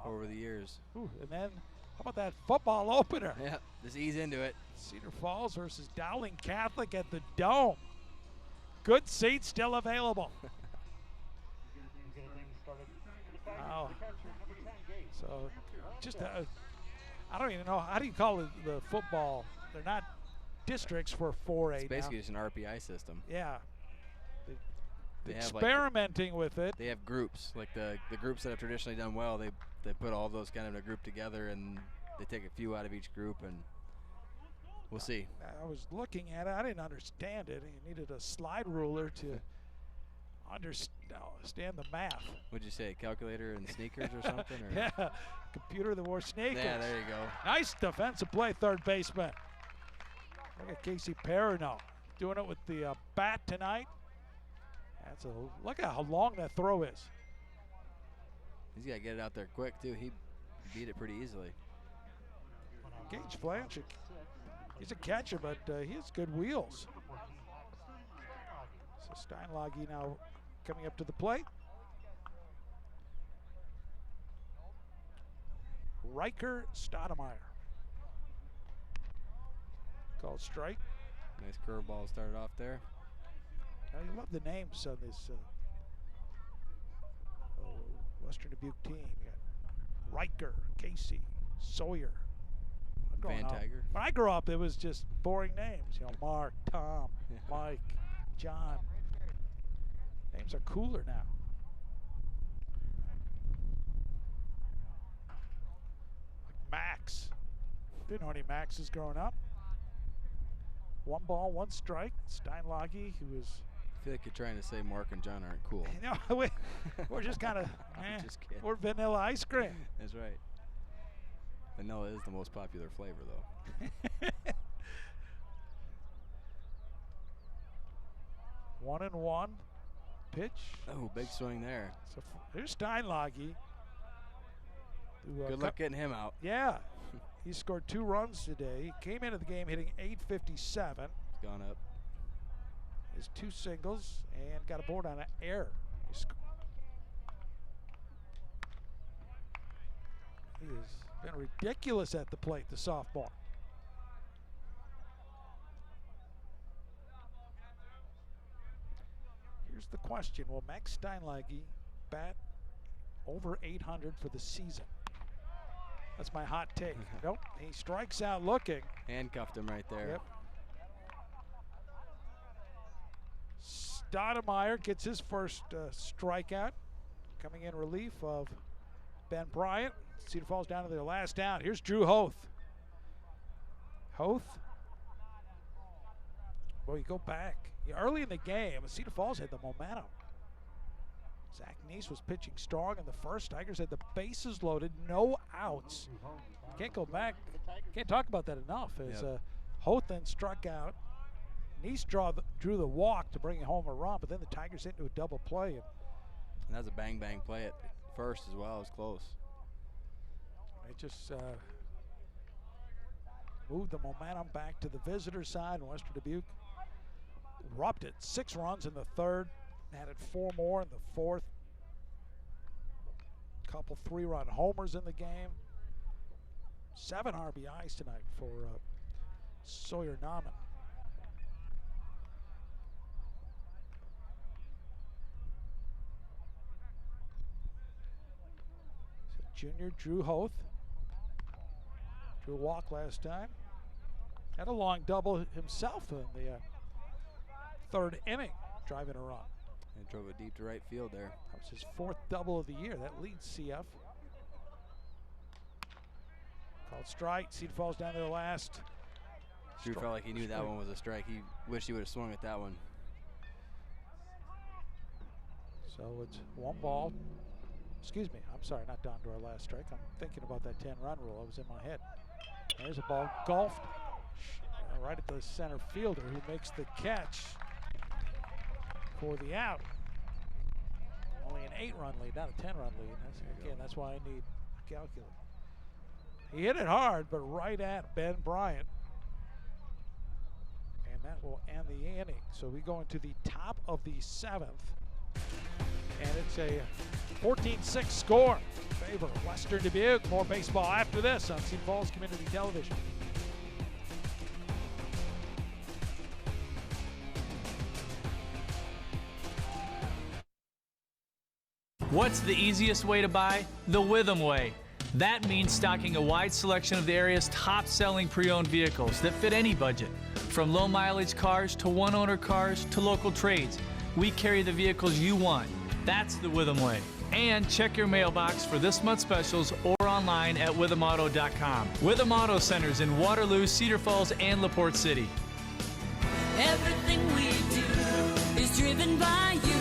over the years. Ooh, and then how about that football opener? Yeah, just ease into it. Cedar Falls versus Dowling Catholic at the Dome. Good seats still available. Wow. So just I don't even know, how do you call it, the football? They're not districts for 4A It's basically now. just an RPI system. Yeah. They have experimenting with it. They have groups, like the groups that have traditionally done well. They put all those kind of in a group together, and they take a few out of each group, and we'll see. I was looking at it. I didn't understand it. You needed a slide ruler to understand the math. What'd you say, calculator and sneakers or something? Or? Yeah, computer that wore sneakers. Yeah, there you go. Nice defensive play, third baseman. Look at Casey Perino doing it with the bat tonight. Look at how long that throw is. He's got to get it out there quick, too. He beat it pretty easily. Gage Blanchard, he's a catcher, but he has good wheels. So Steinlage now coming up to the plate. Riker Stoudemire. Called strike. Nice curveball started off there. I love the names on this Western Dubuque team. You got Riker, Casey, Sawyer. Van Tiger. When I grew up, it was just boring names. You know, Mark, Tom, Mike, John. Names are cooler now. Like Max. Didn't know any Maxes growing up. 1 ball, 1 strike. Steinlage, who was. I feel like you're trying to say Mark and John aren't cool. No, we're just kind of. Just kidding. We're vanilla ice cream. That's right. Vanilla is the most popular flavor, though. 1-1 pitch. Oh, big swing there. So here's Steinlage. Good luck getting him out. Yeah. He scored 2 runs today. He came into the game hitting .857. It's gone up. His 2 singles and got a board on an error. He has been ridiculous at the plate, the sophomore. Here's the question. Will Max Steinlage bat over 800 for the season? That's my hot take. Nope, he strikes out looking. Handcuffed him right there. Yep. Stoudemire gets his first strikeout, coming in relief of Ben Bryant. Cedar Falls down to their last down. Here's Drew Hoth. Hoth. Well, you go back. Early in the game, Cedar Falls had the momentum. Zach Neese was pitching strong in the first. Tigers had the bases loaded, no outs. Can't go back. Can't talk about that enough. As Hoth then struck out. Neese drew the walk to bring home a run, but then the Tigers hit into a double play. And that was a bang-bang play at first as well. It was close. They just moved the momentum back to the visitor side. Western Dubuque erupted 6 runs in the third, added 4 more in the fourth. Couple 3-run homers in the game. 7 RBIs tonight for Sawyer Nauman. So junior Drew Hoth. Drew a walk last time. Had a long double himself in the 3rd inning, driving a run. And drove it deep to right field there. That was his 4th double of the year. That leads CF. Called strike. Cedar Falls down to the last. Drew felt like he knew that one was a strike. He wished he would have swung at that one. So it's 1 ball. Excuse me, I'm sorry, not down to our last strike. I'm thinking about that 10-run rule. It was in my head. There's a ball golfed right at the center fielder who makes the catch for the out. Only an 8-run lead, not a 10-run lead. That's why I need a calculator. He hit it hard, but right at Ben Bryant. And that will end the inning. So we go into the top of the 7th. And it's a 14-6 score in favor of Western Dubuque. More baseball after this on Cedar Falls Community Television. What's the easiest way to buy? The Witham way. That means stocking a wide selection of the area's top-selling pre-owned vehicles that fit any budget. From low-mileage cars to one-owner cars to local trades. we carry the vehicles you want. That's the Witham way. And check your mailbox for this month's specials or online at withamauto.com. Witham Auto Centers in Waterloo, Cedar Falls, and LaPorte City. Everything we do is driven by you.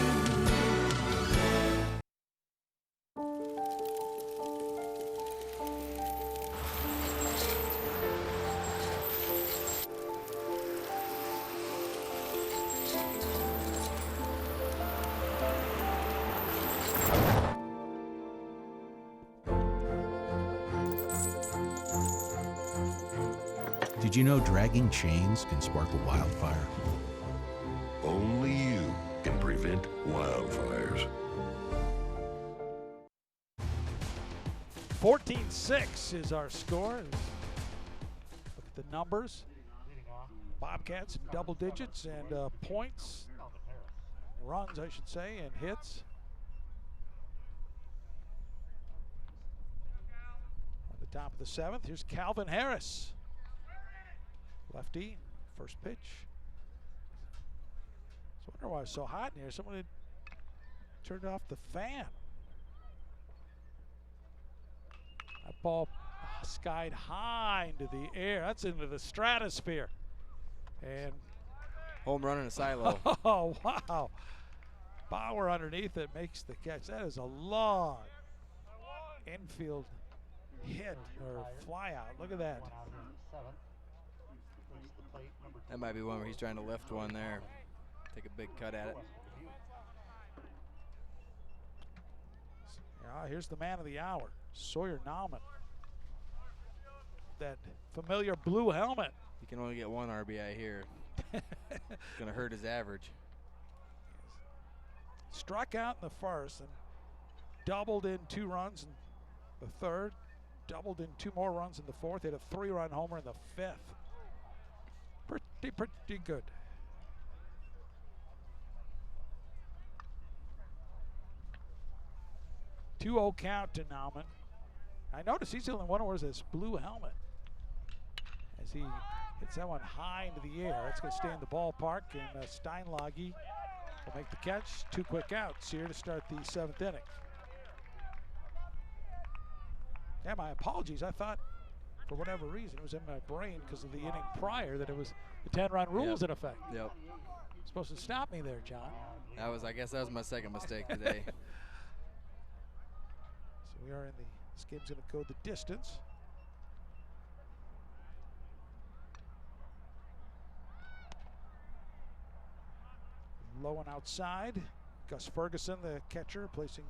Did you know dragging chains can spark a wildfire? Only you can prevent wildfires. 14-6 is our score. Look at the numbers. Bobcats in double digits, and points, runs I should say, and hits. On the top of the 7th, here's Calvin Harris. Lefty, first pitch. I was wondering why it's so hot in here. Someone had turned off the fan. That ball skied high into the air. That's into the stratosphere. And home run in a silo. Oh, wow. Bauer underneath it makes the catch. That is a long infield hit or fly out. Look at that. That might be one where he's trying to lift one there. Take a big cut at it. Here's the man of the hour, Sawyer Nauman. That familiar blue helmet. He can only get one RBI here. It's going to hurt his average. Struck out in the first and doubled in 2 runs in the third, doubled in 2 more runs in the fourth, hit a 3-run homer in the 5th. Pretty good. Two-0 count to Nauman. I noticed he's the only one who wears this blue helmet as he hits that one high into the air. That's going to stay in the ballpark, and Steinlage will make the catch. 2 quick outs here to start the 7th inning. Yeah, my apologies. I thought, for whatever reason, it was in my brain because of the inning prior that it was the 10-run rule was in effect. Yep. Supposed to stop me there, John. I guess that was my second mistake today. So we are in the, this game's going to go the distance. Low and outside. Gus Ferguson, the catcher, placing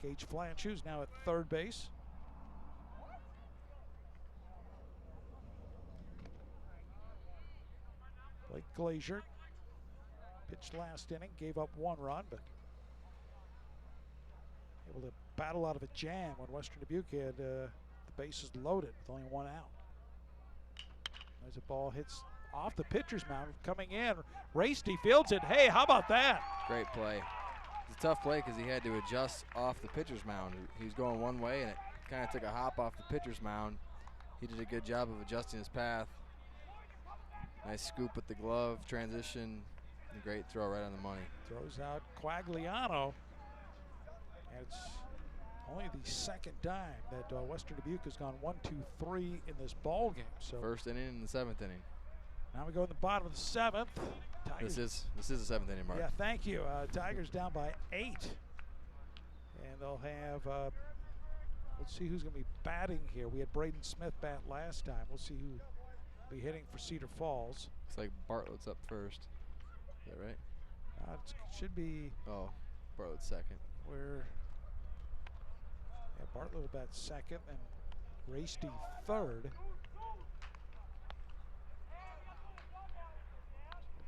Gage Flanch, who's now at third base. Blake Glazier pitched last inning, gave up 1 run, but able to battle out of a jam when Western Dubuque had the bases loaded with only 1 out. As the ball hits off the pitcher's mound, coming in, Rasty fields it. Hey, how about that? Great play. It's a tough play because he had to adjust off the pitcher's mound. He was going one way, and it kind of took a hop off the pitcher's mound. He did a good job of adjusting his path. Nice scoop with the glove, transition, a great throw right on the money. Throws out Quagliano. And it's only the 2nd time that Western Dubuque has gone 1-2-3 in this ball game. So first inning and the 7th inning. Now we go in the bottom of the 7th. Tigers. This is the 7th inning, Mark. Yeah, thank you. Tigers down by 8. And they'll have, let's see who's going to be batting here. We had Braden Smith bat last time. We'll see who will be hitting for Cedar Falls. Looks like Bartlett's up first. Is that right? It should be. Oh, Bartlett's second. Bartlett will bat second and Rasty third.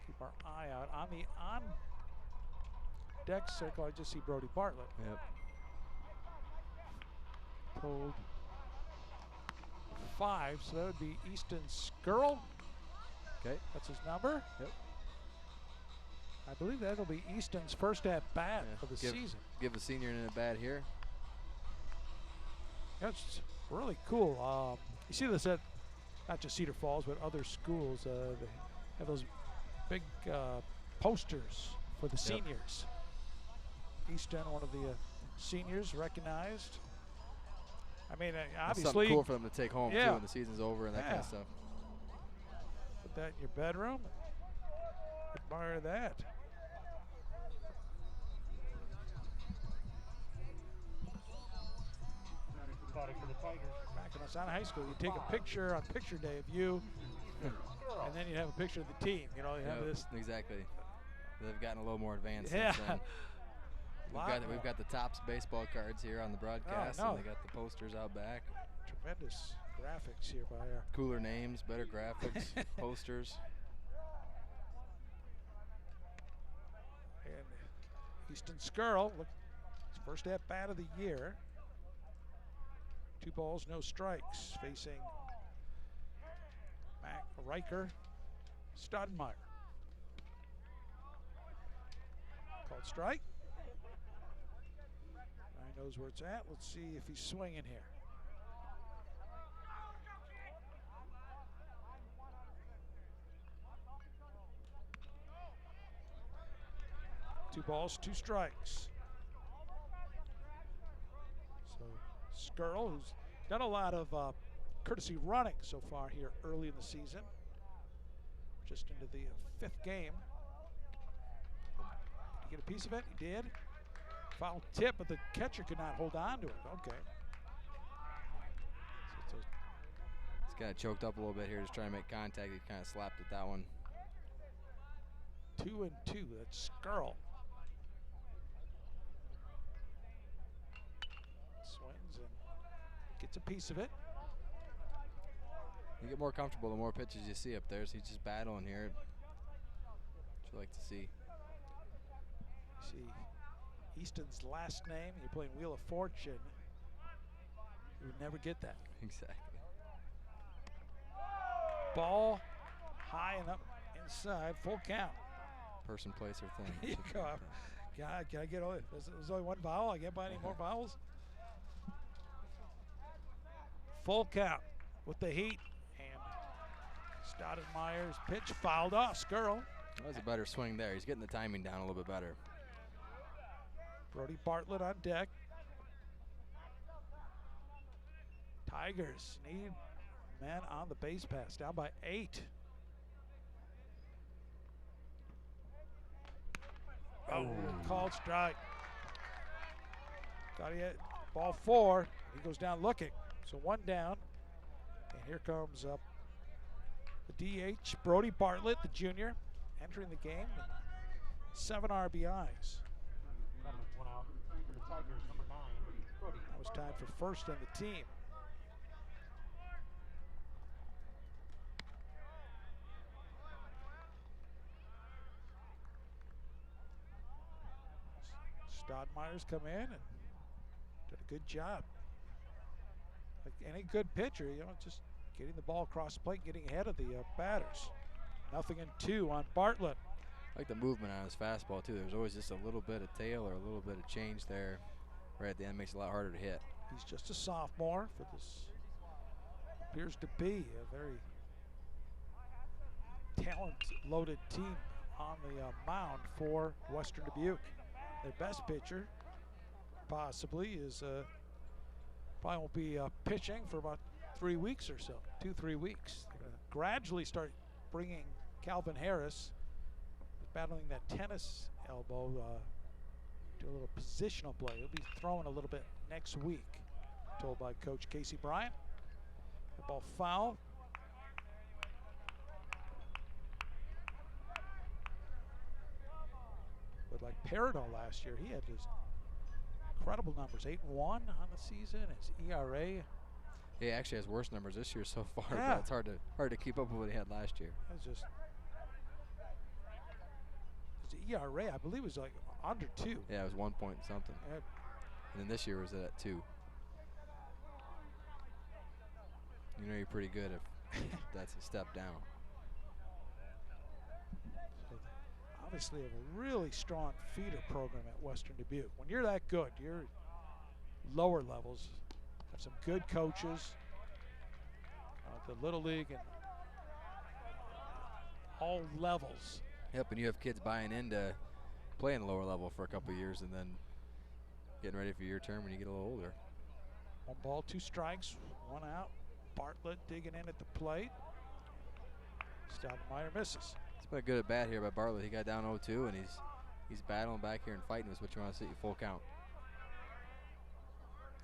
Keep our eye out on the on-deck circle. I just see Brody Bartlett. Yep. Pulled 5, so that would be Easton Skirl. Okay. That's his number. Yep. I believe that'll be Easton's first at-bat of the season. Give the senior an at-bat here. That's really cool. You see this at not just Cedar Falls, but other schools. They have those big posters for the seniors. Easton, one of the seniors recognized. I mean, That's obviously. something cool for them to take home too when the season's over and that kind of stuff. Put that in your bedroom. Admire that. Back in Osana High School, you take a picture on picture day of you, and then you have a picture of the team. You know, you have this. Exactly. They've gotten a little more advanced Yeah. since then. We've got the Topps baseball cards here on the broadcast, and they got the posters out back. Tremendous graphics here by our cooler names, better graphics, posters. And Easton Skirl, look, his first at bat of the year. 2 balls, no strikes, facing Mac Riker Stoudemire. Called strike. Ryan knows where it's at. Let's see if he's swinging here. Two balls, 2 strikes. So Skirl, who's done a lot of courtesy running so far here early in the season. Just into the 5th game. Did he get a piece of it? He did. Foul tip, but the catcher could not hold on to it. Okay. So He's got it choked up a little bit here, just trying to make contact. He kind of slapped at that one. 2-2. That's Skirl. Swings and gets a piece of it. You get more comfortable the more pitches you see up there, so he's just battling here. What you like to see. See Easton's last name, you're playing Wheel of Fortune. You would never get that. Exactly. Ball high and up inside, full count. Person, place, or thing. You go. Can I get all it? There's only one vowel. I can't buy any more vowels. Full count with the heat. And Stoudemire's pitch fouled off. Skirl. That was a better swing there. He's getting the timing down a little bit better. Brody Bartlett on deck. Tigers need men on the base pass, down by 8. Oh, called strike. Thought he had ball 4. He goes down looking. So 1 down. And here comes up the DH, Brody Bartlett, the junior, entering the game. 7 RBIs. That was tied for first on the team. Stoudemire's come in and did a good job. Like any good pitcher, you know, just getting the ball across the plate, getting ahead of the batters. 0-2 on Bartlett. I like the movement on his fastball too. There's always just a little bit of tail or a little bit of change there. Right at the end, makes it a lot harder to hit. He's just a sophomore for this. Appears to be a very talent-loaded team on the mound for Western Dubuque. Their best pitcher, possibly, is probably won't be pitching for about 3 weeks or so, 2-3 weeks. They're going to gradually start bringing Calvin Harris, battling that tennis elbow, do a little positional play. He'll be throwing a little bit next week, told by Coach Casey Bryant. The ball foul. But like Peridot last year, he had just incredible numbers. 8-1 on the season. His ERA. He actually has worse numbers this year so far, Yeah. but it's hard to keep up with what he had last year. It's just his ERA, I believe, was like under 2. Yeah, it was 1 point something. Yeah. And then this year was at 2. You know you're pretty good if that's a step down. So obviously have a really strong feeder program at Western Dubuque. When you're that good, your lower levels have some good coaches. The Little League and all levels Yep, and you have kids buying into playing the lower level for a couple of years and then getting ready for your turn when you get a little older. 1 ball, 2 strikes, 1 out. Bartlett digging in at the plate. Stoudemire misses. It's been a good at bat here by Bartlett. He got down 0-2 and he's battling back here and fighting with what you want to see, full count.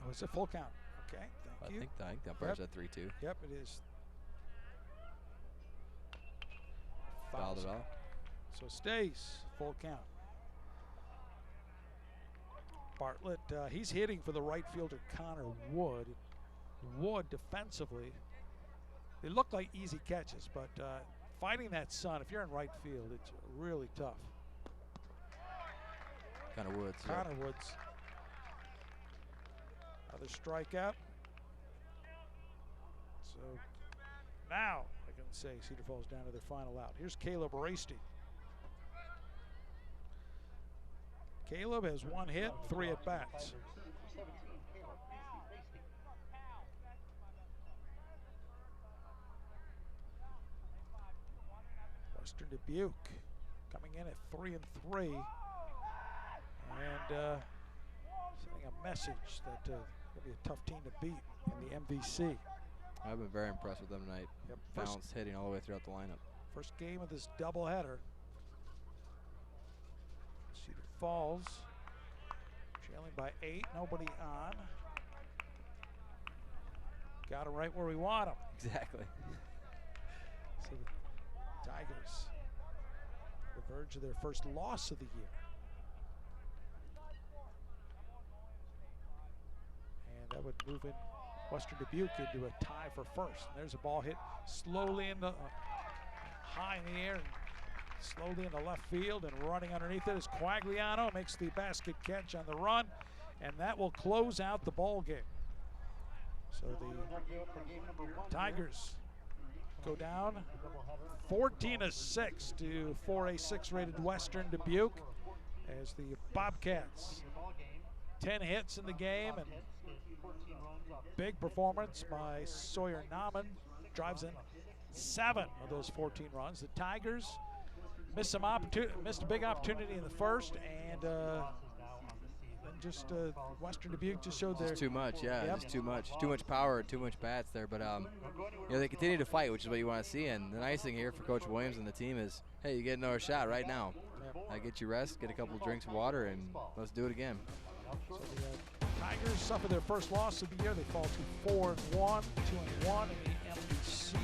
Oh, it's a full count. Okay, thank you. I think the umpire's at 3-2. Yep, it is. Fouled it off. So it stays full count. Bartlett, he's hitting for the right fielder Connor Wood. Wood defensively, they look like easy catches, but fighting that sun, if you're in right field, it's really tough. Connor Woods. Connor Woods. Another strikeout. So now I can say Cedar Falls down to their final out. Here's Caleb Rasty. Caleb has 1 hit, 3 at bats. Western Dubuque coming in at 3-3, and sending a message that it'll be a tough team to beat in the MVC. I've been very impressed with them tonight. Yep. Balanced hitting all the way throughout the lineup. First game of this doubleheader. Cedar Falls trailing by 8, nobody on. Got them right where we want them. Exactly. So the Tigers, the verge of their first loss of the year. And that would move in Western Dubuque into a tie for first. And there's a ball hit slowly in the high in the air and slowly in the left field, and running underneath it is Quagliano, makes the basket catch on the run, and that will close out the ball game. So the Tigers go down 14-6 to 4A 6-rated Western Dubuque, as the Bobcats 10 hits in the game, and big performance by Sawyer Nauman, drives in 7 of those 14 runs. The Tigers missed a big opportunity in the first, and then just Western Dubuque just showed their too much, yeah, yep. just too much power, too much bats there. But you know, they continue to fight, which is what you want to see. And the nice thing here for Coach Williams and the team is, hey, you get another shot right now. Get you rest, get a couple of drinks of water, and let's do it again. So the Tigers suffer their first loss of the year. They fall to 4-1, 2-1 in the MVC,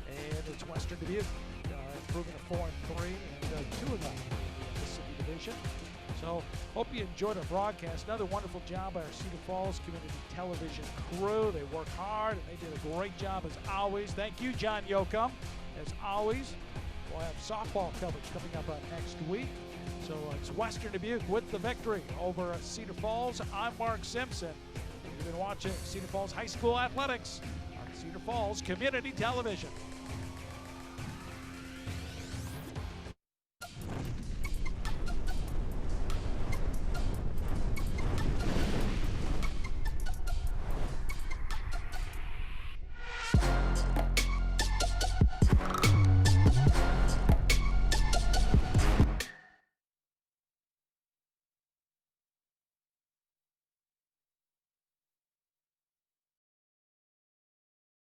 and it's Western Dubuque improving to 4-3 and 2-0 in the Mississippi Division. So hope you enjoyed our broadcast. Another wonderful job by our Cedar Falls Community Television crew. They work hard and they did a great job as always. Thank you, John Yoakum. As always, we'll have softball coverage coming up next week. So it's Western Dubuque with the victory over Cedar Falls. I'm Mark Simpson. You've been watching Cedar Falls High School Athletics on Cedar Falls Community Television.